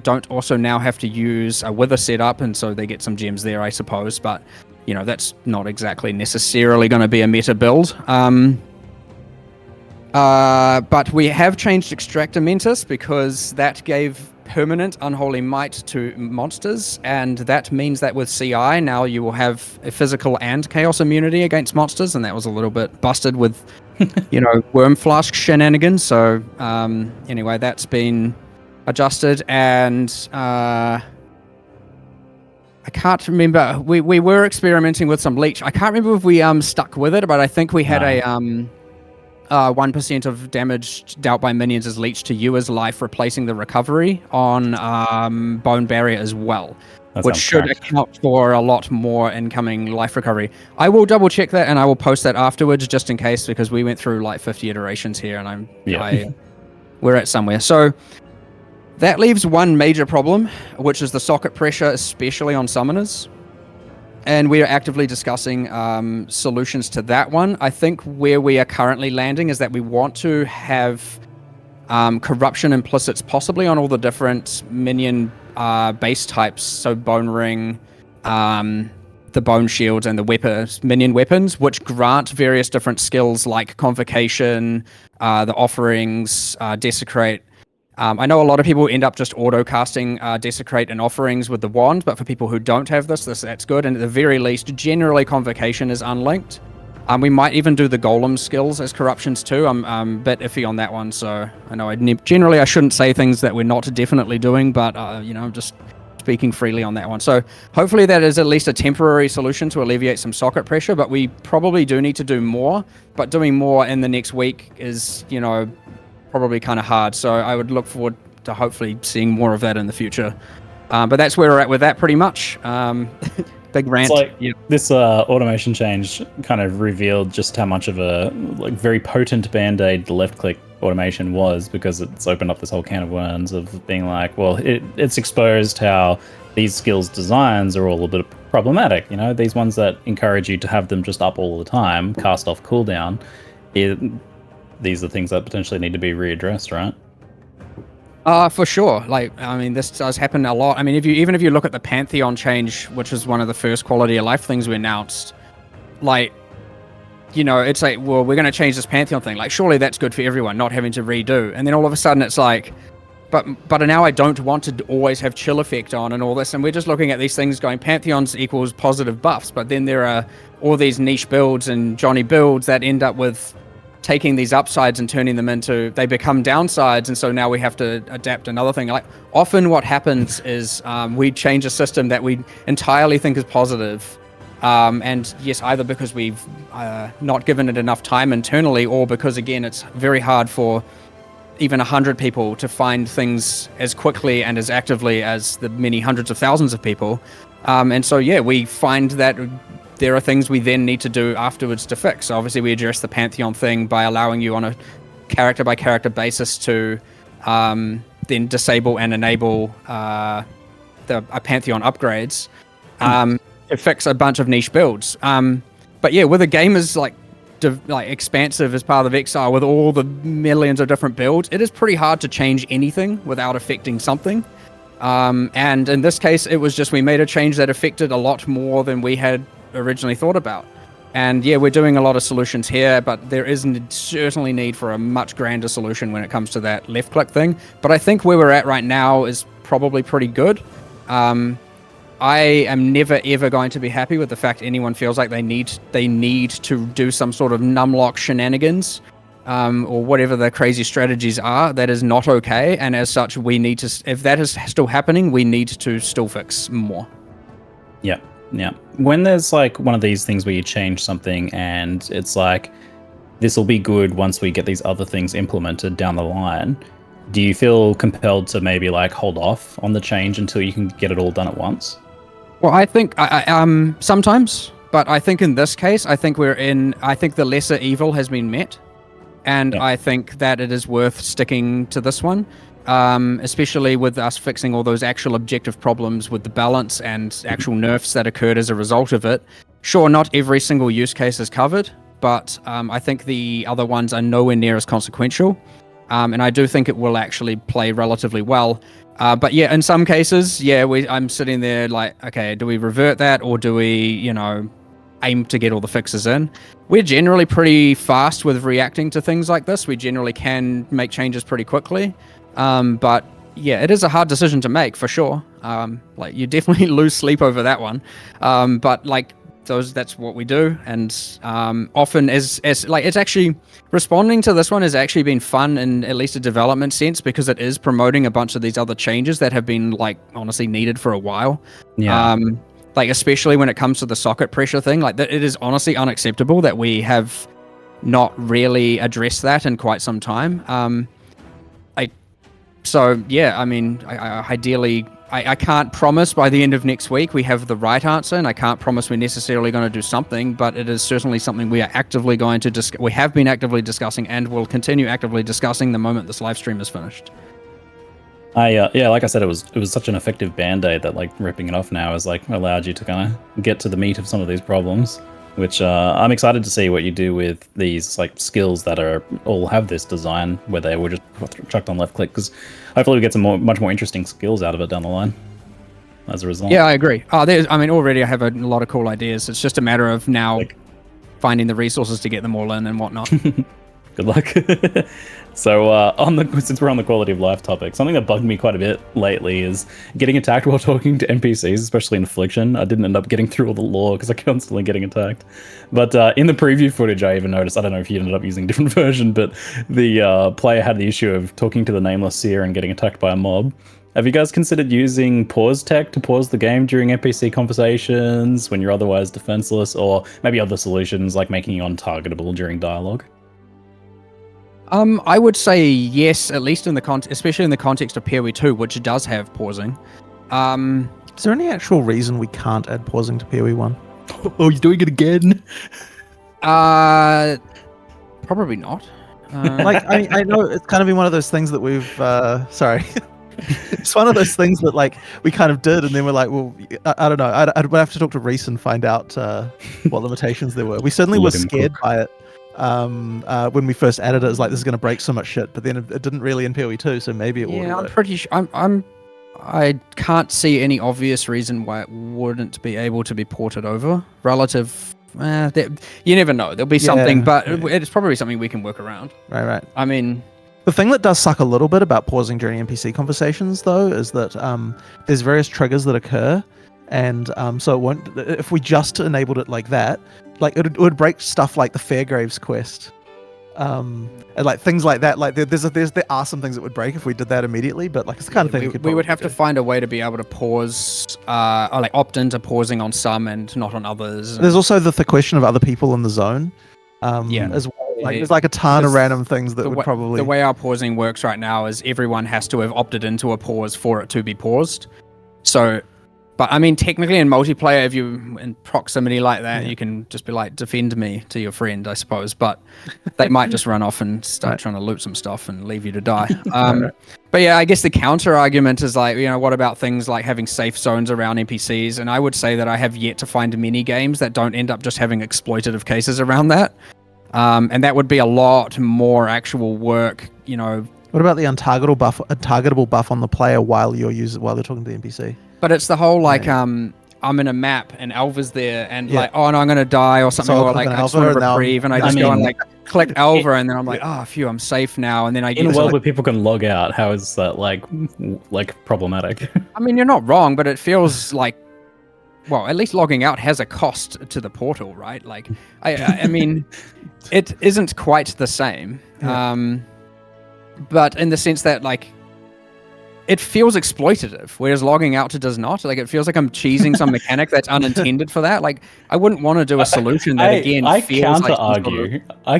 don't also now have to use a Wither setup, and so they get some gems there, I suppose. But that's not exactly necessarily going to be a meta build. But we have changed Extractor Mentis because that gave permanent Unholy Might to monsters, and that means that with CI now you will have a physical and chaos immunity against monsters, and that was a little bit busted with Worm Flask shenanigans. So anyway, that's been adjusted, and I can't remember. We were experimenting with some leech. I can't remember if we stuck with it, but I think we had a 1% of damage dealt by minions is leached to you as life, replacing the recovery on Bone Barrier as well, which should account for a lot more incoming life recovery. I will double check that and I will post that afterwards just in case, because we went through like 50 iterations here and we're at somewhere. So that leaves one major problem, which is the socket pressure, especially on summoners. And we are actively discussing solutions to that one. I think where we are currently landing is that we want to have corruption implicits possibly on all the different minion base types. So Bone Ring, the Bone Shields, and the minion weapons, which grant various different skills like Convocation, the Offerings, Desecrate. I know a lot of people end up just auto-casting Desecrate and Offerings with the wand, but for people who don't have that's good. And at the very least, generally Convocation is unlinked. We might even do the Golem skills as corruptions too. I'm a bit iffy on that one, so I know generally I shouldn't say things that we're not definitely doing, but I'm just speaking freely on that one. So hopefully that is at least a temporary solution to alleviate some socket pressure, but we probably do need to do more. But doing more in the next week is, probably kind of hard, so I would look forward to hopefully seeing more of that in the future. But that's where we're at with that pretty much. Big rant. It's like this automation change kind of revealed just how much of a very potent band-aid the left-click automation was, because it's opened up this whole can of worms of being like, well, it's exposed how these skills designs are all a bit problematic. These ones that encourage you to have them just up all the time, cast off cooldown. These are things that potentially need to be readdressed, right? For sure. This does happen a lot. Even if you look at the Pantheon change, which was one of the first quality of life things we announced, it's like, well, we're going to change this Pantheon thing. Surely that's good for everyone, not having to redo. And then all of a sudden it's like, but now I don't want to always have chill effect on and all this. And we're just looking at these things going, Pantheons equals positive buffs. But then there are all these niche builds and Johnny builds that end up with taking these upsides and turning them into, they become downsides, and so now we have to adapt another thing. Like often what happens is we change a system that we entirely think is positive, and yes, either because we've not given it enough time internally, or because again it's very hard for even 100 people to find things as quickly and as actively as the many hundreds of thousands of people. And so yeah, we find that there are things we then need to do afterwards to fix. So obviously we address the Pantheon thing by allowing you on a character by character basis to then disable and enable a Pantheon upgrades to fix a bunch of niche builds. But yeah, with a game as like expansive as part of Exile, with all the millions of different builds, it is pretty hard to change anything without affecting something. And in this case, it was just we made a change that affected a lot more than we had originally thought about. And yeah, we're doing a lot of solutions here, but there is certainly need for a much grander solution when it comes to that left click thing. But I think where we're at right now is probably pretty good. I am never ever going to be happy with the fact anyone feels like they need to do some sort of numlock shenanigans, or whatever the crazy strategies are. That is not okay, and as such, we need to. If that is still happening, we need to still fix more. Yeah. Yeah. When there's like one of these things where you change something and it's like, this will be good once we get these other things implemented down the line, do you feel compelled to maybe like hold off on the change until you can get it all done at once? Well, I think sometimes, but I think in this case, I think the lesser evil has been met, and yeah. I think that it is worth sticking to this one. Especially with us fixing all those actual objective problems with the balance and actual nerfs that occurred as a result of it. Sure, not every single use case is covered, but I think the other ones are nowhere near as consequential. And I do think it will actually play relatively well. But yeah, in some cases, yeah, I'm sitting there like, okay, do we revert that, or do we, aim to get all the fixes in? We're generally pretty fast with reacting to things like this. We generally can make changes pretty quickly. But yeah, it is a hard decision to make for sure. Like you definitely lose sleep over that one. But like that's what we do. And often as like it's actually responding to this one has actually been fun in at least a development sense, because it is promoting a bunch of these other changes that have been like honestly needed for a while. Yeah. Like especially when it comes to the socket pressure thing, like it is honestly unacceptable that we have not really addressed that in quite some time. So yeah, I mean, ideally, I can't promise by the end of next week we have the right answer, and I can't promise we're necessarily going to do something, but it is certainly something we are actively going to we have been actively discussing and will continue actively discussing the moment this live stream is finished. Yeah, like I said, it was such an effective band-aid that like ripping it off now has like allowed you to kind of get to the meat of some of these problems, which I'm excited to see what you do with these like skills that are all have this design where they were just chucked on left click, because hopefully we get some much more interesting skills out of it down the line as a result. Yeah, I agree. Already I have a lot of cool ideas. It's just a matter of now finding the resources to get them all in and whatnot. Good luck. So since we're on the quality of life topic, something that bugged me quite a bit lately is getting attacked while talking to NPCs, especially in Affliction. I didn't end up getting through all the lore because I'm constantly getting attacked. But in the preview footage, I even noticed, I don't know if you ended up using a different version, but the player had the issue of talking to the Nameless Seer and getting attacked by a mob. Have you guys considered using pause tech to pause the game during NPC conversations when you're otherwise defenseless, or maybe other solutions like making you untargetable during dialogue? I would say yes, at least especially in the context of PoE 2, which does have pausing. Is there any actual reason we can't add pausing to PoE 1? Oh, you're doing it again? Probably not. I know it's kind of been one of those things that we've sorry. It's one of those things that like we kind of did, and then we're like, well, I don't know. I'd have to talk to Reese and find out what limitations there were. We certainly were scared by it. When we first added it, it was like, this is going to break so much shit, but then it didn't really in PoE 2, so maybe it will. Yeah, I'm pretty sure. I can't see any obvious reason why it wouldn't be able to be ported over. You never know. There'll be something, but it's probably something we can work around. Right. I mean, the thing that does suck a little bit about pausing during NPC conversations, though, is that there's various triggers that occur, and so it won't. If we just enabled it like that, like it would break stuff like the Fairgraves quest, And like things like that, like there are some things that would break if we did that immediately, but like it's the kind of thing we would have to find a way to be able to pause, or like opt into pausing on some and not on others. There's also the question of other people in the zone, as well. Like there's like a ton of random things that would probably. The way our pausing works right now is everyone has to have opted into a pause for it to be paused. So. But I mean, technically in multiplayer, if you're in proximity like that, you can just be like, defend me to your friend, I suppose. But they might just run off and start trying to loot some stuff and leave you to die. But yeah, I guess the counter argument is like, what about things like having safe zones around NPCs? And I would say that I have yet to find many games that don't end up just having exploitative cases around that. And that would be a lot more actual work, What about the untargetable buff on the player while they're talking to the NPC? But it's the whole like I'm in a map and Alva's there and like, oh no, I'm gonna die or something, or like I just want to reprieve and I just go and like click Alva and then I'm like, oh phew, I'm safe now, and then I get in a world where people can log out. How is that like problematic? I mean, you're not wrong, but it feels like, well, at least logging out has a cost to the portal, right? Like I mean, it isn't quite the same, but in the sense that like. It feels exploitative, whereas logging out does not. Like, it feels like I'm cheesing some mechanic that's unintended for that. Like, I wouldn't want to do a solution that, I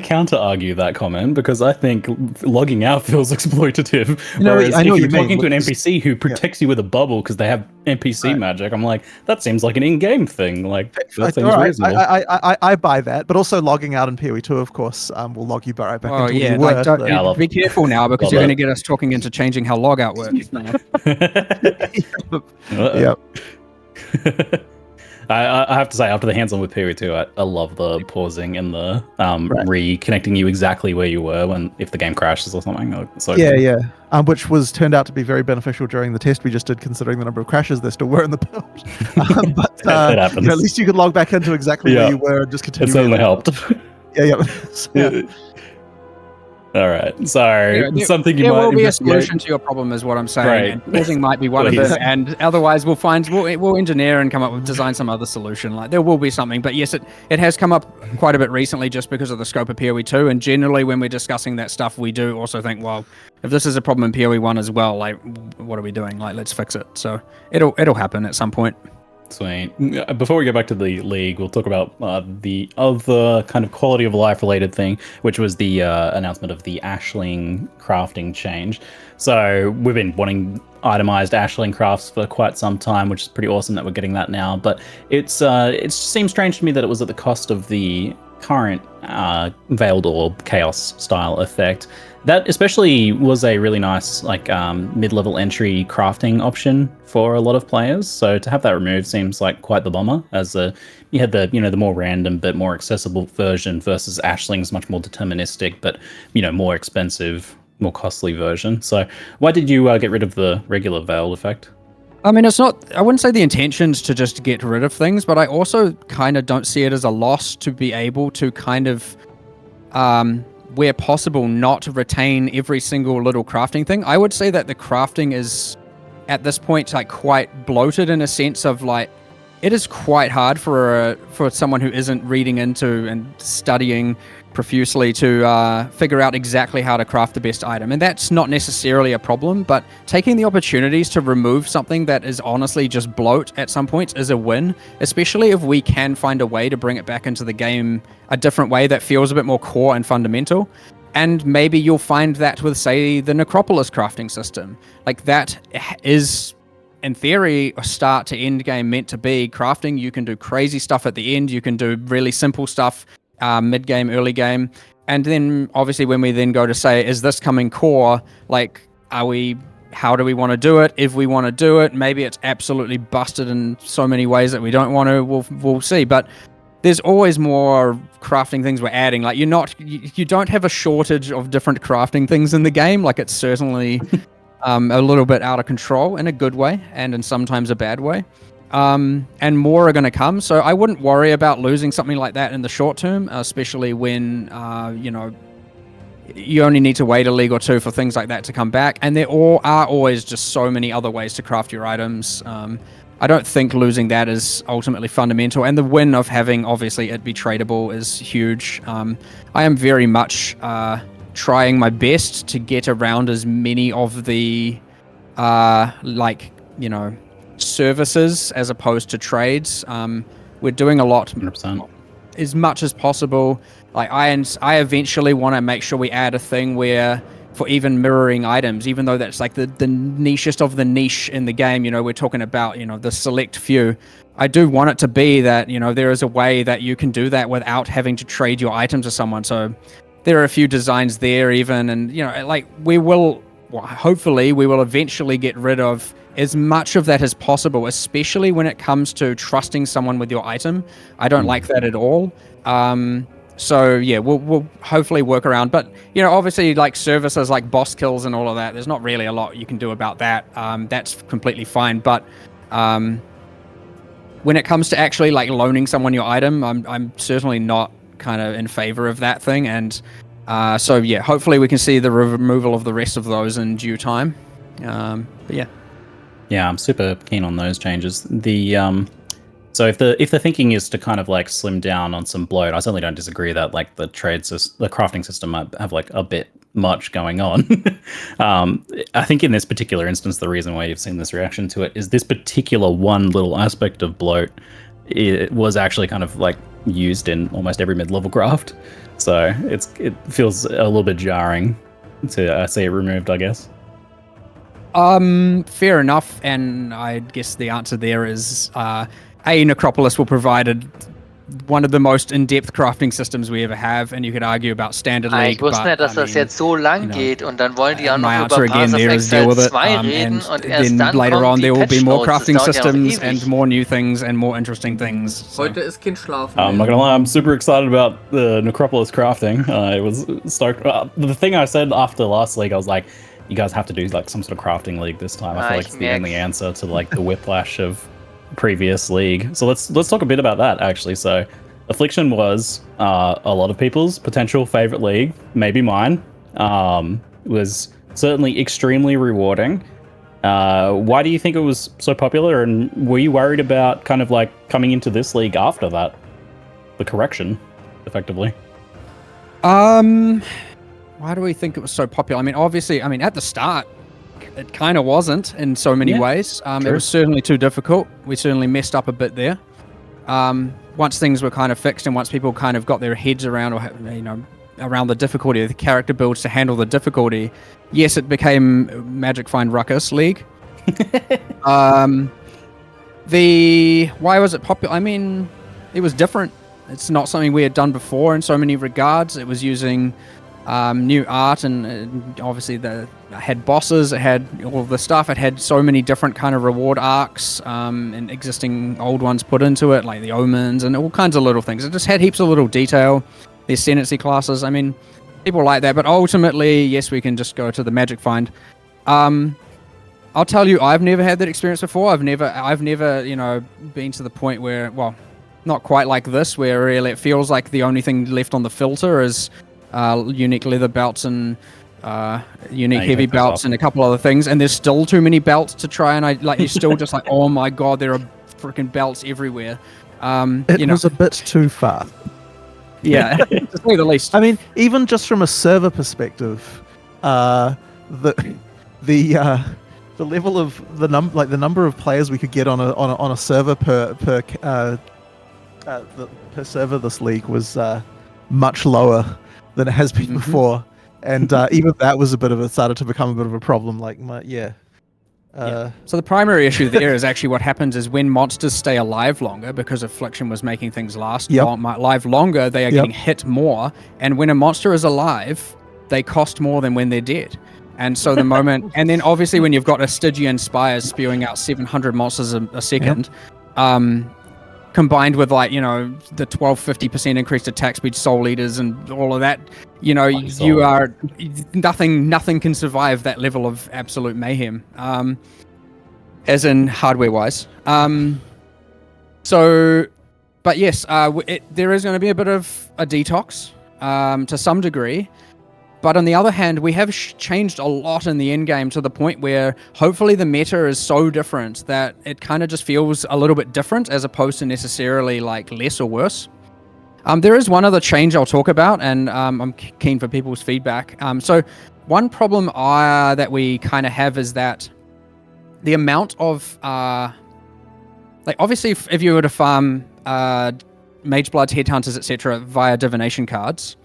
counter argue that comment because I think logging out feels exploitative. Whereas if you're talking to an NPC who protects you with a bubble because they have NPC magic, I'm like, that seems like an in-game thing. Like, that seems reasonable. I buy that, but also logging out in PoE 2, of course, will log you right back into where you were. Be careful now because you're going to get us talking into changing how logout works. Yep. I have to say, after the hands-on with PoE 2, I love the pausing and the reconnecting you exactly where you were if the game crashes or something. Which turned out to be very beneficial during the test we just did, considering the number of crashes there still were in the build. But it happens. At least you could log back into exactly where you were and just continue. It certainly helped. Yeah. All right. Sorry. Something there will be a solution to your problem, is what I'm saying. Right. And pausing might be one of them, and otherwise we'll engineer and design some other solution. Like, there will be something, but yes, it has come up quite a bit recently just because of the scope of PoE 2. And generally, when we're discussing that stuff, we do also think, well, if this is a problem in PoE 1 as well, like, what are we doing? Like, let's fix it. So it'll happen at some point. Sweet. Before we go back to the league, we'll talk about the other kind of quality of life related thing, which was the announcement of the Ashling crafting change. So we've been wanting itemized Ashling crafts for quite some time, which is pretty awesome that we're getting that now. But it seems strange to me that it was at the cost of the current Veiled or Chaos style effect. That especially was a really nice mid-level entry crafting option for a lot of players. So to have that removed seems like quite the bummer, as you had the more random but more accessible version versus Ashling's much more deterministic but more expensive, more costly version. So why did you get rid of the regular Veiled effect? I mean, I wouldn't say the intention's to just get rid of things, but I also kind of don't see it as a loss to be able to kind of, where possible, not retain every single little crafting thing. I would say that the crafting is, at this point, like, quite bloated in a sense of, like, it is quite hard for someone who isn't reading into and studying profusely to figure out exactly how to craft the best item. And that's not necessarily a problem, but taking the opportunities to remove something that is honestly just bloat at some points is a win, especially if we can find a way to bring it back into the game a different way that feels a bit more core and fundamental. And maybe you'll find that with, say, the Necropolis crafting system. Like, that is, in theory, a start to end game meant to be crafting. You can do crazy stuff at the end. You can do really simple stuff mid-game, early game. And then, obviously, when we then go to say, is this coming core? Like, how do we want to do it? If we want to do it, maybe it's absolutely busted in so many ways that we don't want to. We'll see. But there's always more crafting things we're adding. Like, you don't have a shortage of different crafting things in the game. Like, it's certainly a little bit out of control in a good way and in sometimes a bad way. And more are going to come. So I wouldn't worry about losing something like that in the short term, especially when, you only need to wait a league or two for things like that to come back. And there are always just so many other ways to craft your items. I don't think losing that is ultimately fundamental, and the win of having obviously it be tradable is huge. I am very much trying my best to get around as many of the services as opposed to trades. We're doing a lot 100%. as much as possible. Like I eventually want to make sure we add a thing where for even mirroring items, even though that's like the nichest of the niche in the game, we're talking about, the select few. I do want it to be that, there is a way that you can do that without having to trade your items to someone. So there are a few designs there even, and, hopefully we will eventually get rid of as much of that as possible, especially when it comes to trusting someone with your item. I don't like that at all. So yeah, we'll hopefully work around, but obviously like services like boss kills and all of that, there's not really a lot you can do about that. That's completely fine, but when it comes to actually like loaning someone your item, I'm certainly not kind of in favor of that thing, and so yeah, hopefully we can see the removal of the rest of those in due time. But yeah, I'm super keen on those changes. So if the thinking is to kind of like slim down on some bloat, I certainly don't disagree that like the crafting system might have like a bit much going on. I think in this particular instance, the reason why you've seen this reaction to it is this particular one little aspect of bloat. It was actually kind of like used in almost every mid-level craft, so it feels a little bit jarring to see it removed, I guess. Fair enough, and I guess the answer there is Necropolis will provide one of the most in-depth crafting systems we ever have, and you could argue about Standard League. Ich wusste nicht, dass das jetzt so lang geht, und dann wollen die auch noch über again, Path of there is deal Exile with it, 2 reden, und erst then dann later kommen on die there will be more Patch Notes. crafting Das dauert ja noch systems ewig. and more new things and more interesting things. So. Heute ist kein Schlafen. I'm not gonna lie, I'm super excited about the Necropolis crafting. I was stoked. The thing I said after last league, I was like, you guys have to do like some sort of crafting league this time. I feel like it's the only answer to like the whiplash of previous league. So let's talk a bit about that actually. So Affliction was a lot of people's potential favorite league, maybe mine. Was certainly extremely rewarding. Why do you think it was so popular, and were you worried about kind of like coming into this league after that, the correction, effectively? Why do we think it was so popular? I mean, obviously, at the start, it kind of wasn't in so many ways. It was certainly too difficult. We certainly messed up a bit there. Once things were kind of fixed and once people kind of got their heads around, or around the difficulty of the character builds to handle the difficulty, yes, it became Magic Find Ruckus League. Why was it popular? I mean, it was different. It's not something we had done before in so many regards. It was using new art, and obviously it had bosses, it had all of the stuff, it had so many different kind of reward arcs, and existing old ones put into it, like the omens and all kinds of little things. It just had heaps of little detail. The ascendancy classes, I mean, people like that, but ultimately, yes, we can just go to the Magic Find. I'll tell you, I've never had that experience before. I've never, been to the point where, well, not quite like this, where really it feels like the only thing left on the filter is unique leather belts and unique heavy belts and a couple other things, and there's still too many belts to try, and you're still just like, oh my god, there are freaking belts everywhere. It was a bit too far. Yeah, to say the least. I mean, even just from a server perspective, the level of the number of players we could get on a server per server this league was much lower than it has been before, and even that was started to become a bit of a problem. So the primary issue there is actually what happens is when monsters stay alive longer, because Affliction was making things last live longer, they are getting hit more, and when a monster is alive, they cost more than when they're dead. And so the moment, and then obviously when you've got a Stygian Spires spewing out 700 monsters a second, combined with the 50% increased attack speed, soul eaters, and all of that, you are nothing can survive that level of absolute mayhem, as in hardware wise. But yes, there is going to be a bit of a detox to some degree. But on the other hand, we have changed a lot in the end game to the point where hopefully the meta is so different that it kind of just feels a little bit different as opposed to necessarily like less or worse. There is one other change I'll talk about, and I'm keen for people's feedback. So one problem that we kind of have is that the amount of like obviously if you were to farm mage bloods, headhunters, etc. via divination cards,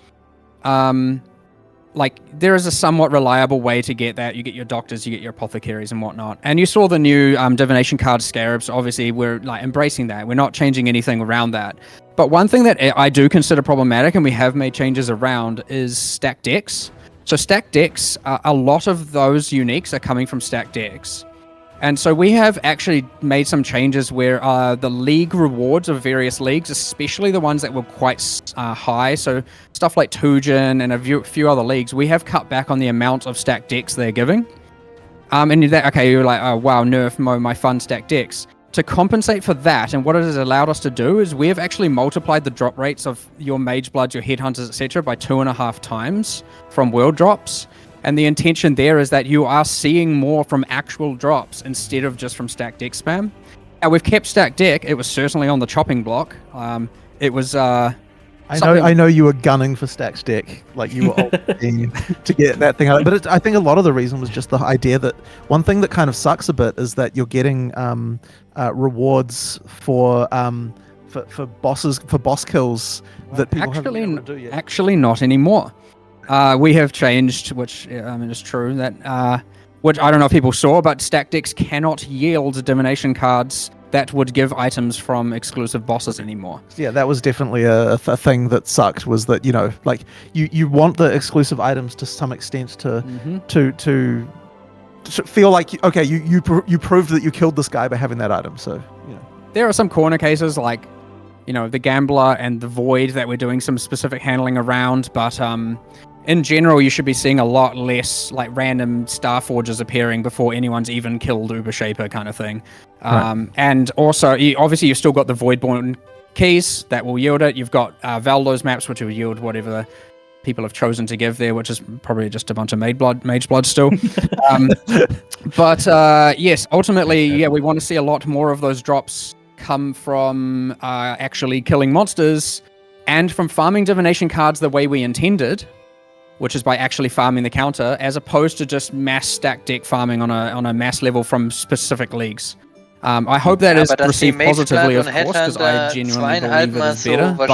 like there is a somewhat reliable way to get that. You get your doctors, you get your apothecaries and whatnot. And you saw the new divination card scarabs. Obviously, we're like embracing that. We're not changing anything around that. But one thing that I do consider problematic, and we have made changes around, is stacked decks. So stacked decks, a lot of those uniques are coming from stacked decks. And so we have actually made some changes where the league rewards of various leagues, especially the ones that were quite high, so stuff like Tujin and a few other leagues, we have cut back on the amount of stacked decks they're giving. And you're like, oh wow, nerf my fun stacked decks. To compensate for that, and what it has allowed us to do is we have actually multiplied the drop rates of your mage bloods, your headhunters, etc. by 2.5 times from world drops. And the intention there is that you are seeing more from actual drops instead of just from stacked deck spam. Now we've kept stacked deck. It was certainly on the chopping block. It was. I know you were gunning for stacked deck, like you were all keen to get that thing out. But I think a lot of the reason was just the idea that one thing that kind of sucks a bit is that you're getting rewards for boss kills that people haven't been able to do yet. Actually, not anymore. We have changed, which is true, that which I don't know if people saw, but stacked decks cannot yield divination cards that would give items from exclusive bosses anymore. Yeah, that was definitely a thing that sucked, was that, you know, like you want the exclusive items to some extent to feel like, okay, you proved that you killed this guy by having that item. So, you know. There are some corner cases like, you know, the Gambler and the Void that we're doing some specific handling around, but in general, you should be seeing a lot less like random Starforges appearing before anyone's even killed Uber Shaper kind of thing. Right. And also, obviously, you've still got the Voidborn keys that will yield it. You've got Valdo's maps, which will yield whatever the people have chosen to give there, which is probably just a bunch of mage blood still. But yes, ultimately, yeah, we want to see a lot more of those drops come from actually killing monsters and from farming divination cards the way we intended, which is by actually farming the counter, as opposed to just mass stack deck farming on a mass level from specific leagues. I hope that is received positively, of course, because I genuinely believe it is better. But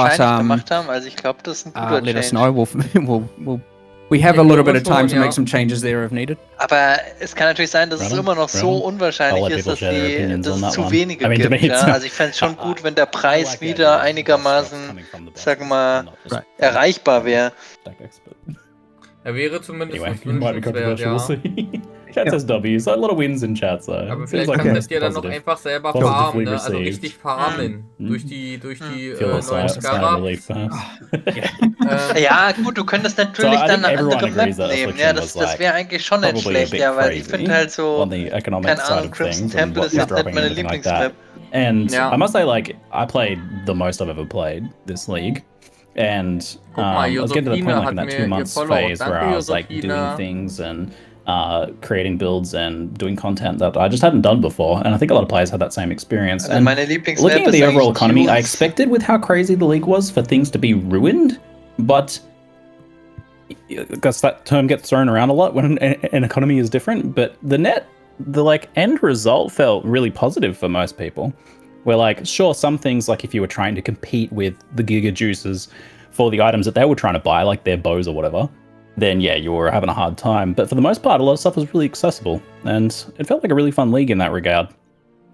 let us know. We have a little bit of time to make some changes there if needed. Aber es kann natürlich sein, dass es immer noch so unwahrscheinlich ist, dass es zu wenige gibt. Ja? Also ich fände es schon gut, wenn der Preis wieder einigermaßen, sagen wir mal, erreichbar wäre. Er wäre zumindest wünschenswert, ja. Chat says W, so a lot of wins in chat, so. Aber vielleicht kannst du dann noch einfach selber farmen, ne? Also richtig farmen. Durch die neuen Scarabs. Ja, gut, du könntest natürlich dann eine andere Map nehmen. Ja, das wäre eigentlich schon nicht schlecht, ja, weil ich finde halt so, keine Ahnung, Crimson Temple ist jetzt nicht meine Lieblingsmap. And I must say, like, I played the most I've ever played this league. And I was getting to the point, like, in that 2 months phase where I was, like, doing things and creating builds and doing content that I just hadn't done before, and I think a lot of players had that same experience. And looking at the overall economy, I expected with how crazy the league was for things to be ruined, but I guess that term gets thrown around a lot when an economy is different, but the like end result felt really positive for most people. Where, like, sure, some things, like if you were trying to compete with the Giga Juicers for the items that they were trying to buy, like their bows or whatever, then yeah, you were having a hard time. But for the most part, a lot of stuff was really accessible, and it felt like a really fun league in that regard.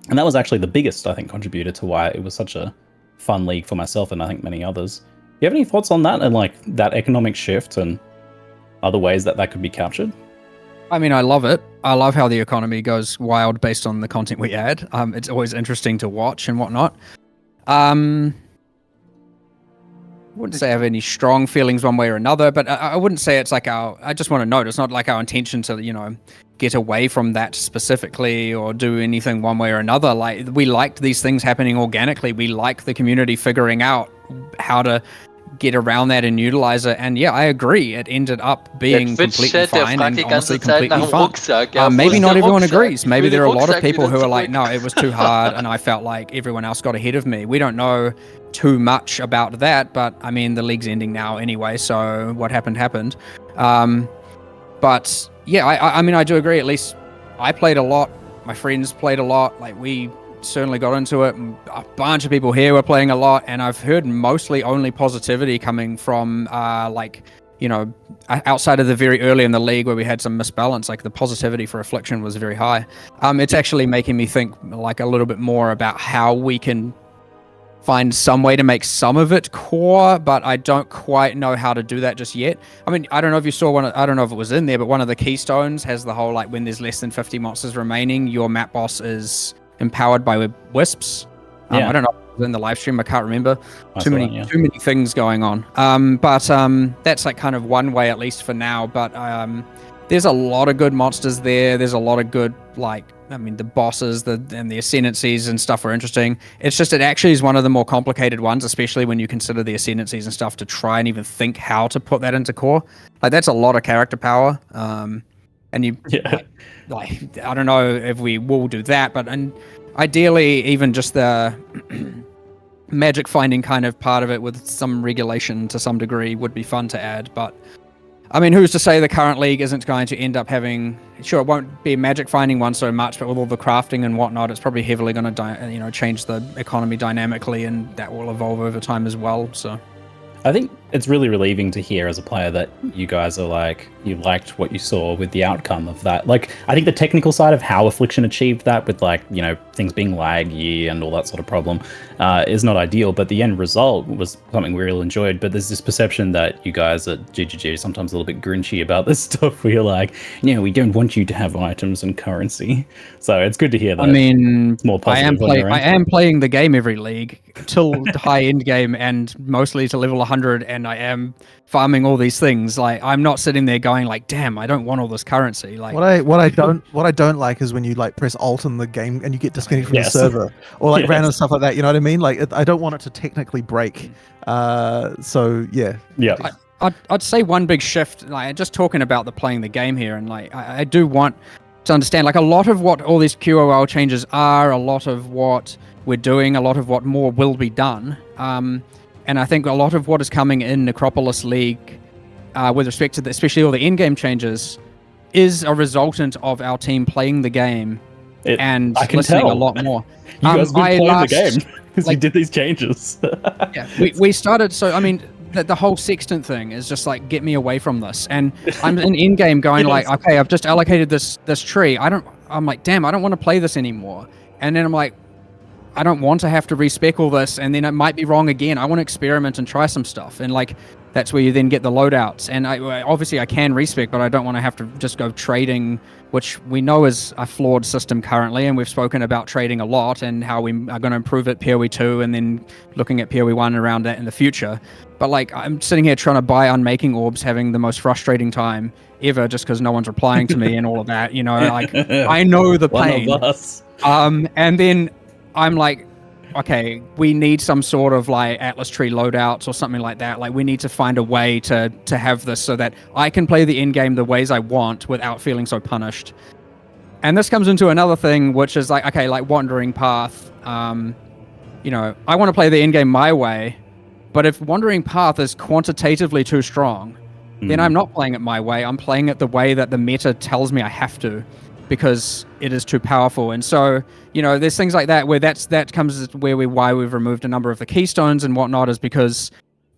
And that was actually the biggest, I think, contributor to why it was such a fun league for myself and I think many others. Do you have any thoughts on that and like that economic shift and other ways that could be captured? I mean, I love it. I love how the economy goes wild based on the content we add. It's always interesting to watch and whatnot. I wouldn't say I have any strong feelings one way or another, but I wouldn't say it's like I just want to note, it's not like our intention to, you know, get away from that specifically or do anything one way or another. Like, we liked these things happening organically. We like the community figuring out how to get around that and utilize it. And yeah, I agree. It ended up being completely fine and honestly completely fun. Maybe not everyone agrees. Maybe there are a lot of people who are like, no, it was too hard and I felt like everyone else got ahead of me. We don't know too much about that, but I mean, the league's ending now anyway, so what happened happened. But yeah, I mean, I do agree. At least I played a lot. My friends played a lot. Like, we certainly got into it. A bunch of people here were playing a lot, and I've heard mostly only positivity coming from like, you know, outside of the very early in the league where we had some misbalance. Like, the positivity for Affliction was very high. It's actually making me think like a little bit more about how we can find some way to make some of it core, but I don't quite know how to do that just yet. I mean, I don't know if you saw one, I don't know if it was in there, but one of the keystones has the whole, like, when there's less than 50 monsters remaining, your map boss is empowered by wisps. I don't know if it was in the live stream, I can't remember. Too many things going on. But that's like kind of one way, at least for now. But there's a lot of good monsters there. There's a lot of good, like, I mean, the bosses and the ascendancies and stuff are interesting. It's just, it actually is one of the more complicated ones, especially when you consider the ascendancies and stuff, to try and even think how to put that into core. Like, that's a lot of character power. And you, like, I don't know if we will do that, but ideally, even just the magic finding kind of part of it with some regulation to some degree would be fun to add. But I mean, who's to say the current league isn't going to end up having, sure, it won't be a magic finding one so much, but with all the crafting and whatnot, it's probably heavily going to, change the economy dynamically, and that will evolve over time as well. So I think it's really relieving to hear as a player that you guys are like, you liked what you saw with the outcome of that. Like, I think the technical side of how Affliction achieved that with, like, things being laggy and all that sort of problem is not ideal, but the end result was something we really enjoyed. But there's this perception that you guys at GGG are sometimes a little bit grinchy about this stuff, where you're like, we don't want you to have items and currency. So it's good to hear that. I mean, it's more positive. I am playing the game every league till the high end game, and mostly to level 100, and I am farming all these things. Like, I'm not sitting there going like, damn, I don't want all this currency. Like, what I don't like is when you like press Alt in the game and you get disconnected from the server, or like random stuff like that. You know what I mean? Like, I don't want it to technically break. So yeah. I'd say one big shift, like, just talking about playing the game here, and like, I do want to understand, like, a lot of what all these QOL changes are, a lot of what we're doing, a lot of what more will be done. And I think a lot of what is coming in Necropolis League, with respect to especially all the in-game changes, is a resultant of our team playing the game and listening a lot more. You guys have been playing the game because you did these changes. we started. So I mean, the whole sextant thing is just like, get me away from this. And I'm in game going like, okay, I've just allocated this tree. I'm like, damn, I don't want to play this anymore. And then I'm like, I don't want to have to respec all this, and then it might be wrong again. I want to experiment and try some stuff, and like, that's where you then get the loadouts. And obviously I can respec, but I don't want to have to just go trading, which we know is a flawed system currently, and we've spoken about trading a lot and how we are going to improve it PoE 2 and then looking at PoE 1 around that in the future. But like, I'm sitting here trying to buy unmaking orbs, having the most frustrating time ever just because no one's replying to me and all of that, like, I know the pain. One of us. And then I'm like, okay, we need some sort of like Atlas tree loadouts or something like that. Like, we need to find a way to have this so that I can play the end game the ways I want without feeling so punished. And this comes into another thing, which is like, okay, like Wandering Path. I want to play the end game my way, but if Wandering Path is quantitatively too strong, then I'm not playing it my way. I'm playing it the way that the meta tells me I have to, because it is too powerful. And so, there's things like that where that comes why we've removed a number of the keystones and whatnot, is because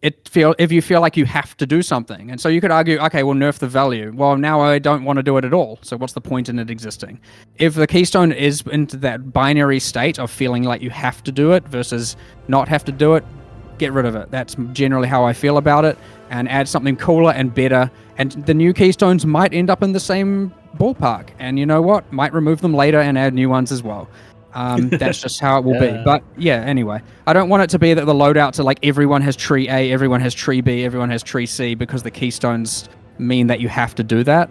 if you feel like you have to do something. And so you could argue, okay, well, nerf the value. Well, now I don't want to do it at all. So what's the point in it existing? If the keystone is into that binary state of feeling like you have to do it versus not have to do it, get rid of it. That's generally how I feel about it, and add something cooler and better. And the new keystones might end up in the same ballpark, and you know what? Might remove them later and add new ones as well. That's just how it will be. But yeah, anyway, I don't want it to be that the loadouts are like everyone has tree A, everyone has tree B, everyone has tree C, because the keystones mean that you have to do that.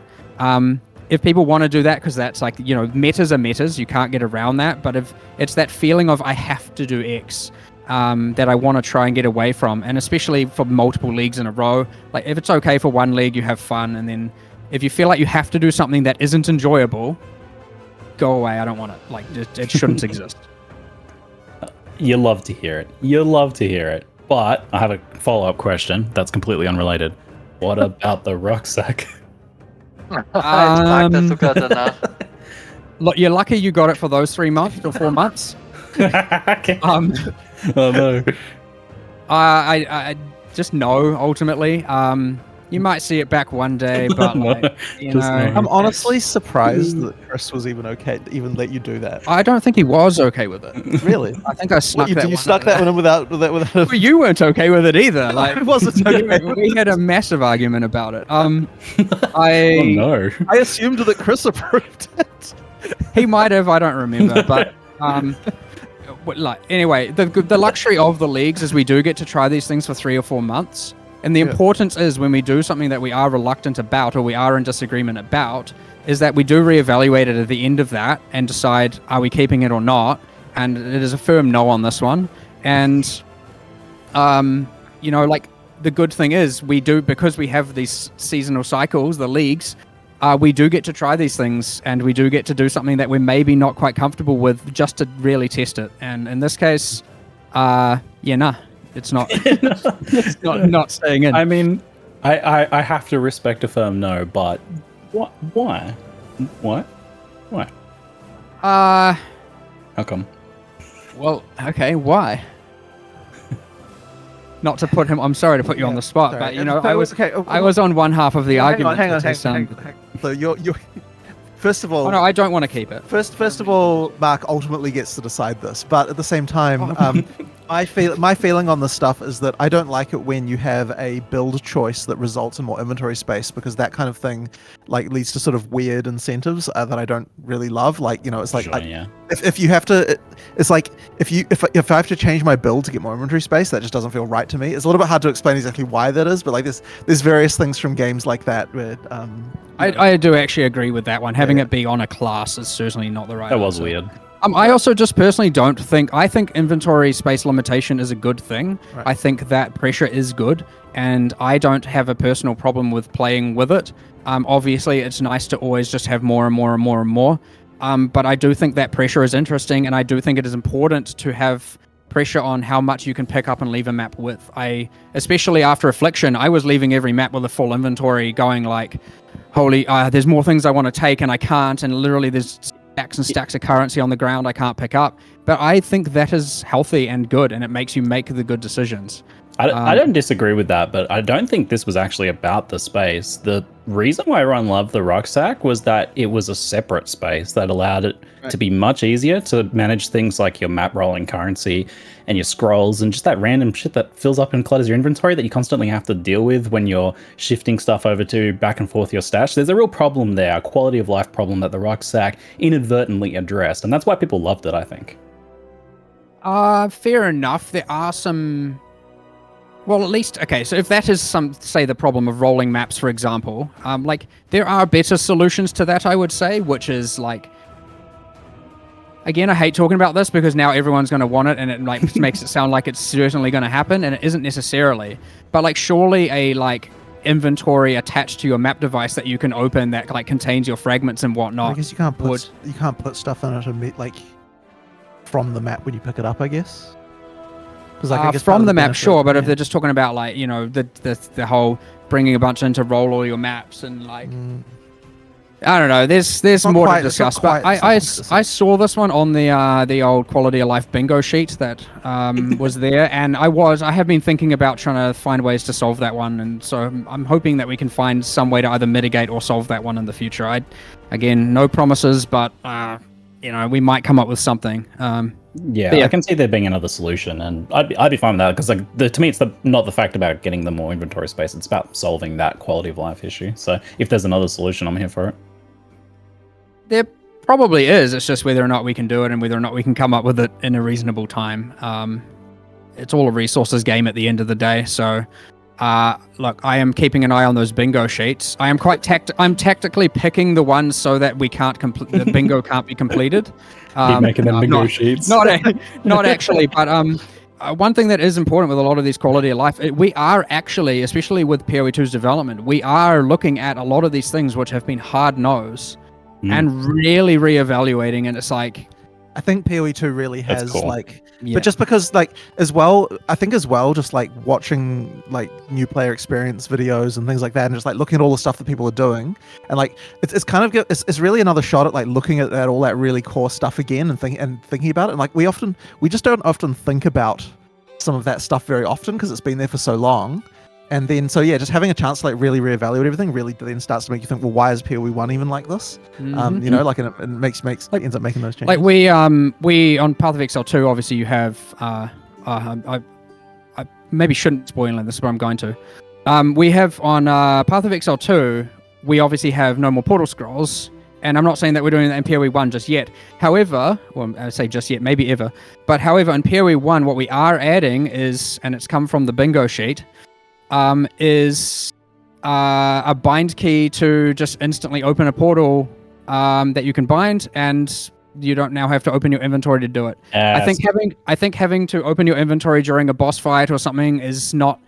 If people want to do that, because that's like, metas are metas, you can't get around that. But if it's that feeling of I have to do X, that I want to try and get away from, and especially for multiple leagues in a row. Like, if it's okay for one league, you have fun, and then if you feel like you have to do something that isn't enjoyable, go away. I don't want it. Like, it shouldn't exist. You love to hear it. You love to hear it. But I have a follow-up question that's completely unrelated. What about the rucksack? Look, you're lucky you got it for those 3 months or 4 months. Oh no. I just no. Ultimately, you might see it back one day, but like, you know, I'm honestly surprised that Chris was even okay to even let you do that. I don't think he was okay with it. Really? I think I snuck that. You stuck that one in without. Well, you weren't okay with it either. Like, I wasn't okay. We had a massive argument about it. Oh no. I assumed that Chris approved it. He might have. I don't remember, but like, anyway, the luxury of the leagues is we do get to try these things for 3 or 4 months. And the importance is when we do something that we are reluctant about or we are in disagreement about, is that we do reevaluate it at the end of that and decide, are we keeping it or not? And it is a firm no on this one. And, you know, like, the good thing is we do, because we have these seasonal cycles, the leagues, we do get to try these things, and we do get to do something that we're maybe not quite comfortable with just to really test it. And in this case, it's not. It's not staying in. I mean, I have to respect a firm no, but what? Why? What? Why? How come? Well, okay, why? Not to put him. I'm sorry to put you on the spot, but you know, I was on one half of the argument. Hang on. So you're first of all. Oh no, I don't want to keep it. First of all, Mark ultimately gets to decide this, but at the same time, my feeling on this stuff is that I don't like it when you have a build choice that results in more inventory space, because that kind of thing like leads to sort of weird incentives that I don't really love. Like, you know, it's like, if you have to, it's like if I have to change my build to get more inventory space, that just doesn't feel right to me. It's a little bit hard to explain exactly why that is, but like there's various things from games like that where I do actually agree with that one. Having it be on a class is certainly not the right That was answer. weird. I also just personally don't think... I think inventory space limitation is a good thing. Right. I think that pressure is good, and I don't have a personal problem with playing with it. Obviously, it's nice to always just have more and more and more and more. But I do think that pressure is interesting, and I do think it is important to have pressure on how much you can pick up and leave a map with. Especially after Affliction, I was leaving every map with a full inventory going like, holy, there's more things I want to take and I can't, and literally there's stacks and stacks of currency on the ground I can't pick up. But I think that is healthy and good, and it makes you make the good decisions. I don't disagree with that, but I don't think this was actually about the space. The reason why everyone loved the rucksack was that it was a separate space that allowed it to be much easier to manage things like your map rolling currency and your scrolls and just that random shit that fills up and clutters your inventory that you constantly have to deal with when you're shifting stuff over to back and forth your stash. There's a real problem there, a quality of life problem that the rucksack inadvertently addressed, and that's why people loved it, I think. Fair enough. There are some... Well, at least, okay, so if that is say the problem of rolling maps, for example, like, there are better solutions to that, I would say, which is, like, again, I hate talking about this because now everyone's going to want it, and it, like, makes it sound like it's certainly going to happen, and it isn't necessarily. But, like, surely a, like, inventory attached to your map device that you can open that, like, contains your fragments and whatnot. I guess you can't put stuff in it and like, from the map when you pick it up, I guess. Like, from the map, sure, but if they're just talking about, like, you know, the whole bringing a bunch in to roll all your maps and, like, I don't know, there's more to discuss. But I saw this one on the old quality of life bingo sheet that was there, and I have been thinking about trying to find ways to solve that one, and so I'm hoping that we can find some way to either mitigate or solve that one in the future. Again, no promises, but you know, we might come up with something. Yeah, I can see there being another solution, and I'd be fine with that, because like to me, it's not the fact about getting the more inventory space; it's about solving that quality of life issue. So if there's another solution, I'm here for it. There probably is. It's just whether or not we can do it, and whether or not we can come up with it in a reasonable time. It's all a resources game at the end of the day. So, look, I am keeping an eye on those bingo sheets. I am I'm tactically picking the ones so that we can't the bingo can't be completed. Keep making them bingo sheets. Not actually, but one thing that is important with a lot of these quality of life, we are actually, especially with PoE2's development, we are looking at a lot of these things which have been hard-nosed and really reevaluating, and it's like... I think PoE2 really has cool. but just because as well, I think as well, just watching new player experience videos and things like that, and just looking at all the stuff that people are doing, and it's kind of it's really another shot at looking at all that really core stuff again and thinking about it, and we just don't often think about some of that stuff very often because it's been there for so long. And then, just having a chance to really reevaluate everything really then starts to make you think, well, why is PoE1 even like this? And it ends up making those changes. We on Path of Exile 2, obviously you have, I maybe shouldn't spoil this, but I'm going to. We have on Path of Exile 2, we obviously have no more portal scrolls, and I'm not saying that we're doing that in PoE1 just yet. However, well, I say just yet, maybe ever, but however, in PoE1, what we are adding is, and it's come from the bingo sheet, is a bind key to just instantly open a portal that you can bind, and you don't now have to open your inventory to do it. I think having to open your inventory during a boss fight or something is not...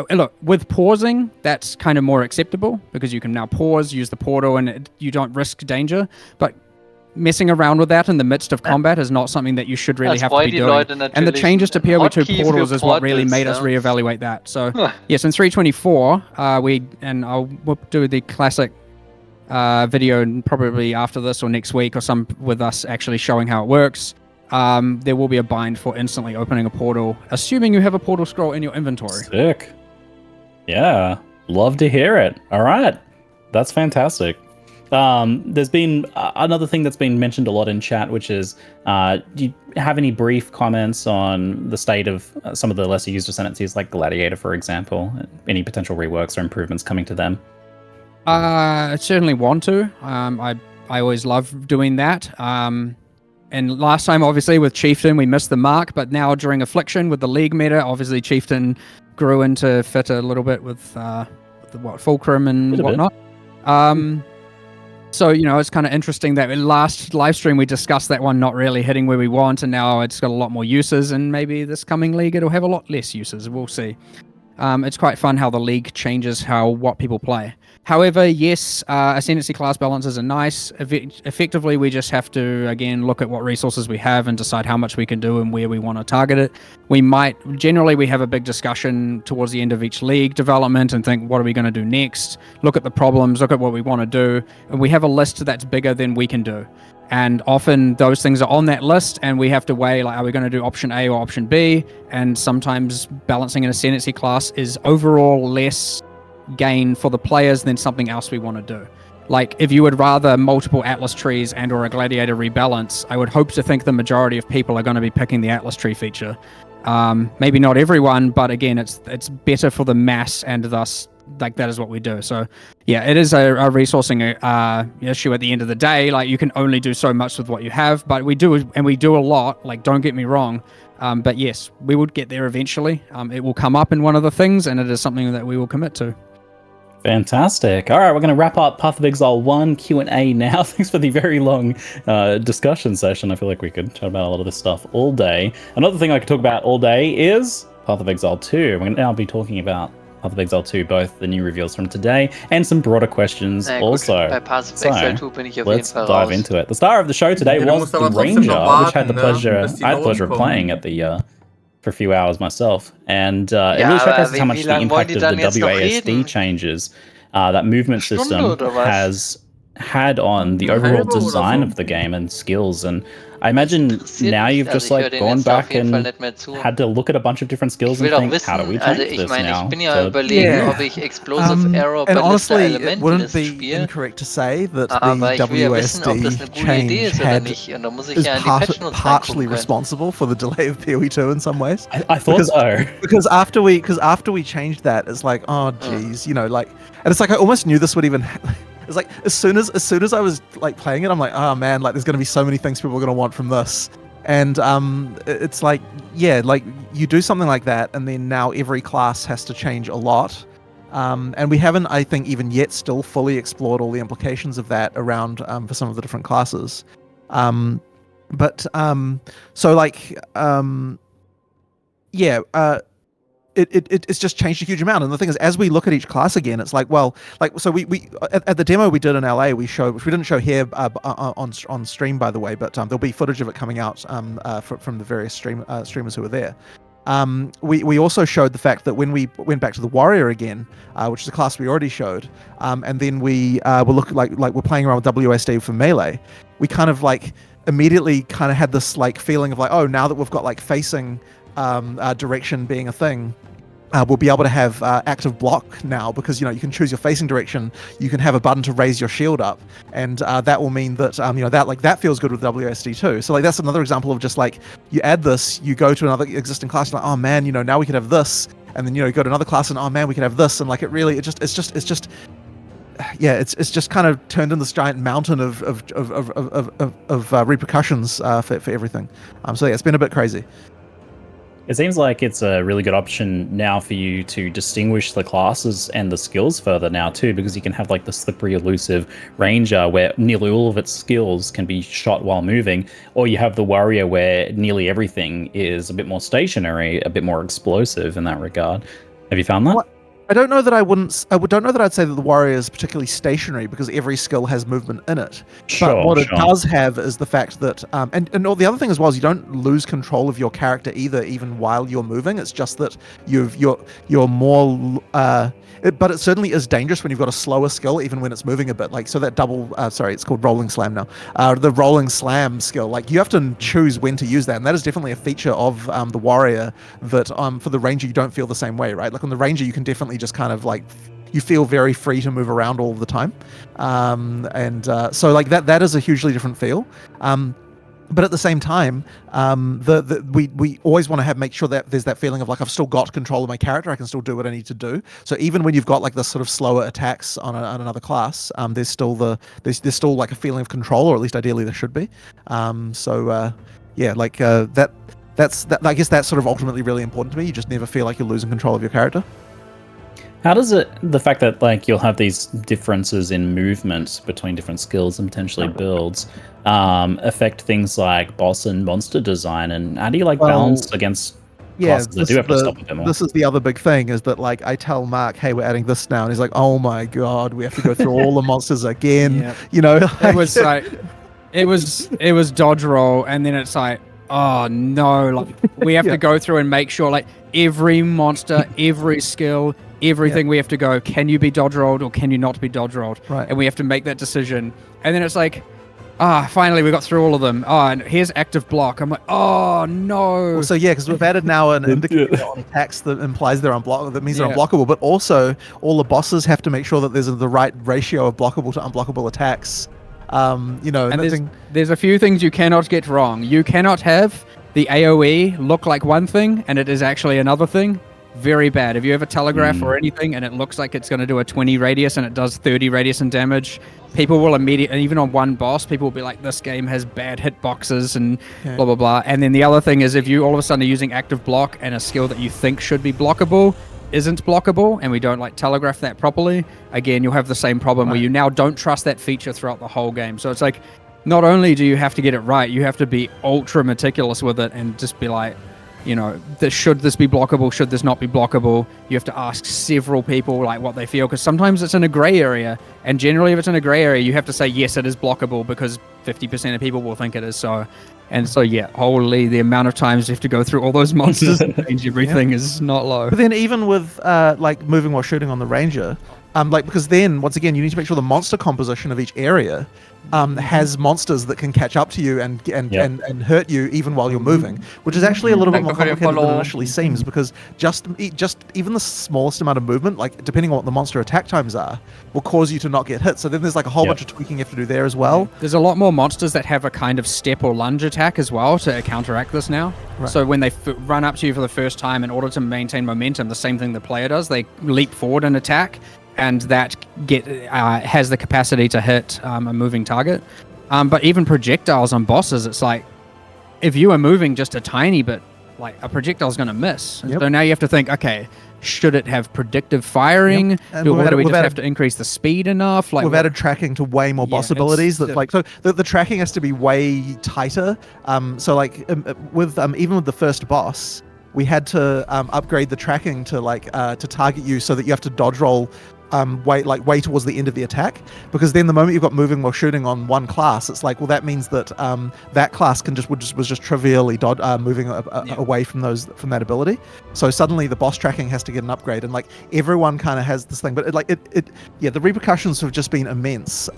Look, with pausing, that's kind of more acceptable because you can now pause, use the portal, and you don't risk danger. But messing around with that in the midst of combat is not something that you should really have to be doing. And the changes to PoE2 portals is what really made us reevaluate that. So yes, in 3.24, we'll do the classic video probably after this or next week or some with us actually showing how it works. There will be a bind for instantly opening a portal, assuming you have a portal scroll in your inventory. Sick. Yeah, love to hear it. All right, that's fantastic. There's been another thing that's been mentioned a lot in chat, which is, do you have any brief comments on the state of some of the lesser used ascendancies, like Gladiator, for example? Any potential reworks or improvements coming to them? I certainly want to. I always love doing that. And last time, obviously, with Chieftain, we missed the mark, but now during Affliction with the League meta, obviously Chieftain grew into fit a little bit with Fulcrum and whatnot. So, it's kind of interesting that in last live stream we discussed that one not really hitting where we want, and now it's got a lot more uses, and maybe this coming League it'll have a lot less uses. We'll see. It's quite fun how the League changes what people play. However, yes, ascendancy class balances are nice. Effectively, we just have to, again, look at what resources we have and decide how much we can do and where we want to target it. We have a big discussion towards the end of each League development and think, what are we going to do next? Look at the problems, look at what we want to do. And we have a list that's bigger than we can do. And often those things are on that list and we have to weigh, are we going to do option A or option B? And sometimes balancing an ascendancy class is overall less gain for the players than something else we want to do. If you would rather multiple Atlas trees and or a Gladiator rebalance, I would hope to think the majority of people are going to be picking the Atlas tree feature. Maybe not everyone, but again, it's better for the mass, and thus that is what we do. So yeah, it is a resourcing issue at the end of the day. You can only do so much with what you have, but we do a lot. Don't get me wrong. But yes, we would get there eventually. It will come up in one of the things, and it is something that we will commit to. Fantastic. All right, we're going to wrap up Path of Exile 1 Q&A now. Thanks for the very long discussion session. I feel like we could chat about a lot of this stuff all day. Another thing I could talk about all day is Path of Exile 2. We're going to now be talking about Path of Exile 2, both the new reveals from today and some broader questions also. Bei Path of Exile 2 bin ich auf let's jeden Fall dive raus. into it. The star of the show today was the Ranger, which I had the pleasure of playing at the for a few hours myself, and it really showcases how much the impact of the WASD changes that movement system has had on the overall design of the game and skills. And I imagine now you've just gone back and had to look at a bunch of different skills and think, how do we change this now? Ich bin ja überlegen, ob ich Explosive Arrow and honestly, Element it wouldn't be spiele. Incorrect to say that Aber the ich will ja wissen, ob das eine WASD gute Idee change ist oder nicht. Und da muss ich ja in die Patch Notes partially reingucken. responsible for the delay of PoE2 in some ways. I thought so. Because after we changed that, it's oh geez, and it's I almost knew this would even. It's as soon as I was playing it, I'm oh man, there's going to be so many things people are going to want from this. And it's you do something like that, and then now every class has to change a lot. And we haven't, I think, even yet still fully explored all the implications of that around for some of the different classes. yeah, it's just changed a huge amount. And the thing is, as we look at each class again, it's like, well, like, so we at the demo we did in LA, we showed, which we didn't show here on stream, by the way, but there'll be footage of it coming out from the various streamers who were there. We also showed the fact that when we went back to the warrior again, which is a class we already showed, and then we were looking like we're playing around with WSD for melee, we kind of like immediately kind of had this like feeling of like, oh, now that we've got like facing direction being a thing, we'll be able to have active block now, because you can choose your facing direction. You can have a button to raise your shield up, and that will mean that that feels good with WSD too. So like that's another example of just like you add this, you go to another existing class, you're like, oh man, now we could have this, and then you go to another class and oh man, we could have this, and like it's just kind of turned into this giant mountain of repercussions for everything. So yeah, it's been a bit crazy. It seems like it's a really good option now for you to distinguish the classes and the skills further now too, because you can have like the slippery, elusive ranger where nearly all of its skills can be shot while moving, or you have the warrior where nearly everything is a bit more stationary, a bit more explosive in that regard. Have you found that? I don't know that I'd say that the warrior is particularly stationary, because every skill has movement in it. But what it does have is the fact that, and all the other thing as well is you don't lose control of your character either, even while you're moving. It's just that you're more, but it certainly is dangerous when you've got a slower skill, even when it's moving a bit. Like, so that double, it's called rolling slam now. The rolling slam skill, like you have to choose when to use that, and that is definitely a feature of the warrior that for the ranger you don't feel the same way, right? Like on the ranger you can definitely just kind of like, you feel very free to move around all the time, so like that is a hugely different feel. But at the same time, we always want to make sure that there's that feeling of like, I've still got control of my character. I can still do what I need to do. So even when you've got like this sort of slower attacks on another class, there's still like a feeling of control, or at least ideally there should be. That's I guess that's sort of ultimately really important to me. You just never feel like you're losing control of your character. How does the fact that like you'll have these differences in movement between different skills and potentially builds affect things like boss and monster design, and how do you balance against classes that do have to stop a bit more? This is the other big thing, is that like I tell Mark, hey, we're adding this now, and he's like, oh my god, we have to go through all the monsters again. It was like it was dodge roll, and then it's like, oh no, like we have to go through and make sure like every monster, every skill, everything, we have to go, can you be dodge rolled or can you not be dodge rolled? Right. And we have to make that decision. And then it's like, finally we got through all of them. And here's active block. I'm like, oh no. Well, so yeah, because we've added now an indicator on attacks that implies they're unblockable. That means they're unblockable. But also, all the bosses have to make sure that there's the right ratio of blockable to unblockable attacks. And there's a few things you cannot get wrong. You cannot have the AoE look like one thing and it is actually another thing. Very bad. If you have a telegraph or anything and it looks like it's going to do a 20 radius and it does 30 radius in damage, people will immediately, even on one boss, people will be like, this game has bad hitboxes and blah, blah, blah. And then the other thing is, if you all of a sudden are using active block and a skill that you think should be blockable isn't blockable, and we don't telegraph that properly, again, you'll have the same problem where you now don't trust that feature throughout the whole game. So it's like, not only do you have to get it right, you have to be ultra meticulous with it and just be like, should this be blockable? Should this not be blockable? You have to ask several people what they feel, because sometimes it's in a gray area, and generally if it's in a gray area, you have to say yes, it is blockable, because 50% of people will think it is so. And so holy, the amount of times you have to go through all those monsters and change everything is not low. But then even with moving while shooting on the ranger, because then once again you need to make sure the monster composition of each area has monsters that can catch up to you and hurt you even while you're moving, which is actually a little bit more complicated than it initially seems, because just even the smallest amount of movement, depending on what the monster attack times are, will cause you to not get hit. So then there's a whole bunch of tweaking you have to do there as well. There's a lot more monsters that have a kind of step or lunge attack as well to counteract this now. Right. So when they run up to you for the first time, in order to maintain momentum, the same thing the player does, they leap forward and attack, and that has the capacity to hit a moving target. But even projectiles on bosses, it's like, if you are moving just a tiny bit, a projectile's going to miss. Yep. So now you have to think, okay, should it have predictive firing? Yep. Do we just have to increase the speed enough? We've added tracking to way more boss abilities. So the tracking has to be way tighter. Even with the first boss, we had to upgrade the tracking to to target you so that you have to dodge roll way towards the end of the attack, because then the moment you've got moving while shooting on one class, it's like, well, that means that that class was just trivially moving away from that ability. So suddenly the boss tracking has to get an upgrade, and like everyone kind of has this thing, but the repercussions have just been immense.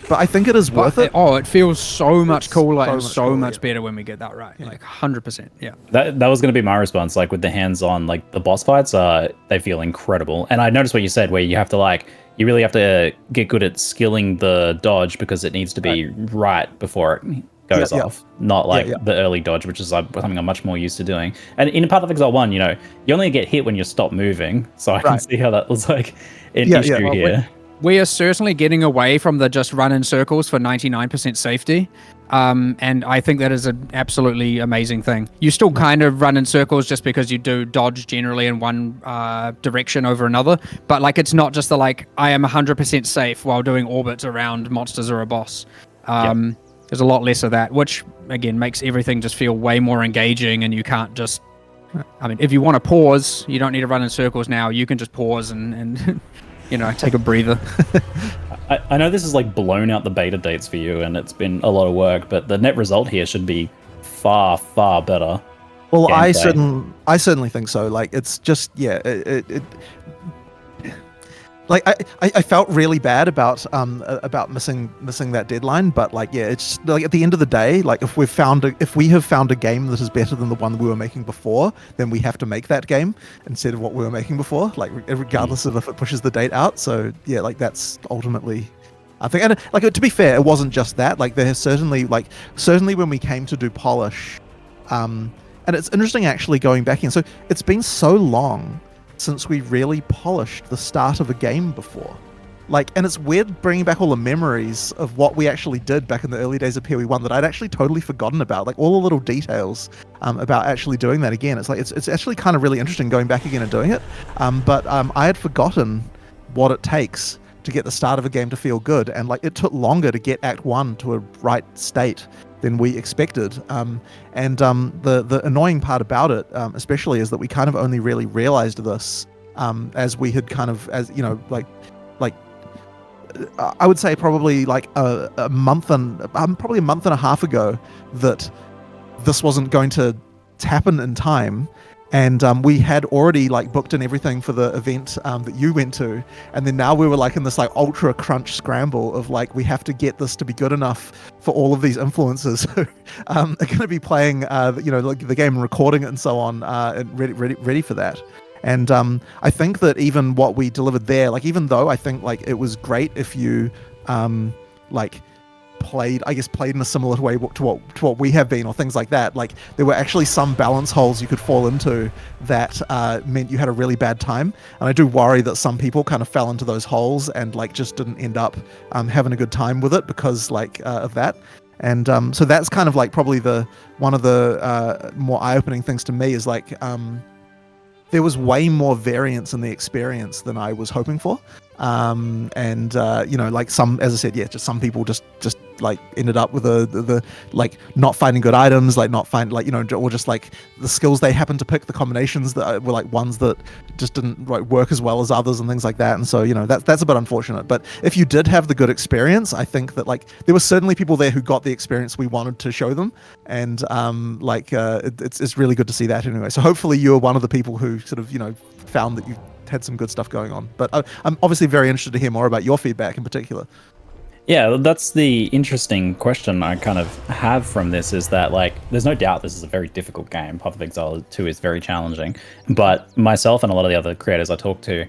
But I think it is worth it. Oh, it feels so much cooler and so much better when we get that right. Like 100%. Yeah. That was going to be my response. Like with the hands-on, like the boss fights, they feel incredible. And I noticed what you said, where you have to you really have to get good at skilling the dodge, because it needs to be right before it goes off, not the early dodge, which is something I'm much more used to doing. And in Path of Exile 1, you only get hit when you stop moving, so I can see how that was like an issue here. We are certainly getting away from the just run in circles for 99% safety. And I think that is an absolutely amazing thing. You still kind of run in circles just because you do dodge generally in one direction over another. But it's not just I am 100% safe while doing orbits around monsters or a boss. There's a lot less of that, which again makes everything just feel way more engaging, and you can't just... I mean, if you want to pause, you don't need to run in circles now. You can just pause and take a breather. I know this is blown out the beta dates for you, and it's been a lot of work, but the net result here should be far, far better. Well, I certainly think so. It's just, I felt really bad about missing that deadline, but it's at the end of the day, if we have found a game that is better than the one we were making before, then we have to make that game instead of what we were making before, regardless of if it pushes the date out. So that's ultimately, I think. And to be fair, it wasn't just that. There certainly when we came to do polish, and it's interesting actually going back in. So it's been so long since we really polished the start of a game before. And it's weird bringing back all the memories of what we actually did back in the early days of PoE 1 that I'd actually totally forgotten about, all the little details about actually doing that again. It's actually kind of really interesting going back again and doing it. But I had forgotten what it takes to get the start of a game to feel good, and it took longer to get Act 1 to a right state than we expected. The annoying part about it, especially, is that we kind of only really realized this as we had kind of, I would say probably a month and a half ago, that this wasn't going to happen in time. And we had already booked in everything for the event that you went to, and then now we were in this ultra crunch scramble of we have to get this to be good enough for all of these influencers who are going to be playing the game and recording it and so on, and ready for that. And I think that even what we delivered there, even though I think it was great if you played in a similar way to what we have been, or things like that, there were actually some balance holes you could fall into that meant you had a really bad time. And I do worry that some people kind of fell into those holes and just didn't end up having a good time with it because of that. And so that's kind of probably one of the more eye-opening things to me is there was way more variance in the experience than I was hoping for. Some, as I said, just some people just ended up with the not finding good items, not find or just the skills they happened to pick, the combinations that were ones that just didn't work as well as others and things like that. And so that's a bit unfortunate. But if you did have the good experience, I think that there were certainly people there who got the experience we wanted to show them, and it's really good to see that anyway. So hopefully you're one of the people who sort of found that you had some good stuff going on. But I'm obviously very interested to hear more about your feedback in particular. Yeah, that's the interesting question I kind of have from this, is that there's no doubt this is a very difficult game. Path of Exile 2 is very challenging, but myself and a lot of the other creators I talked to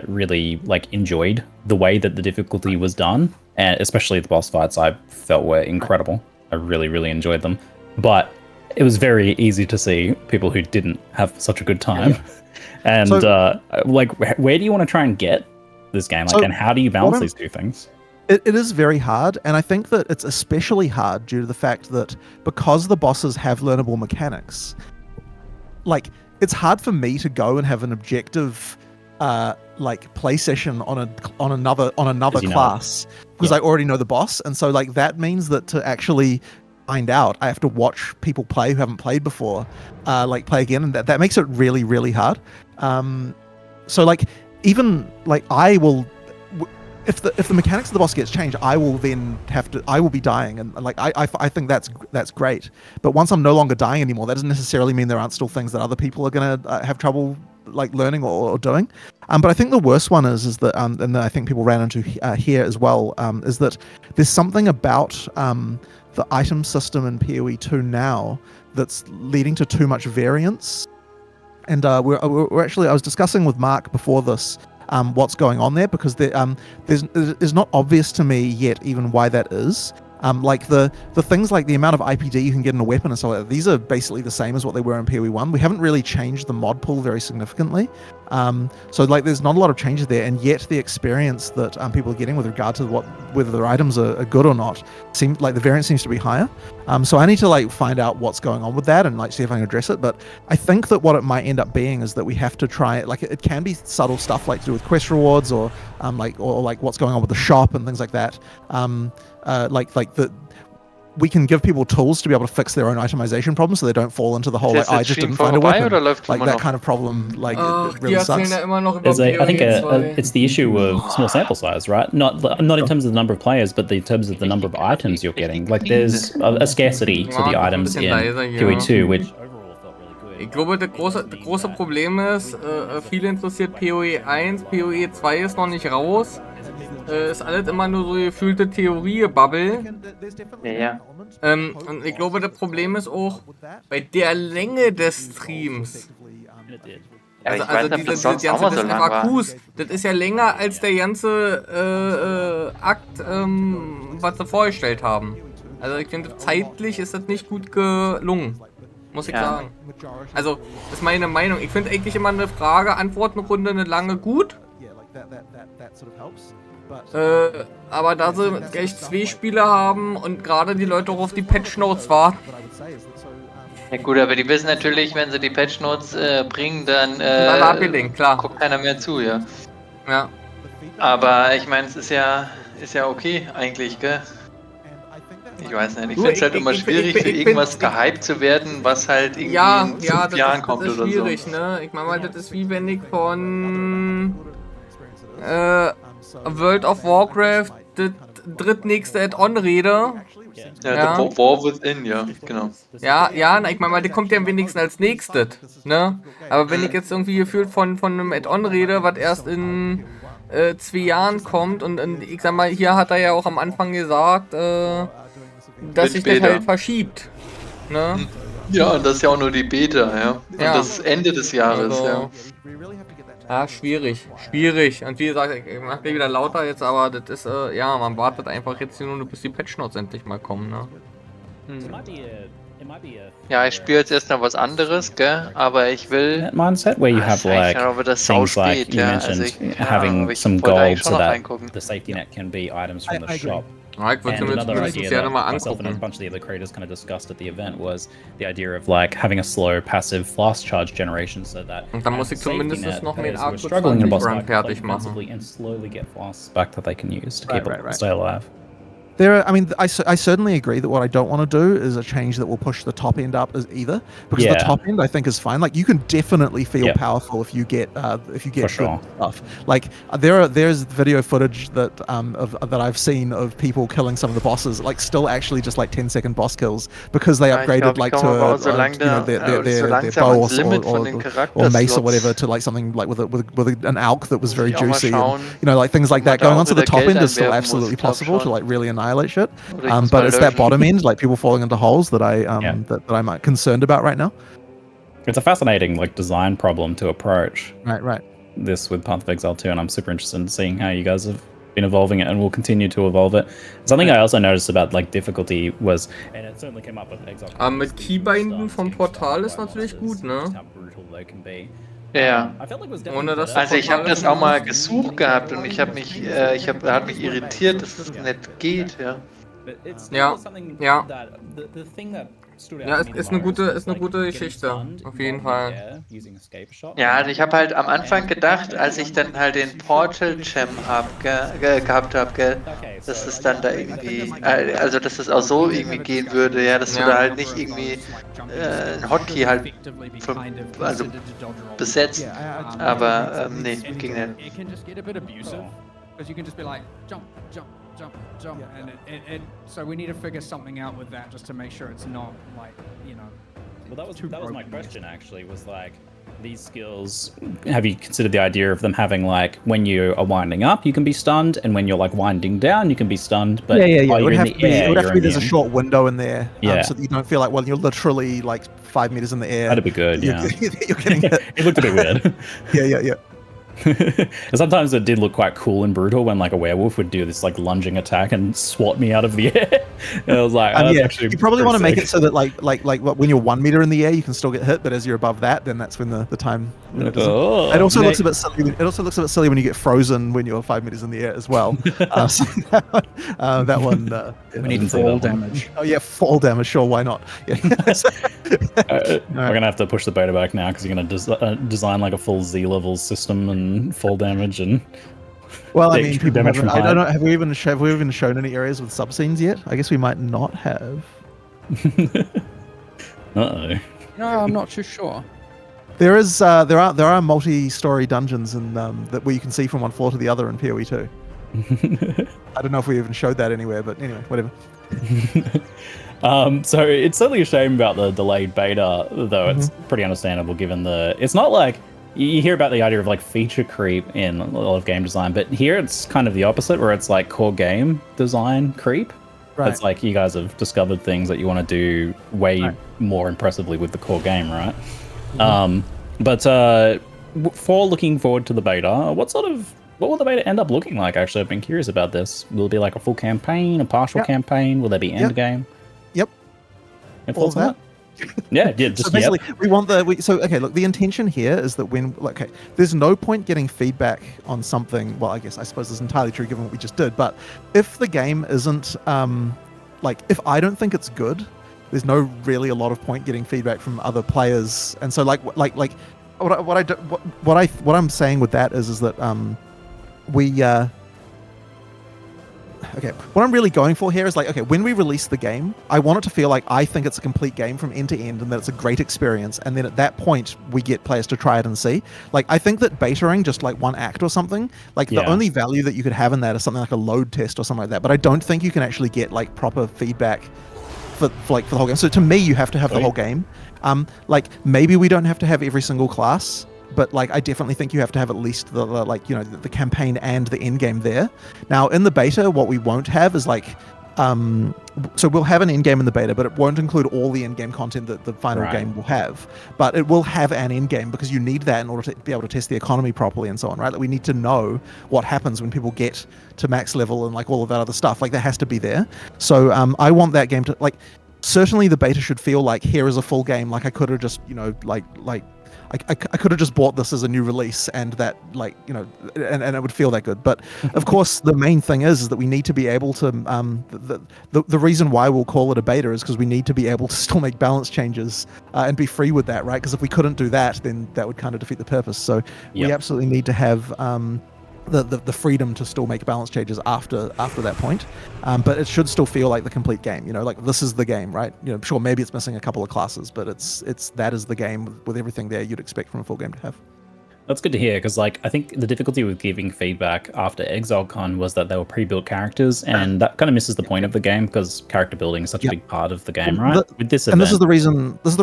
really enjoyed the way that the difficulty was done, and especially the boss fights I felt were incredible. I really, really enjoyed them, but it was very easy to see people who didn't have such a good time. Yeah. And so, where do you want to try and get this game? And how do you balance these two things? It is very hard, and I think that it's especially hard due to the fact that because the bosses have learnable mechanics, it's hard for me to go and have an objective play session on another class, because I already know the boss. And so that means that to actually find out. I have to watch people play who haven't played before, like play again, and that makes it really, really hard. So like even like I will, if the mechanics of the boss gets changed, I will then I will be dying, and like I think that's great. But once I'm no longer dying anymore, that doesn't necessarily mean there aren't still things that other people are gonna have trouble like learning or doing. But I think the worst one is that and I think people ran into here as well, is that there's something about the item system in PoE 2 now that's leading to too much variance. And we're actually, I was discussing with Mark before this what's going on there, because there's not obvious to me yet even why that is. Like the things like the amount of IPD you can get in a weapon and stuff like that, these are basically the same as what they were in PoE 1. We haven't really changed the mod pool very significantly. So like there's not a lot of changes there, and yet the experience that people are getting with regard to whether their items are good or not, seems like the variance seems to be higher. So I need to like find out what's going on with that and like see if I can address it. But I think that what it might end up being is that we have to try it. Like it can be subtle stuff like to do with quest rewards or what's going on with the shop and things like that. We can give people tools to be able to fix their own itemization problems, so they don't fall into the whole like I just didn't find a weapon, like that kind of problem. Like it really sucks. I think it's the issue of small sample size, right? Not in terms of the number of players, but in terms of the number of items you're getting. Like there's a scarcity to the items in PoE 2, which ich glaube, das große Problem ist, viele interessiert PoE 1, PoE 2 ist noch nicht raus. Ist alles immer nur so gefühlte Theorie-Bubble. Ja. Und ich glaube, das Problem ist auch bei der Länge des Streams. Also diese ganze FAQs, das ist ja länger als der ganze Akt, was sie vorgestellt haben. Also ich finde, zeitlich ist das nicht gut gelungen. Muss ich sagen. Also, das ist meine Meinung. Ich finde eigentlich immer eine Frage-Antworten-Runde eine lange gut. Aber da sie gleich 2 Spiele haben und gerade die Leute auch auf die Patch Notes warten. Ja gut, aber die wissen natürlich, wenn sie die Patch Notes bringen, dann abgelenkt, klar. Guckt keiner mehr zu, ja. Ja. Aber ich meine, es ist ja okay eigentlich, gell? Ich weiß nicht, ich finde es halt immer schwierig, für irgendwas gehypt zu werden, was halt irgendwie in 5 Jahren kommt oder so. Das ist schwierig, ne? Ich meine, das ist wie wenn ich von World of Warcraft das drittnächste Add-on rede. Ja, The War Within, ja, genau. Ja, ich meine mal, die kommt ja am wenigsten als nächstes, ne? Aber wenn ich jetzt irgendwie gefühlt von einem Add-on rede, was erst in 2 Jahren kommt und ich sag mal, hier hat er ja auch am Anfang gesagt, dass sich das halt verschiebt, ne? Ja, und das ist ja auch nur die Beta, ja. Und das Ende des Jahres, also, ja. Ja, schwierig. Und wie gesagt, ich mach gleich wieder lauter jetzt, aber das ist, man wartet einfach jetzt nur, bis die Patch Notes endlich mal kommen, ne? Ja, ich spiele jetzt erst noch was anderes, gell? Aber ich will... That mindset where you have like things like you mentioned, having some gold so that the safety net can be items from the shop. Ich würde mir das gerne mal myself and a angucken. bunch of the other creators kind of discussed at the event was the idea of like having a slow passive fast charge generation so that Und dann muss ich zumindest noch mit players who are struggling in a boss fight fertig play machen. defensively and slowly get fasts back that they can use to keep it stay alive. I certainly agree that what I don't want to do is a change that will push the top end up either, because the top end I think is fine. Like you can definitely feel powerful if you get good stuff. Like there's video footage that that I've seen of people killing some of the bosses, like still actually just like 10-second boss kills because they upgraded like to their bow or mace or whatever to like something like with an alk that was very juicy, and, like things like that going on. So the top end is still absolutely possible to like really annihilate shit, but it's that bottom end, like people falling into holes, that that I'm concerned about right now. It's a fascinating like design problem to approach. Right. This with Path of Exile 2, and I'm super interested in seeing how you guys have been evolving it and will continue to evolve it. Something I also noticed about like difficulty was, and it certainly came up with Exile. Mit Keybinden vom Portal ist natürlich gut, ne? Ja. Ohne dass also ich habe das auch mal gesucht gehabt und hat mich irritiert, dass es nicht geht, ja. Ja. Ja, ist eine gute Geschichte, auf jeden Fall. Ja, also ich habe halt am Anfang gedacht, als ich dann halt den Portal-Gem gehabt habe, dass es dann da irgendwie, also dass es auch so irgendwie gehen würde, ja, dass du da halt nicht irgendwie ein Hotkey halt also besetzt, aber nee, ging nicht. Because you can just be like, jump, jump, jump, jump, and so we need to figure something out with that just to make sure it's not like, you know. Well, that was my question actually, was like, these skills, have you considered the idea of them having like, when you are winding up, you can be stunned, and when you're like winding down, you can be stunned, but it while would you're have in to the be, air, it would have to be there's a immune. short window in there, Yeah. so that you don't feel like, well, you're literally like 5 meters in the air. That'd be good, you're, yeah. You're getting hit. It looked a bit weird. Yeah. And sometimes it did look quite cool and brutal when like a werewolf would do this like lunging attack and swat me out of the air. And I was like, oh, that's actually you probably want to make sick. it so that like when you're 1 meter in the air, you can still get hit, but as you're above that, then that's when the time. You know, doesn't. It also looks a bit silly. It also looks a bit silly when you get frozen when you're 5 meters in the air as well. So that one. We need fall damage. Oh yeah, fall damage. Sure, why not? Yeah. We're gonna have to push the beta back now because you're gonna design like a full Z level system and fall damage and. Well, I mean, people damage from I don't know. Have we even shown any areas with subscenes yet? I guess we might not have. Uh-oh. No, I'm not too sure. There are multi-story dungeons and that where you can see from one floor to the other in PoE 2. I don't know if we even showed that anywhere, but anyway, whatever. So it's certainly a shame about the delayed beta, though. It's pretty understandable given it's not like you hear about the idea of like feature creep in a lot of game design, but here it's kind of the opposite, where it's like core game design creep. Right. It's like you guys have discovered things that you want to do way more impressively with the core game, right? But for looking forward to the beta, what will the beta end up looking like? Actually, I've been curious about this. Will it be like a full campaign, a partial campaign? Will there be end game? Yep. And thoughts on that? Yeah, just so basically, we want the intention here is that there's no point getting feedback on something. Well, I suppose it's entirely true given what we just did. But if the game isn't if I don't think it's good, there's no really a lot of point getting feedback from other players. And so what I'm saying with that is that what I'm really going for here is when we release the game, I want it to feel like I think it's a complete game from end to end and that it's a great experience. And then at that point, we get players to try it and see. I think that betaing just like one act or something, the only value that you could have in that is something like a load test or something like that. But I don't think you can actually get proper feedback for the whole game. So to me, you have to have the whole game. Maybe we don't have to have every single class, but I definitely think you have to have at least the campaign and the end game there. Now in the beta, what we won't have is so we'll have an end game in the beta, but it won't include all the end game content that the final game will have. But it will have an end game because you need that in order to be able to test the economy properly and so on, right? We need to know what happens when people get to max level and all of that other stuff. That has to be there. So I want that game to certainly the beta should feel like here is a full game. I could have just I could have just bought this as a new release and that and it would feel that good. But of course the main thing is that we need to be able to the reason why we'll call it a beta is because we need to be able to still make balance changes and be free with that, right? Because if we couldn't do that, then that would kind of defeat the purpose. So we absolutely need to have the freedom to still make balance changes after that point, but it should still feel like the complete game. This is the game, right? Sure, maybe it's missing a couple of classes, but that is the game with everything there you'd expect from a full game to have. That's good to hear, because I think the difficulty with giving feedback after ExileCon was that they were pre-built characters, and that kind of misses the point of the game because character building is such a big part of the game, right? With this event. And this is the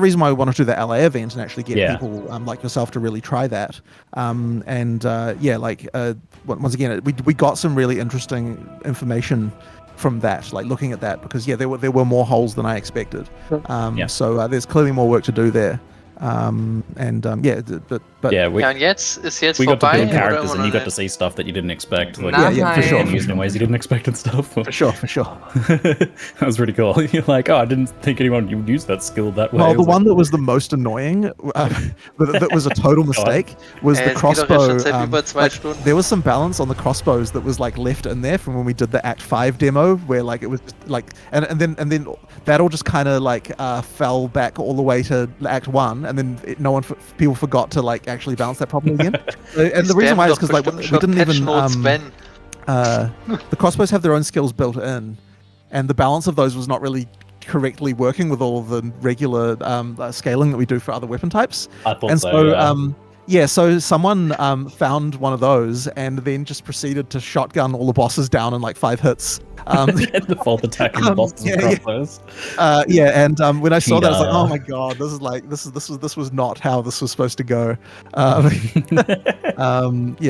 reason why we wanted to do the LA event and actually get people like yourself to really try that. Once again, we got some really interesting information from that, looking at that, because there were more holes than I expected. So there's clearly more work to do there. But ja, und jetzt we got to vorbei. build characters and you got to see stuff that you didn't expect. Like, for sure. Used in ways you didn't expect and stuff. For sure. That was pretty cool. You're like, oh, I didn't think anyone would use that skill that way. Well, the one that was the most annoying, that was a total mistake, was the crossbow. There was some balance on the crossbows that was like left in there from when we did the Act 5 demo, where like it was just, like, and then that all just kind of like fell back all the way to Act 1, and then people forgot to like actually balance that properly again. And the reason why is because like we didn't even the crossbows have their own skills built in, and the balance of those was not really correctly working with all the regular scaling that we do for other weapon types. I thought so. So someone found one of those and then just proceeded to shotgun all the bosses down in like 5 hits. Default attack in the bosses and crossbows. When I saw that, I was like, oh my god, this was not how this was supposed to go.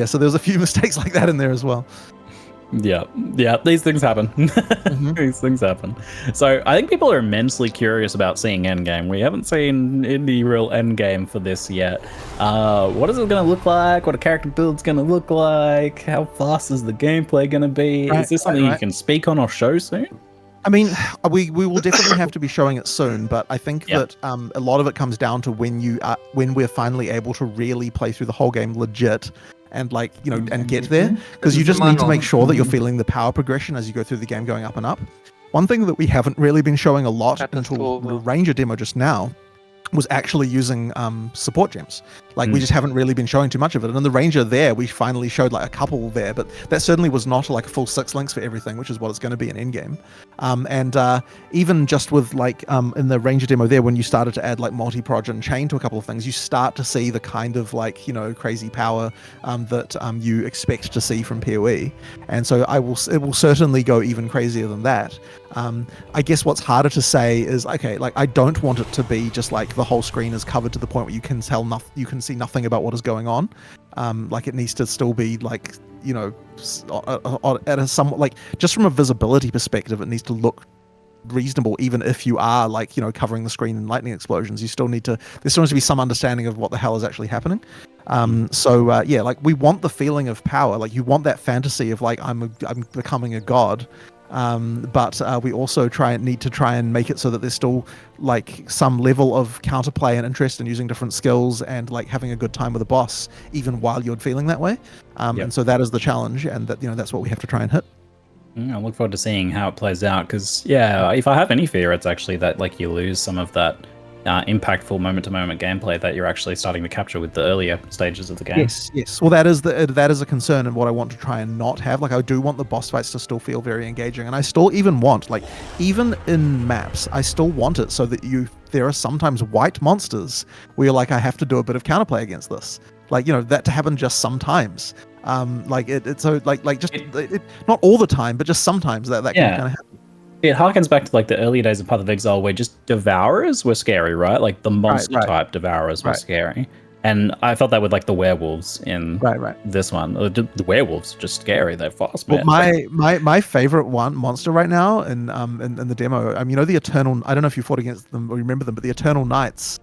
So there's a few mistakes like that in there as well. Yeah, these things happen. These things happen. So I think people are immensely curious about seeing endgame. We haven't seen any real endgame for this yet. What is it going to look like? What a character build's going to look like? How fast is the gameplay going to be? Is this something you can speak on or show soon? I mean, we will definitely have to be showing it soon, but I think that a lot of it comes down to when we're finally able to really play through the whole game legit. And like, and get there, because you just need to make sure that you're feeling the power progression as you go through the game going up and up. One thing that we haven't really been showing a lot until the Ranger demo just now was actually using support gems. Like we just haven't really been showing too much of it. And in the Ranger there, we finally showed like a couple there, but that certainly was not like a full 6 links for everything, which is what it's going to be in endgame. Even just with like in the Ranger demo there, when you started to add like multi-proj and chain to a couple of things, you start to see the kind of like, crazy power that you expect to see from PoE. And so it will certainly go even crazier than that. I guess what's harder to say is, okay, like I don't want it to be just like the whole screen is covered to the point where you can see nothing about what is going on. Like it needs to still be like, at a somewhat like, just from a visibility perspective, it needs to look reasonable, even if you are like, covering the screen in lightning explosions. There still needs to be some understanding of what the hell is actually happening. Like we want the feeling of power. Like you want that fantasy of like, I'm becoming a god. But we also need to try and make it so that there's still like some level of counterplay and interest in using different skills and like having a good time with the boss, even while you're feeling that way. And so that is the challenge, and that that's what we have to try and hit. I look forward to seeing how it plays out, because if I have any fear, it's actually that like you lose some of that impactful moment-to-moment gameplay that you're actually starting to capture with the earlier stages of the game. Yes. Well, that is a concern, and what I want to try and not have. Like, I do want the boss fights to still feel very engaging, and I still even want, like, even in maps, I still want it so that there are sometimes white monsters where you're like, I have to do a bit of counterplay against this. Like, that to happen just sometimes. Not all the time, but just sometimes that can kind of happen. It harkens back to like the early days of Path of Exile, where just devourers were scary, right? Like the monster type devourers were scary, and I felt that with like the werewolves in this one. The werewolves are just scary; they're fast. Well, my favorite monster right now in the demo, the Eternal. I don't know if you fought against them or remember them, but the Eternal Knights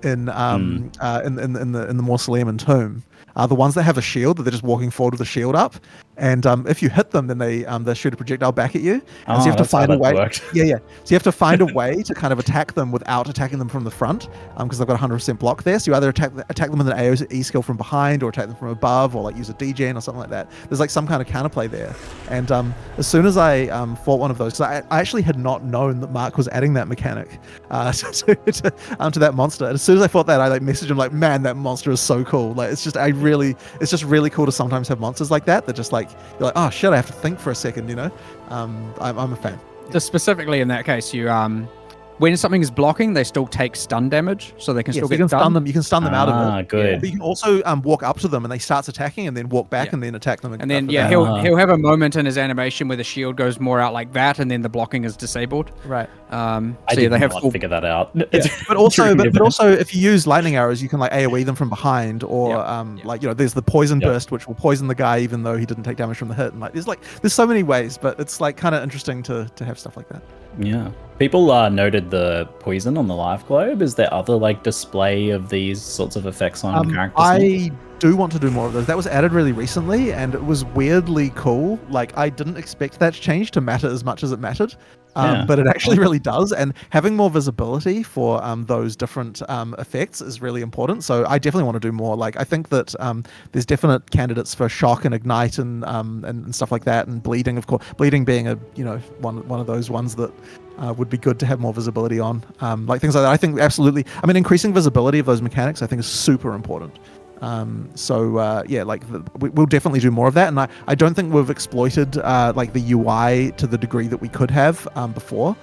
in the Mausoleum and Tomb. The ones that have a shield, that they're just walking forward with a shield up, and if you hit them, then they shoot a projectile back at you. And so you have to find a way. So you have to find a way to kind of attack them without attacking them from the front, because they've got 100% block there. So you either attack them with an AoE skill from behind, or attack them from above, or like use a degen or something like that. There's like some kind of counterplay there. And as soon as I fought one of those, because I actually had not known that Mark was adding that mechanic to that monster. And as soon as I fought that, I like messaged him like, man, that monster is so cool. Like it's just really cool to sometimes have monsters like that just like, you're like, oh shit, I have to think for a second, I'm a fan. Just specifically in that case, you when something is blocking, they still take stun damage, so they can still get stun them. You can stun them out of it. Good. But you can also walk up to them and they start attacking, and then walk back and then attack them. And then he'll have a moment in his animation where the shield goes more out like that, and then the blocking is disabled. Right. I didn't figure that out. Yeah. but also, if you use lightning arrows, you can like AoE them from behind, or there's the poison burst, which will poison the guy even though he didn't take damage from the hit. And like there's so many ways, but it's like kind of interesting to have stuff like that. Yeah. People noted the poison on the live globe. Is there other like display of these sorts of effects on characters? I do want to do more of those. That was added really recently, and it was weirdly cool. Like, I didn't expect that change to matter as much as it mattered. But it actually really does, and having more visibility for those different effects is really important. So I definitely want to do more. Like, I think that there's definite candidates for shock and ignite and stuff like that, and bleeding, of course. Bleeding being a one of those ones that would be good to have more visibility on. Like things like that. I think absolutely. I mean, increasing visibility of those mechanics, I think, is super important. We'll definitely do more of that, and I don't think we've exploited like the UI to the degree that we could have before.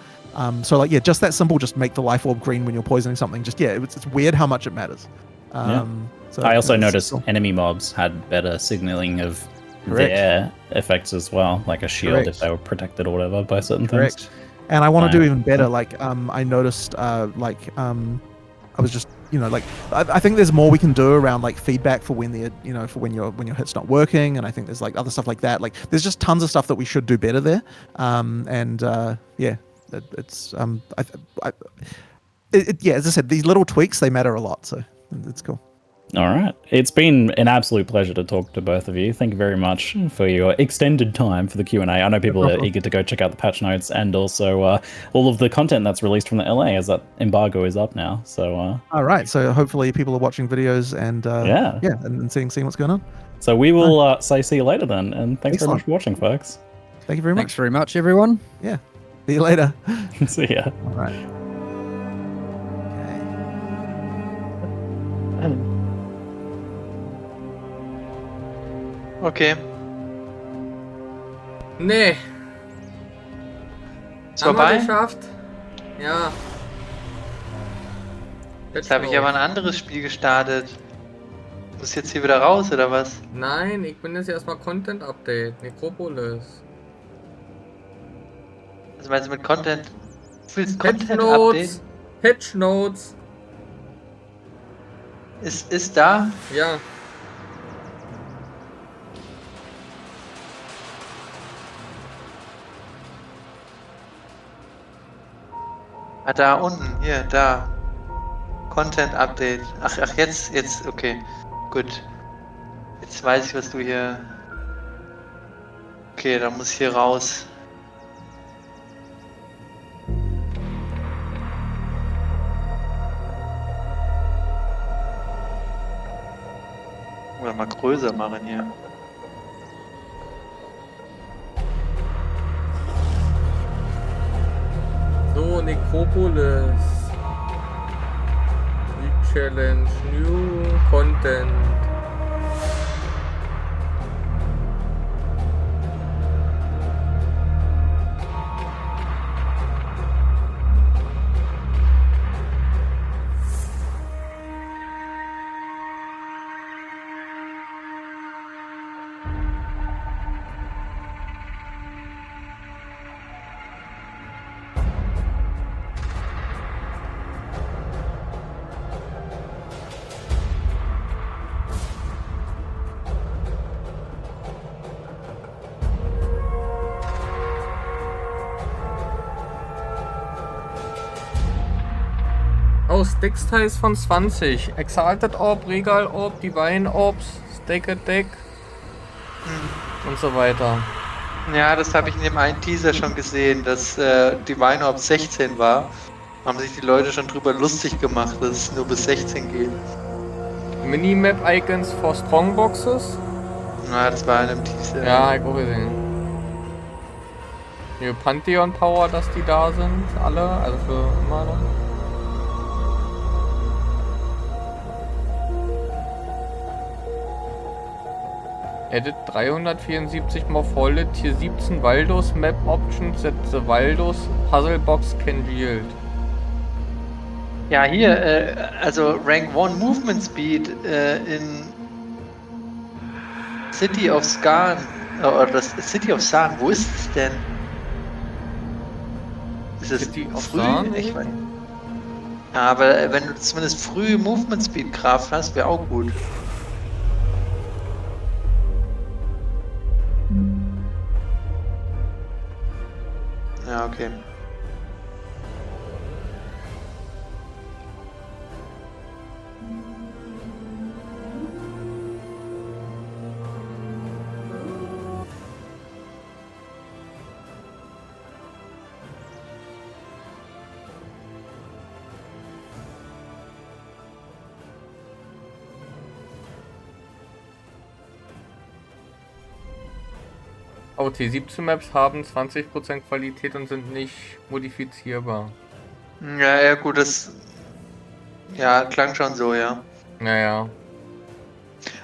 Just that simple, just make the life orb green when you're poisoning something. It's weird how much it matters. So I also noticed enemy mobs had better signaling of their effects as well, like a shield if they were protected or whatever by certain things. And I want to do even better. Like I noticed I was just I think there's more we can do around like feedback for when when your hit's not working, and I think there's like other stuff like that. Like there's just tons of stuff that we should do better there. As I said, these little tweaks, they matter a lot, so it's cool. All right. It's been an absolute pleasure to talk to both of you. Thank you very much for your extended time for the Q&A. I know people are eager to go check out the patch notes and also all of the content that's released from the LA, as that embargo is up now. So all right. So hopefully people are watching videos and and seeing what's going on. So we will say see you later then, and thanks very much for watching, folks. Thank you very much. Thanks very much, everyone. Yeah. See you later. See ya. All right. Okay. Nee. Ist vorbei? Geschafft? Ja. Jetzt habe ich aber ein anderes Spiel gestartet. Muss jetzt hier wieder raus, oder was? Nein, ich bin jetzt erstmal Content Update. Necropolis. Was meinst du mit Content? Du willst Patch Content Notes. Update? Patch Notes. Ist da? Ja. Ah, da unten, hier, da. Content Update. Ach, jetzt, okay. Gut. Jetzt weiß ich, was du hier... Okay, da muss ich hier raus. Oder mal größer machen hier. So, Necropolis. New Challenge, New Content. Deckstiles von 20. Exalted Orb, Regal Orb, Divine Orbs, Staked Deck und so weiter. Ja, das habe ich in dem einen Teaser schon gesehen, dass Divine Orb 16 war. Haben sich die Leute schon drüber lustig gemacht, dass es nur bis 16 geht. Minimap Icons for Strongboxes. Na, das war in einem Teaser. Ja, ich auch gesehen. Hier Pantheon Power, dass die da sind, alle, also für immer noch. Edit 374 Morpholit, Tier 17 Waldos Map Options that the Waldos Puzzle Box can yield. Ja, hier, also Rank 1 Movement Speed in City of Skarn, oder das City of Sarn, wo ist es denn? Ist es City of früh? Sarn? Ich weiß. Ja, aber wenn du zumindest früh Movement Speed Kraft hast, wäre auch gut. Ja, okay. Oh, T17 Maps haben 20% Qualität und sind nicht modifizierbar. Ja, gut, das... Ja, klang schon so, ja. Naja.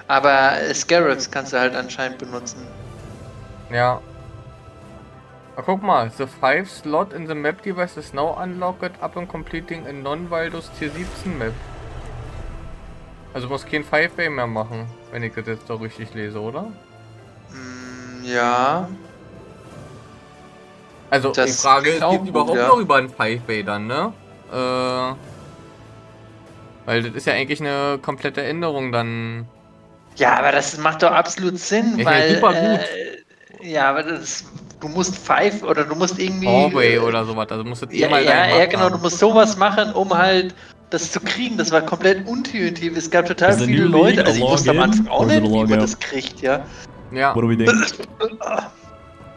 Aber Scarabs kannst du halt anscheinend benutzen. Ja. Aber guck mal, the 5 slot in the map device is now unlocked upon completing a non-Wildus Tier 17 Map. Also du musst kein 5-Bay mehr machen, wenn ich das jetzt doch richtig lese, oder? Ja. Also Das die Frage klingt ist, auch geht gut, überhaupt ja. noch über ein 5-Bay dann, ne? Weil das ist ja eigentlich eine komplette Änderung dann. Ja, aber das macht doch absolut Sinn, Ja, weil... super gut. Ja, aber das... Du musst 5 oder du musst irgendwie... 4-Way oder sowas, also musst du das Ja, mal ja, genau, du musst sowas machen, um halt das zu kriegen. Das war komplett unintuitiv. Es gab total Is the viele new Leute, league a also ich wusste am login, Anfang auch or is it nicht, a wie man logout? das kriegt, ja. Ja. What do we think?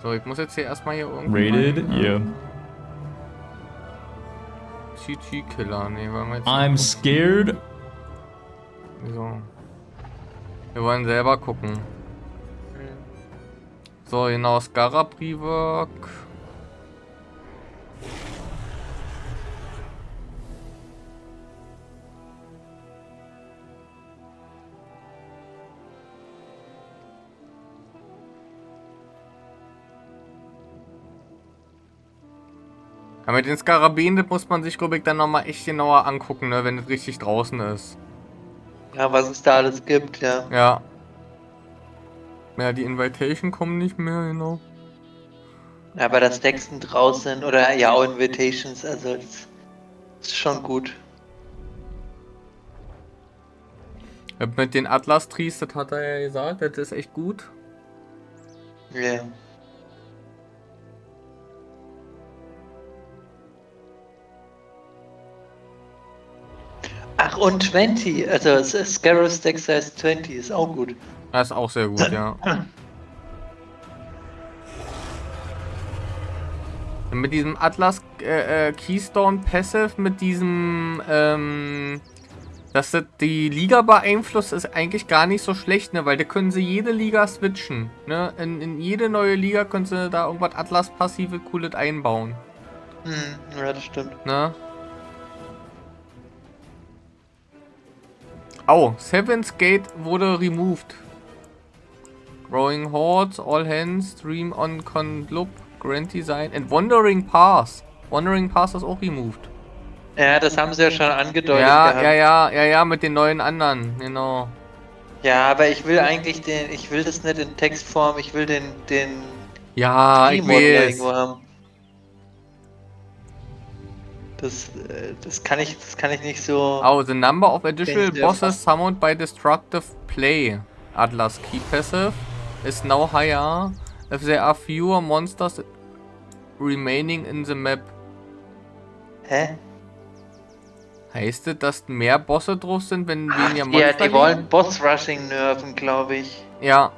So, ich muss jetzt hier erstmal hier irgendwo. Rated? Yeah. CT-Killer, ne, wollen wir jetzt. I'm scared. So. Wir wollen selber gucken. So, genau, Scarab Rework. Aber mit den Skarabäen, das muss man sich, glaube ich, dann nochmal echt genauer angucken, ne, wenn das richtig draußen ist. Ja, was es da alles gibt, ja. Ja. Ja, die Invitation kommen nicht mehr, genau. Ja, aber das Texten draußen oder ja auch Invitations, also das ist schon gut. Mit den Atlas-Trees, das hat er ja gesagt, das ist echt gut. Ja. Ach, und 20, also Scarab Stack Size 20 ist auch gut. Das ist auch sehr gut, ja. Mit diesem Atlas Keystone Passive, mit diesem, dass das die Liga beeinflusst, ist eigentlich gar nicht so schlecht, ne? Weil da können sie jede Liga switchen. Ne? In jede neue Liga können sie da irgendwas Atlas-Passive Cooles einbauen. Ja, das stimmt. Ne? Oh, Seven's Gate wurde removed. Growing Hordes, All Hands, Stream on Conlub, Grand Design and Wandering Pass. Wandering Pass ist auch removed. Ja, das haben sie ja schon angedeutet Ja, gehabt. ja, mit den neuen anderen, genau. Ja, aber ich will eigentlich ich will das nicht in Textform, ich will den Ja, ich Tree-Model weiß. irgendwo haben. Das kann ich nicht so... Oh, the number of additional Kann ich bosses erfassen. summoned by destructive play. Atlas Key Passive is now higher if there are fewer monsters remaining in the map. Hä? Heißt das, dass mehr Bosse drauf sind, wenn weniger Ja, Monster die liegen? wollen Boss-Rushing nerven, glaube ich. Ja.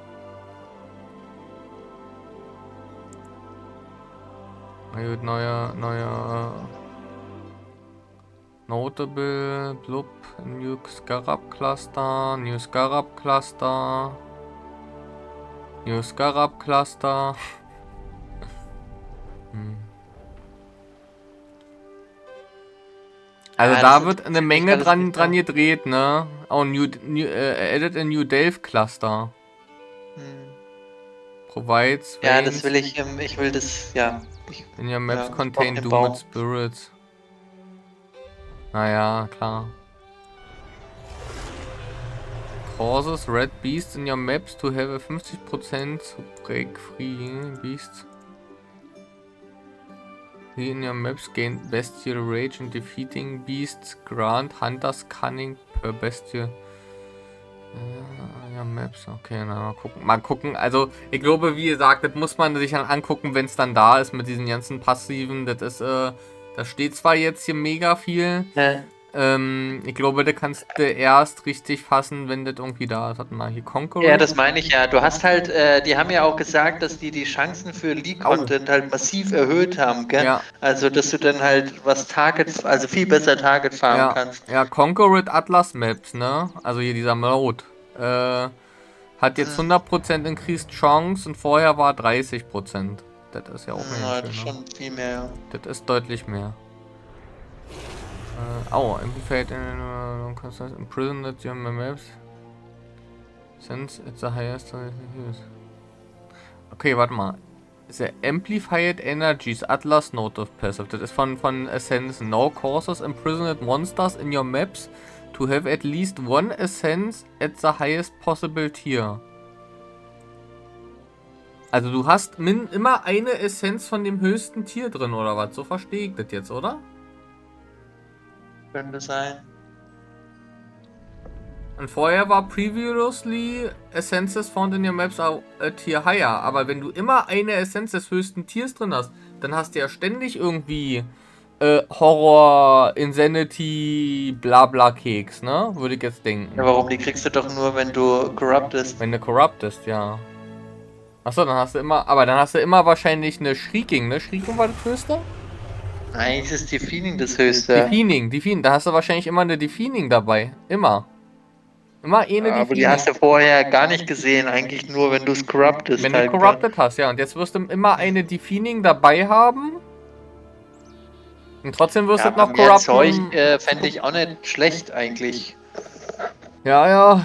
Na gut, neuer Notable, Blub, New Scarab Cluster, New Scarab Cluster, New Scarab Cluster. Also Ja, da das wird ist eine Menge alles dran nicht gedreht, ne? Oh, added a new Delve Cluster. Provides Ja, das veins will ich will das, ja. in your maps ja, ich contain brauch den doomed Baum. spirits. Naja, klar. Causes red beasts in your maps to have a 50% break free beasts. In your maps gain bestial rage and defeating beasts grant hunters cunning per bestial. Ja, Maps, okay, na, mal gucken. Also, ich glaube, wie gesagt, das muss man sich dann angucken, wenn es dann da ist mit diesen ganzen Passiven. Das ist, da steht zwar jetzt hier mega viel. Ich glaube, da kannst du erst richtig fassen, wenn das irgendwie da ist. Warte mal, hier Conqueror. Ja, das meine ich ja. Du hast halt, die haben ja auch gesagt, dass die Chancen für League-Content halt massiv erhöht haben, gell? Ja. Also, dass du dann halt also viel besser Target farmen kannst. Ja, Conqueror Atlas Maps, ne? Also hier dieser Mode. Hat jetzt 100% Increased Chance und vorher war 30%. Das ist ja auch mehr. Das ist schon viel mehr, ja. Das ist deutlich mehr. Amplified imprisoned your maps. Since it's the highest. Okay, warte mal. The Amplified Energies Atlas Note of Passive. Das ist von Essence. Now causes imprisoned monsters in your maps to have at least one Essence at the highest possible tier. Also du hast immer eine Essenz von dem höchsten Tier drin, oder was? So verstehe ich das jetzt, oder? Könnte sein. Und vorher war previously Essences found in your maps are a tier higher. Aber wenn du immer eine Essenz des höchsten Tiers drin hast, dann hast du ja ständig irgendwie Horror, Insanity, Blabla Keks, ne? Würde ich jetzt denken. Ja, warum? Die kriegst du doch nur, wenn du corruptest. Wenn du corruptest, ja. Achso, dann hast du immer, aber dann hast du immer wahrscheinlich eine Shrieking, ne? Shrieking war das höchste? Eigentlich ist Defining das höchste. Defining, da hast du wahrscheinlich immer eine Defining dabei. Immer. Immer eine Defining. Aber die hast du vorher gar nicht gesehen, eigentlich nur, wenn du es corruptest. Wenn du corrupted hast, ja. Und jetzt wirst du immer eine Defining dabei haben. Und trotzdem wirst du noch corrupten. Zeug fände ich auch nicht schlecht, eigentlich. Ja.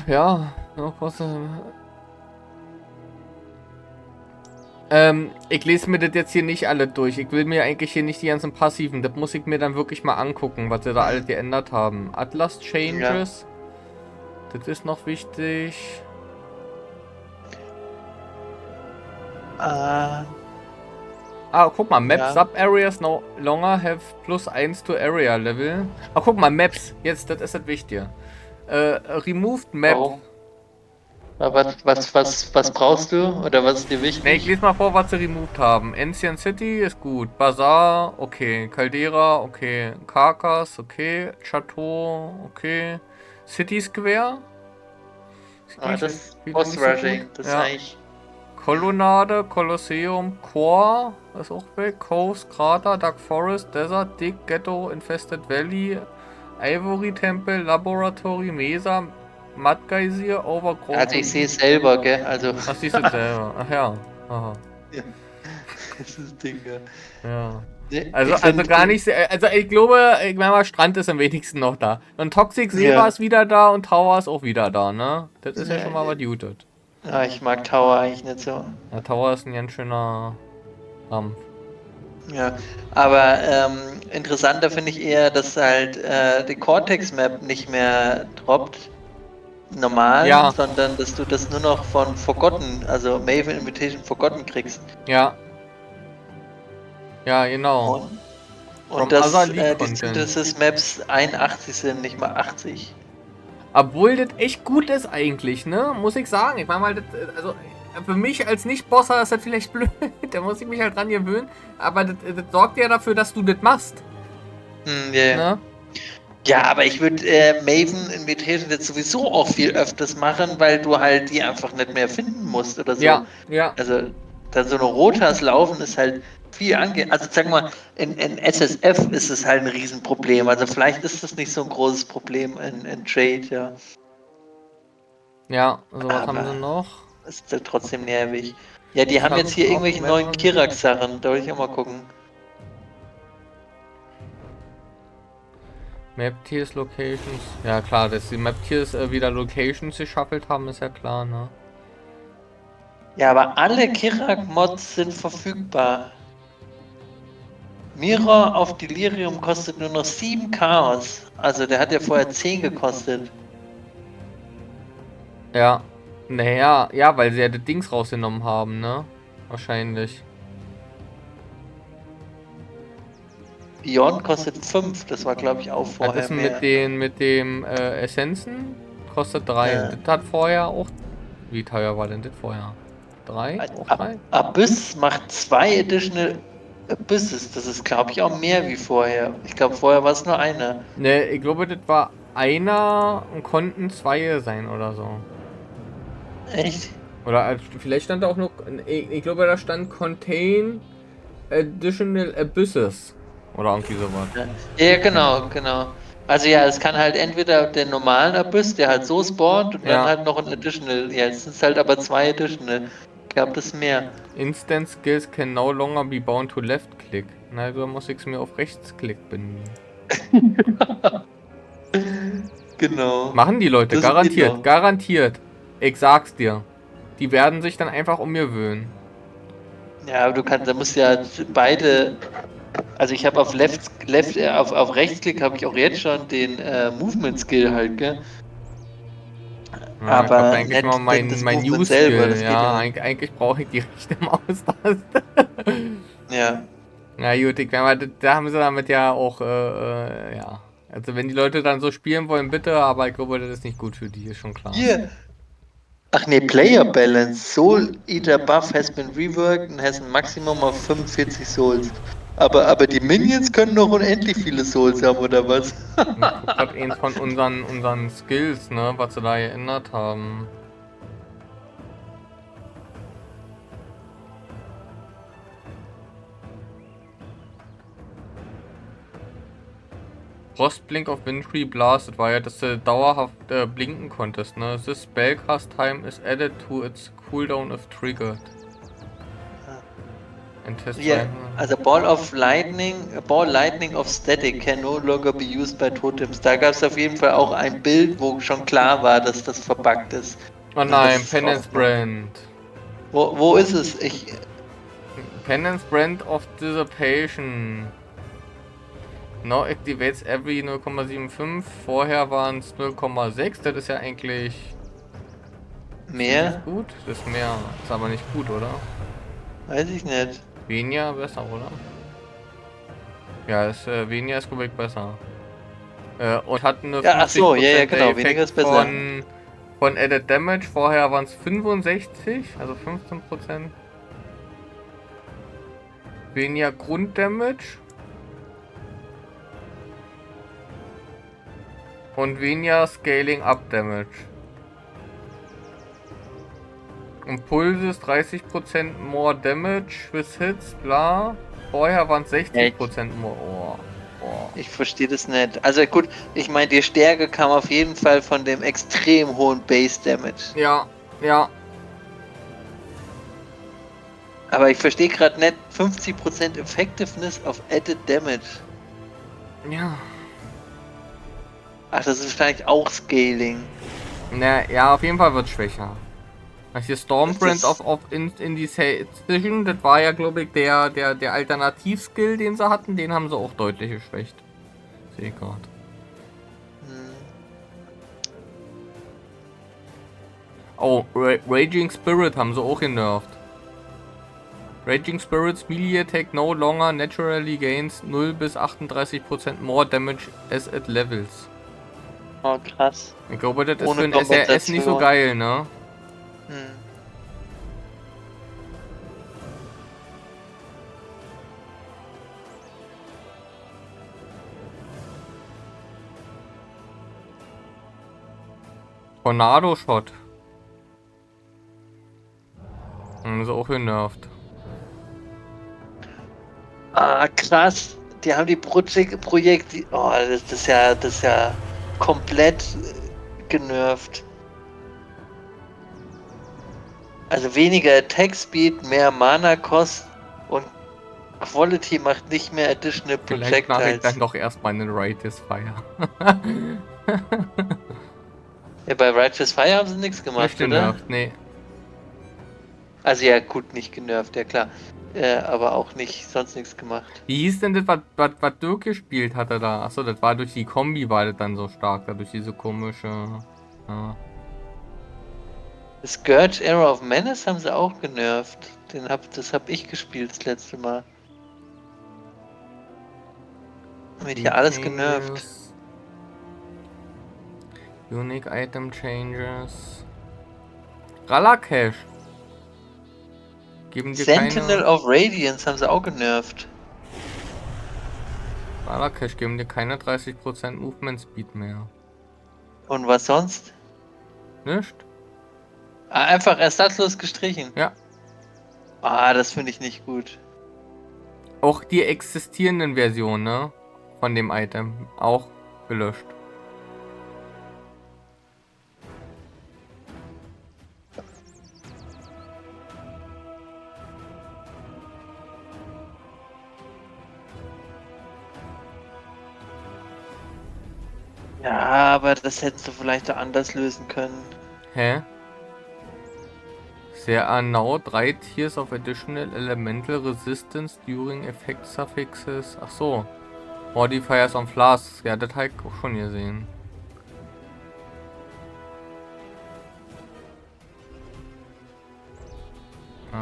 Ich lese mir das jetzt hier nicht alle durch. Ich will mir eigentlich hier nicht die ganzen Passiven. Das muss ich mir dann wirklich mal angucken, was sie da alles geändert haben. Atlas Changes. Ja. Das ist noch wichtig. Guck mal. Map Sub-Areas no longer have +1 to Area Level. Guck mal. Maps. Jetzt, das ist das Wichtige. Removed Map. Warum? Was brauchst du? Oder was ist dir wichtig? Ne, ich lese mal vor, was sie removed haben. Ancient City ist gut. Bazaar, okay. Caldera, okay. Carcass, okay. Chateau, okay. City Square. Das ist Post-Rushing. Das ist eigentlich... Kolonnade, Kolosseum, Core, ist auch weg. Coast, Krater, Dark Forest, Desert, Dick, Ghetto, Infested Valley, Ivory Temple, Laboratory, Mesa, Mud Geysir, Overgrowth. Also ich sehe es selber, gell? Also. Ach, siehst du selber. Ach ja. Aha. Ja. Das ist das Ding, ja. Also gar nicht sehr. Also ich glaube, ich meine mal, Strand ist am wenigsten noch da. Und Toxic Seva ist wieder da und Tower ist auch wieder da, ne? Das ist ja schon mal was Jutet. Ja, ich mag Tower eigentlich nicht so. Ja, Tower ist ein ganz schöner Rampf. Ja, aber interessanter finde ich eher, dass halt die Cortex-Map nicht mehr droppt. Normal, sondern dass du das nur noch von Forgotten, also Maven Invitation Forgotten kriegst. Ja. Ja, genau. Und dass die Synthesis Maps 81 sind, nicht mal 80. Obwohl das echt gut ist eigentlich, ne? Muss ich sagen. Ich meine mal, also für mich als Nicht-Bosser ist das vielleicht blöd. Da muss ich mich halt dran gewöhnen. Aber das sorgt ja dafür, dass du das machst. Ne? Ja, aber ich würde Maven Invitation jetzt sowieso auch viel öfters machen, weil du halt die einfach nicht mehr finden musst oder so. Ja. Also, da so eine Rotas laufen ist halt viel also sag mal, in SSF ist es halt ein Riesenproblem. Also vielleicht ist das nicht so ein großes Problem in Trade, ja. Ja, also was haben sie noch? Ist halt trotzdem nervig. Ja, die haben jetzt hier irgendwelche neuen Kirak-Sachen, da will ich auch mal gucken. Map Tiers Locations. Ja klar, dass die Map Tiers wieder Locations geschaffelt haben, ist ja klar, ne? Ja, aber alle Kirak-Mods sind verfügbar. Mirror auf Delirium kostet nur noch 7 Chaos. Also der hat ja vorher 10 gekostet. Ja. Naja, ja, weil sie ja das Dings rausgenommen haben, ne? Wahrscheinlich. Beyond kostet 5, das war glaube ich auch vorher das mehr. Mit dem Essenzen kostet 3. Ja. Das hat vorher auch... Wie teuer war denn das vorher? 3? Auch 3? Abyss macht 2 Additional Abysses, das ist glaube ich auch mehr wie vorher. Ich glaube vorher war es nur einer. Ne, ich glaube das war einer und konnten 2 sein oder so. Echt? Oder vielleicht stand da auch noch... Ich glaube da stand Contain Additional Abysses. Oder irgendwie sowas. Ja, genau. Also ja, es kann halt entweder der normalen Abyss, der halt so spawnt, und dann halt noch ein Additional. Ja, es sind halt aber 2 Additional. Ich glaube, das ist mehr. Instant Skills can no longer be bound to left click. Na, da muss ich es mir auf Rechtsklick binden. Genau. Machen die Leute, Das garantiert, geht noch. garantiert. Ich sag's dir. Die werden sich dann einfach um mir wöhnen. Ja, aber da musst ja beide. Also ich habe auf auf Rechtsklick habe ich auch jetzt schon den Movement Skill halt, gell? Ja, ich hab Aber eigentlich mal nicht das mein New Movement selber, Skill. das geht Ja, ja nicht. eigentlich brauche ich die rechte Maustaste. Ja. Na gut, da haben sie damit ja auch, ja. Also wenn die Leute dann so spielen wollen, bitte, aber ich glaube, das ist nicht gut für die, ist schon klar. Hier. Ach nee, Player Balance. Soul Eater Buff has been reworked and has a maximum of 45 Souls. Aber die Minions können noch unendlich viele Souls haben, oder was? Ich guck grad eins von unseren Skills, ne, was sie da geändert haben. Frostblink of Wintry Blast, das war ja, dass du dauerhaft blinken konntest, ne? This spellcast time is added to its cooldown if triggered. Ja, also Ball Lightning of Static can no longer be used by Totems. Da gab es auf jeden Fall auch ein Bild, wo schon klar war, dass das verbuggt ist. Oh nein, Penance Brand. Wo ist es? Penance Brand of Dissipation. Now activates every 0,75. Vorher waren es 0,6. Das ist ja eigentlich mehr. Ist gut? Das ist mehr. Ist aber nicht gut, oder? Weiß ich nicht. Weniger besser, oder? Ja, weniger ist glaube ich besser. Und hat eine ja, ach so, ja, genau, weniger ist besser. Von Added Damage. Vorher waren es 65, also 15%. Weniger Grunddamage. Und weniger Scaling Up Damage. Und Pulse ist 30% more Damage with Hits, bla. Vorher waren es 60% more. Oh. Ich verstehe das nicht. Also gut, ich meine, die Stärke kam auf jeden Fall von dem extrem hohen Base Damage. Ja, ja. Aber ich verstehe gerade nicht 50% Effectiveness auf Added Damage. Ja. Ach, das ist wahrscheinlich auch Scaling. Na, ja, auf jeden Fall wird es schwächer. Hier Stormbrand of Indecision, das war ja, glaube ich, der Alternativskill, den sie hatten, den haben sie auch deutlich geschwächt. Sehe ich gerade. Oh, Raging Spirit haben sie auch genervt. Raging Spirits Melee Attack no longer naturally gains 0 bis 38% more damage as it levels. Oh, krass. Ich glaube, das ist für ein SRS nicht so geil, ne? Tornado Shot. Haben sie auch genervt. Ah, krass. Die haben die Projekt. Oh, das ist ja komplett genervt. Also weniger Attack Speed, mehr Mana Cost und Quality macht nicht mehr Additional Projectiles. Vielleicht mache ich dann doch erstmal einen Righteous Fire. Ja, bei Righteous Fire haben sie nichts gemacht, nicht genervt, oder? Nee. Also ja, gut, nicht genervt, ja klar. Aber auch nicht, sonst nichts gemacht. Wie hieß denn das, was Dirk gespielt hatte da? Achso, das war durch die Kombi, war das dann so stark, da durch diese komische... Ja. Scourge Era of Menace haben sie auch genervt. Das hab ich gespielt das letzte Mal. Wird hier alles genervt. Unique Item Changes. Ralakesh. Geben dir Sentinel of Radiance haben sie auch genervt. Ralakesh geben dir keine 30% Movement Speed mehr. Und was sonst? Nicht. Einfach ersatzlos gestrichen. Ja. Das finde ich nicht gut. Auch die existierenden Versionen, ne? Von dem Item. Auch gelöscht. Ja, aber das hättest du vielleicht auch anders lösen können. Hä? There are now 3 tiers of additional elemental resistance during effect suffixes. Ach so. Modifiers on flasks. Ja, das habe ich auch schon gesehen.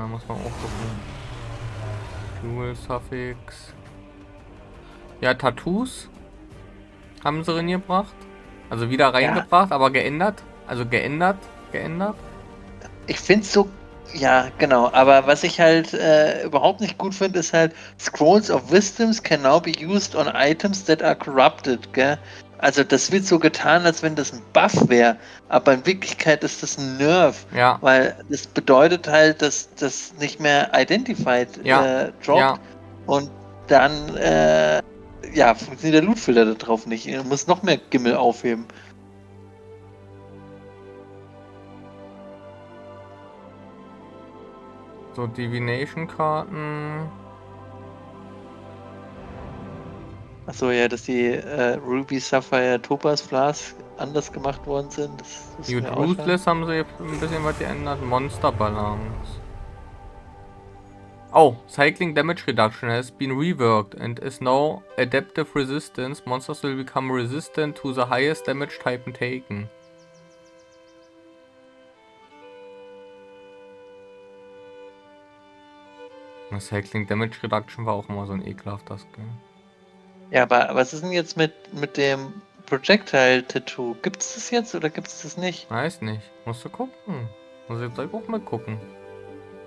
Muss man auch gucken. Fuel Suffix. Ja, Tattoos haben sie reingebracht. Also wieder reingebracht, aber geändert. Also geändert. Ich finde es so, ja, genau. Aber was ich halt überhaupt nicht gut finde, ist halt, Scrolls of Wisdoms can now be used on items that are corrupted, gell? Also das wird so getan, als wenn das ein Buff wäre, aber in Wirklichkeit ist das ein Nerf. Ja. Weil das bedeutet halt, dass das nicht mehr identified droppt. Ja. Und dann funktioniert der Lootfilter da drauf nicht. Du musst noch mehr Gimmel aufheben. So, Divination-Karten. Achso, ja, dass die Ruby, Sapphire, Topaz, Flask anders gemacht worden sind. Das Gut, Ruthless haben sie ein bisschen was geändert. Monster Balance. Oh, Cycling Damage Reduction has been reworked and is now Adaptive Resistance. Monsters will become resistant to the highest damage type taken. Cycling Damage Reduction war auch immer so ein ekelhaftes Skill. Ja, aber was ist denn jetzt mit dem Projectile-Tattoo? Gibt es das jetzt oder gibt es das nicht? Weiß nicht. Musst du gucken. Muss ich jetzt auch mal gucken.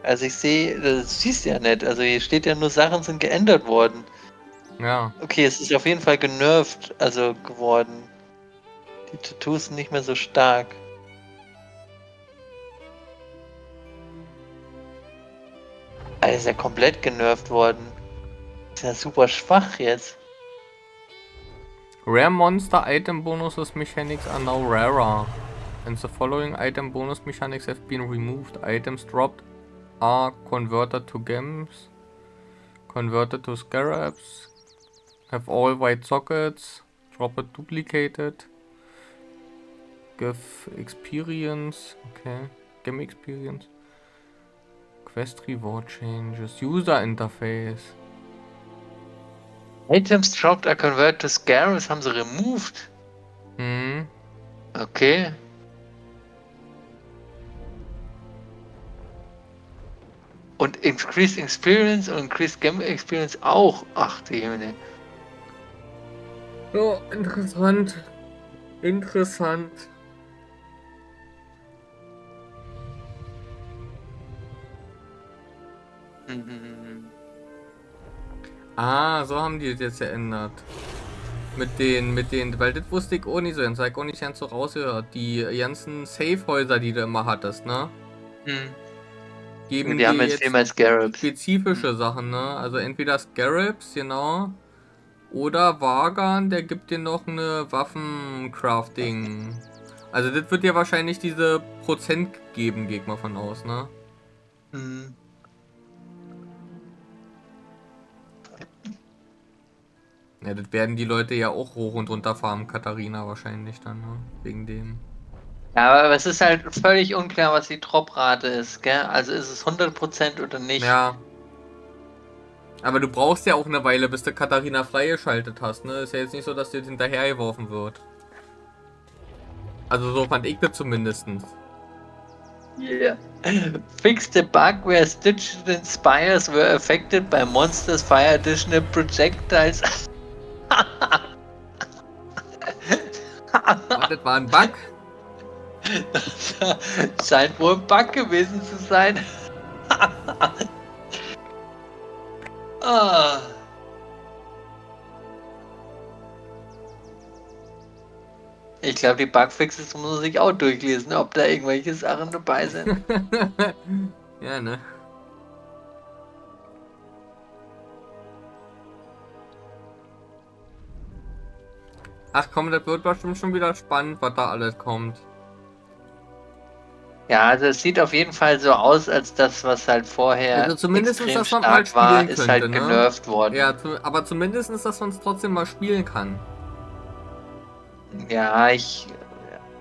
Also ich sehe, das siehst du ja nicht. Also hier steht ja nur, Sachen sind geändert worden. Ja. Okay, es ist auf jeden Fall genervt, also geworden. Die Tattoos sind nicht mehr so stark. Also ist ja komplett genervt worden. Ist ja super schwach jetzt. Rare Monster Item Bonuses Mechanics are now rarer. And the following item bonus mechanics have been removed. Items dropped are converted to gems, converted to scarabs, have all white sockets, dropped duplicated, give experience, okay, gem experience, quest reward changes, user interface. Items dropped are converted to scarabs, haben sie removed. Okay. Und Increased Experience und Increased Game Experience auch. Ach die Himmel. Ja, interessant. Interessant. Ah, so haben die das jetzt geändert. Mit den, weil das wusste ich auch nicht so, das habe ich auch nicht ganz so rausgehört. Die ganzen Safe-Häuser, die du immer hattest, ne? Geben die haben dir jetzt viel mehr Scarabs. Spezifische Sachen, ne? Also entweder Scarabs, genau. Oder Vagan, der gibt dir noch eine Waffencrafting. Also das wird dir wahrscheinlich diese Prozent geben, geht mal von aus, ne? Ja, das werden die Leute ja auch hoch und runter farmen, Katharina wahrscheinlich dann, ne? Wegen dem. Ja, aber es ist halt völlig unklar, was die Droprate ist, gell? Also ist es 100% oder nicht? Ja. Aber du brauchst ja auch eine Weile, bis du Katharina freigeschaltet hast, ne? Ist ja jetzt nicht so, dass dir das hinterhergeworfen wird. Also so fand ich das zumindestens. Yeah. Fix the bug where stitched spires were affected by monsters fire additional projectiles. Das war ein Bug? Das scheint wohl ein Bug gewesen zu sein. Ah. Ich glaube, die Bugfixes muss man sich auch durchlesen, ob da irgendwelche Sachen dabei sind. Ja, ne? Ach komm, das wird bestimmt schon wieder spannend, was da alles kommt. Ja, also es sieht auf jeden Fall so aus, als das, was halt vorher Also zumindest, extrem dass man mal stark war, spielen ist könnte, halt ne? genervt worden. Ja, aber zumindest, dass man es trotzdem mal spielen kann. Ja,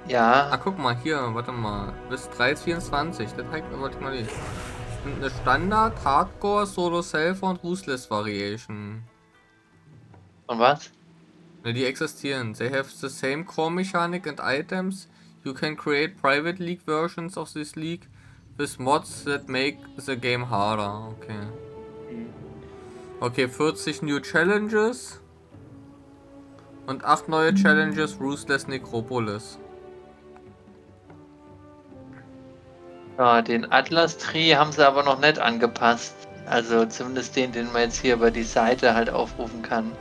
ja. Ah, guck mal, hier, warte mal. Bis 3.24, das wollte ich mal nicht. Eine Standard, Hardcore, Solo Self und Ruthless Variation. Und was? Ne, die existieren. They have the same core mechanic and items. You can create private league versions of this league with mods that make the game harder. Okay. Okay, 40 new challenges. Und 8 neue Challenges, Ruthless Necropolis. Ja, den Atlas-Tree haben sie aber noch nicht angepasst. Also zumindest den man jetzt hier über die Seite halt aufrufen kann.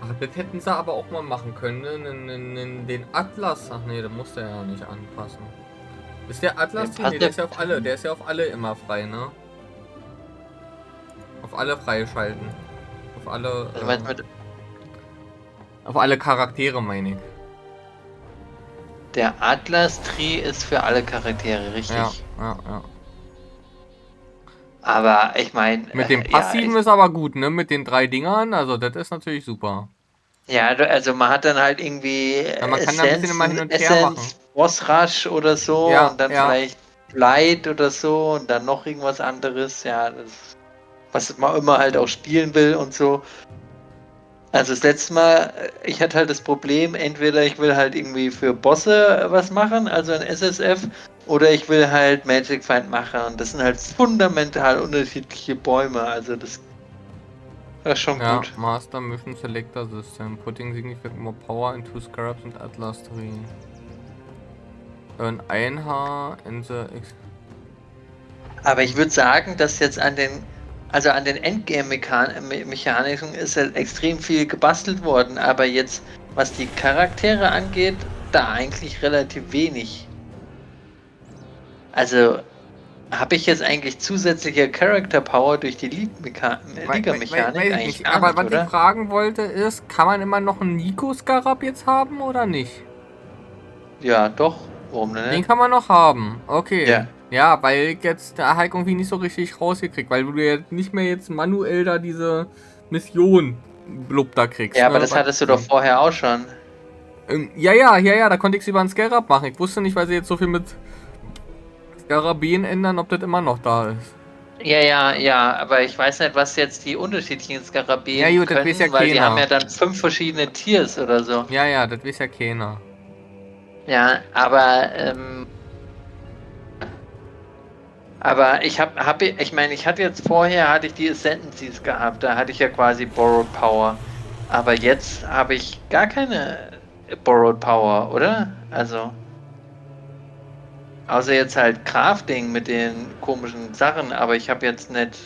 Ach, das hätten sie aber auch mal machen können, ne? Den Atlas. Ach nee, den muss der ja nicht anpassen. Ist der Atlas? Nee, der ist ja auf alle. Der ist ja auf alle immer frei, ne? Auf alle freischalten. Auf alle. Auf alle Charaktere, meine ich. Der Atlas-Tree ist für alle Charaktere, richtig? Ja. Aber ich meine... Mit dem Passiven ist aber gut, ne? Mit den 3 Dingern, also das ist natürlich super. Ja, also man hat dann halt irgendwie man kann da ein bisschen immer hin und her machen. Boss Rush oder so Ja, und dann vielleicht Light oder so und dann noch irgendwas anderes, ja, was man immer halt auch spielen will und so. Also das letzte Mal, ich hatte halt das Problem, entweder ich will halt irgendwie für Bosse was machen, also ein SSF, oder ich will halt Magic Find machen und das sind halt fundamental unterschiedliche Bäume, also das ist schon gut. Master Mission Selector System, putting significant more power into Scarabs and Atlas Tree. Earn 1 Haar in the... Aber ich würde sagen, dass jetzt an den Endgame-Mechaniken ist halt extrem viel gebastelt worden, aber jetzt, was die Charaktere angeht, da eigentlich relativ wenig. Also, habe ich jetzt eigentlich zusätzliche Character Power durch die Liga-Mechanik eigentlich gar aber nicht, was oder? ich fragen wollte ist, kann man immer noch einen Nico-Scarab jetzt haben oder nicht? Ja, doch. Warum denn nicht? Den kann man noch haben, okay. Ja. Ja, weil jetzt da halt irgendwie nicht so richtig rausgekriegt, weil du ja nicht mehr jetzt manuell da diese Mission blub da kriegst. Ja, aber das hattest du doch vorher auch schon. Ja, da konnte ich es über einen Scarab machen. Ich wusste nicht, weil sie jetzt so viel mit Scarabien ändern, ob das immer noch da ist. Ja, aber ich weiß nicht, was jetzt die unterschiedlichen Skarabäen können, weil die haben ja dann 5 verschiedene Tiers oder so. Ja, das weiß ja keiner. Ja, aber ich hatte jetzt vorher die Ascendancies gehabt, da hatte ich ja quasi Borrowed Power. Aber jetzt habe ich gar keine Borrowed Power, oder? Also. Außer jetzt halt Crafting mit den komischen Sachen, aber ich habe jetzt nicht.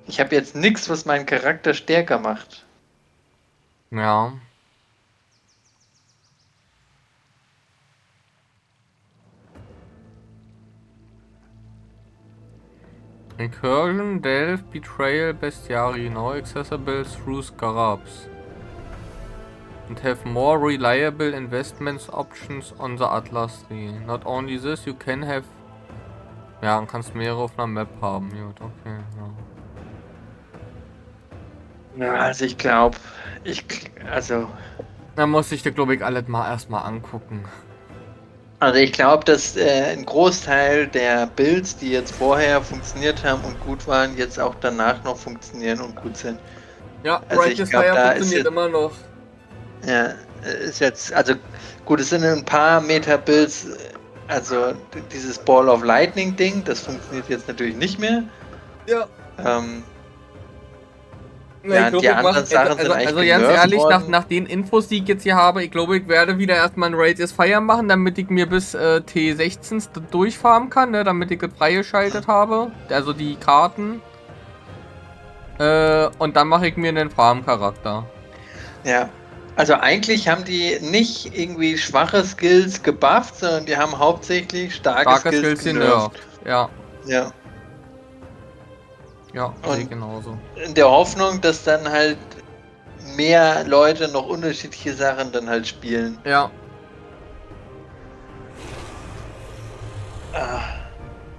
Ich habe jetzt nichts, was meinen Charakter stärker macht. Ja. Incursion, Delve, Betrayal, Bestiary, now accessible through Scarabs. And have more reliable investments options on the Atlas Tree. Not only this, you can have... Ja, und kannst mehrere auf einer Map haben. Gut, okay, ja. Also ich glaube, Da muss ich dir, glaube ich, alles mal erstmal angucken. Also ich glaube, dass ein Großteil der Builds, die jetzt vorher funktioniert haben und gut waren, jetzt auch danach noch funktionieren und gut sind. Ja, also Righteous Fire funktioniert immer noch. Ja, ist jetzt, also gut, es sind ein paar Meta-Builds, also dieses Ball of Lightning Ding, das funktioniert jetzt natürlich nicht mehr. Ja. Ja, die anderen Sachen sind eigentlich also ganz ehrlich, nach den Infos, die ich jetzt hier habe, ich glaube, ich werde wieder erstmal ein Righteous Fire machen, damit ich mir bis T16 durchfarmen kann, ne, damit ich es freigeschaltet habe, also die Karten. Und dann mache ich mir einen Farm-Charakter. Ja, also eigentlich haben die nicht irgendwie schwache Skills gebufft, sondern die haben hauptsächlich starke Skills genervt. Ja. Ja. Ja, und genauso. In der Hoffnung, dass dann halt mehr Leute noch unterschiedliche Sachen dann halt spielen. Ja.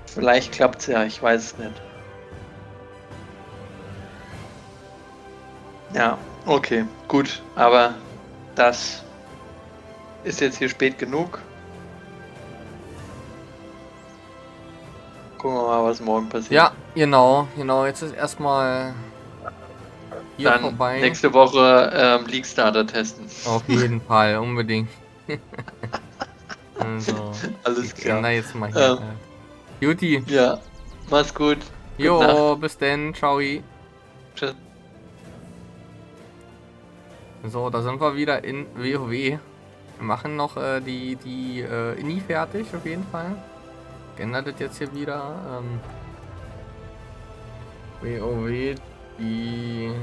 Vielleicht klappt's ja, ich weiß es nicht. Ja, okay, gut, aber das ist jetzt hier spät genug. Gucken wir mal, was morgen passiert. Ja, genau, jetzt ist erstmal hier dann vorbei. Nächste Woche League Starter testen. Auf jeden Fall, unbedingt. Also, alles klar. Da jetzt mal hier. Juti. Ja, mach's gut. Jo, bis denn, ciao. Tschüss. So, da sind wir wieder in WoW. Wir machen noch die Inni fertig, auf jeden Fall. Geändert das jetzt hier wieder. WoW, die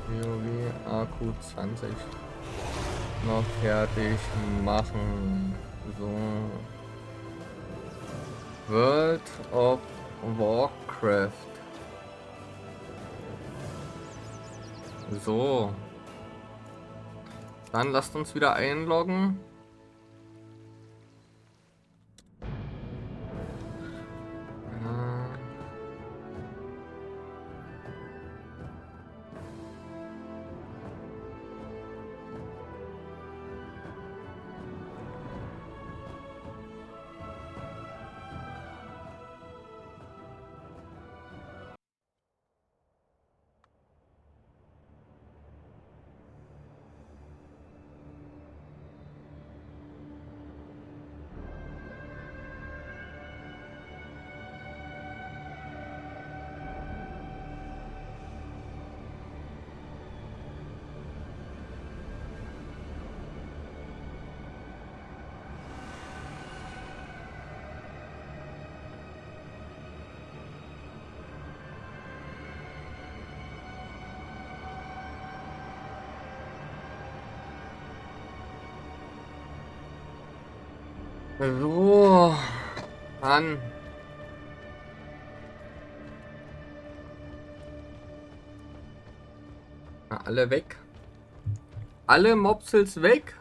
WoW AQ20 noch fertig machen. So. World of Warcraft. So. Dann lasst uns wieder einloggen. So, dann. Na, alle weg. Alle Mopsels weg.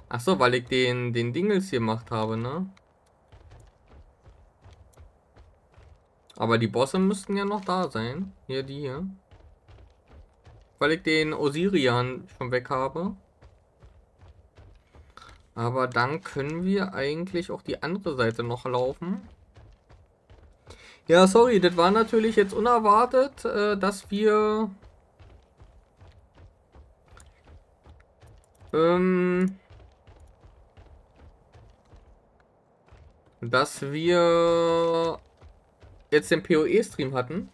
Ach so, weil ich den Dingels hier gemacht habe, ne? Aber die Bosse müssten ja noch da sein. Hier, die hier. Weil ich den Osirian schon weg habe. Aber dann können wir eigentlich auch die andere Seite noch laufen. Ja, sorry, das war natürlich jetzt unerwartet, dass wir jetzt den PoE-Stream hatten.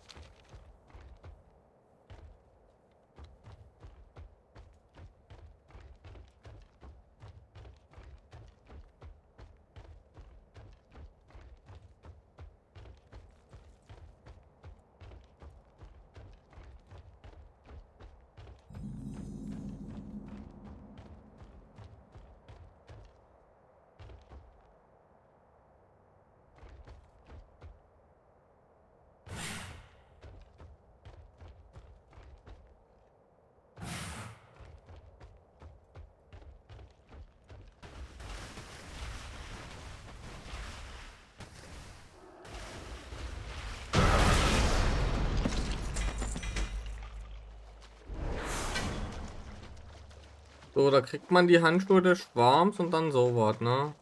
So, da kriegt man die Handschuhe des Schwarms und dann sowas, ne?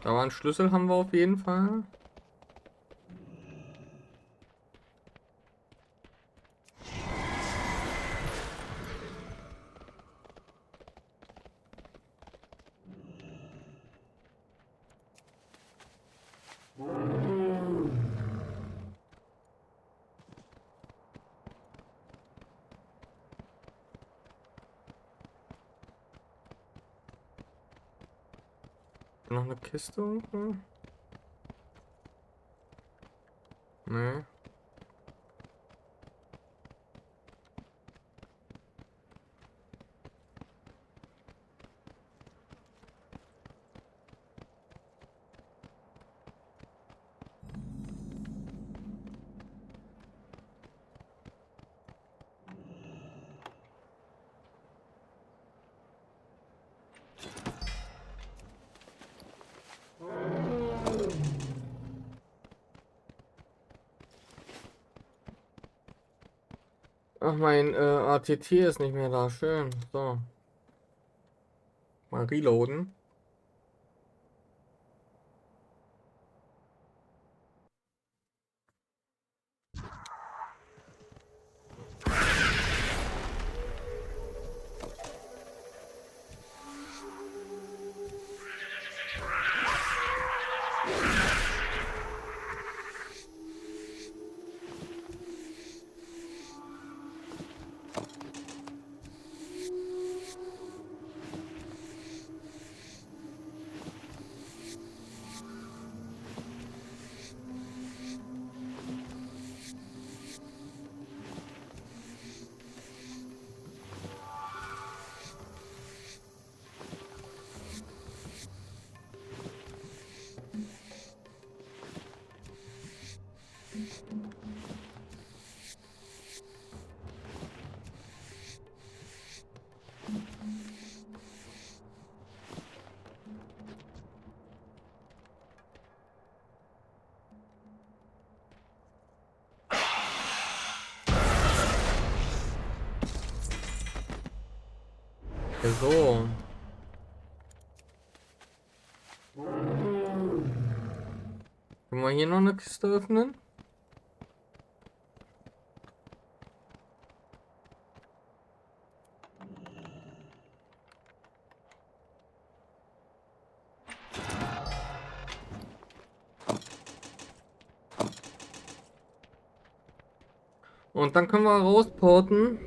Da war ein Schlüssel, haben wir auf jeden Fall. Noch eine Kiste irgendwo? Nee. Ach, mein ATT ist nicht mehr da. Schön. So. Mal reloaden. So. Können wir hier noch eine Kiste öffnen? Und dann können wir rausporten.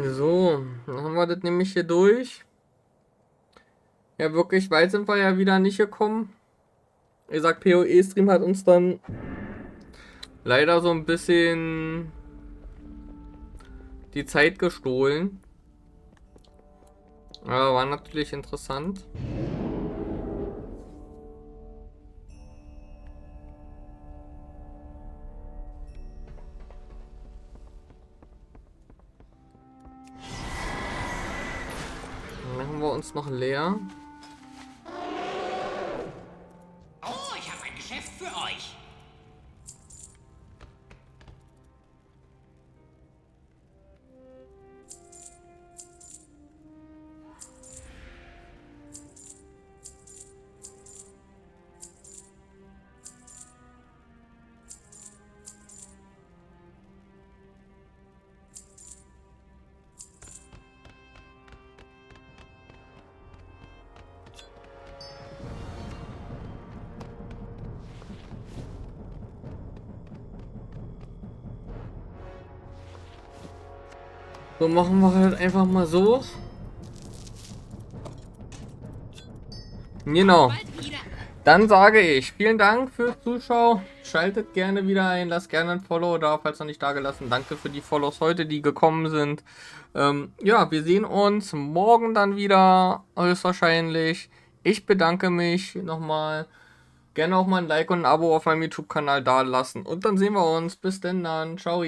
So, dann haben wir das nämlich hier durch. Ja, wirklich weit sind wir ja wieder nicht gekommen. Ihr sagt, PoE-Stream hat uns dann leider so ein bisschen die Zeit gestohlen. Aber war natürlich interessant. Machen wir uns noch leer. Oh, ich habe ein Geschäft für euch. So machen wir halt einfach mal so. Genau. Dann sage ich vielen Dank fürs Zuschauen. Schaltet gerne wieder ein, lasst gerne ein Follow da, falls noch nicht da gelassen. Danke für die Follows heute, die gekommen sind. Ja, wir sehen uns morgen dann wieder, höchstwahrscheinlich. Ich bedanke mich nochmal. Gerne auch mal ein Like und ein Abo auf meinem YouTube-Kanal da lassen. Und dann sehen wir uns. Bis denn dann. Ciao.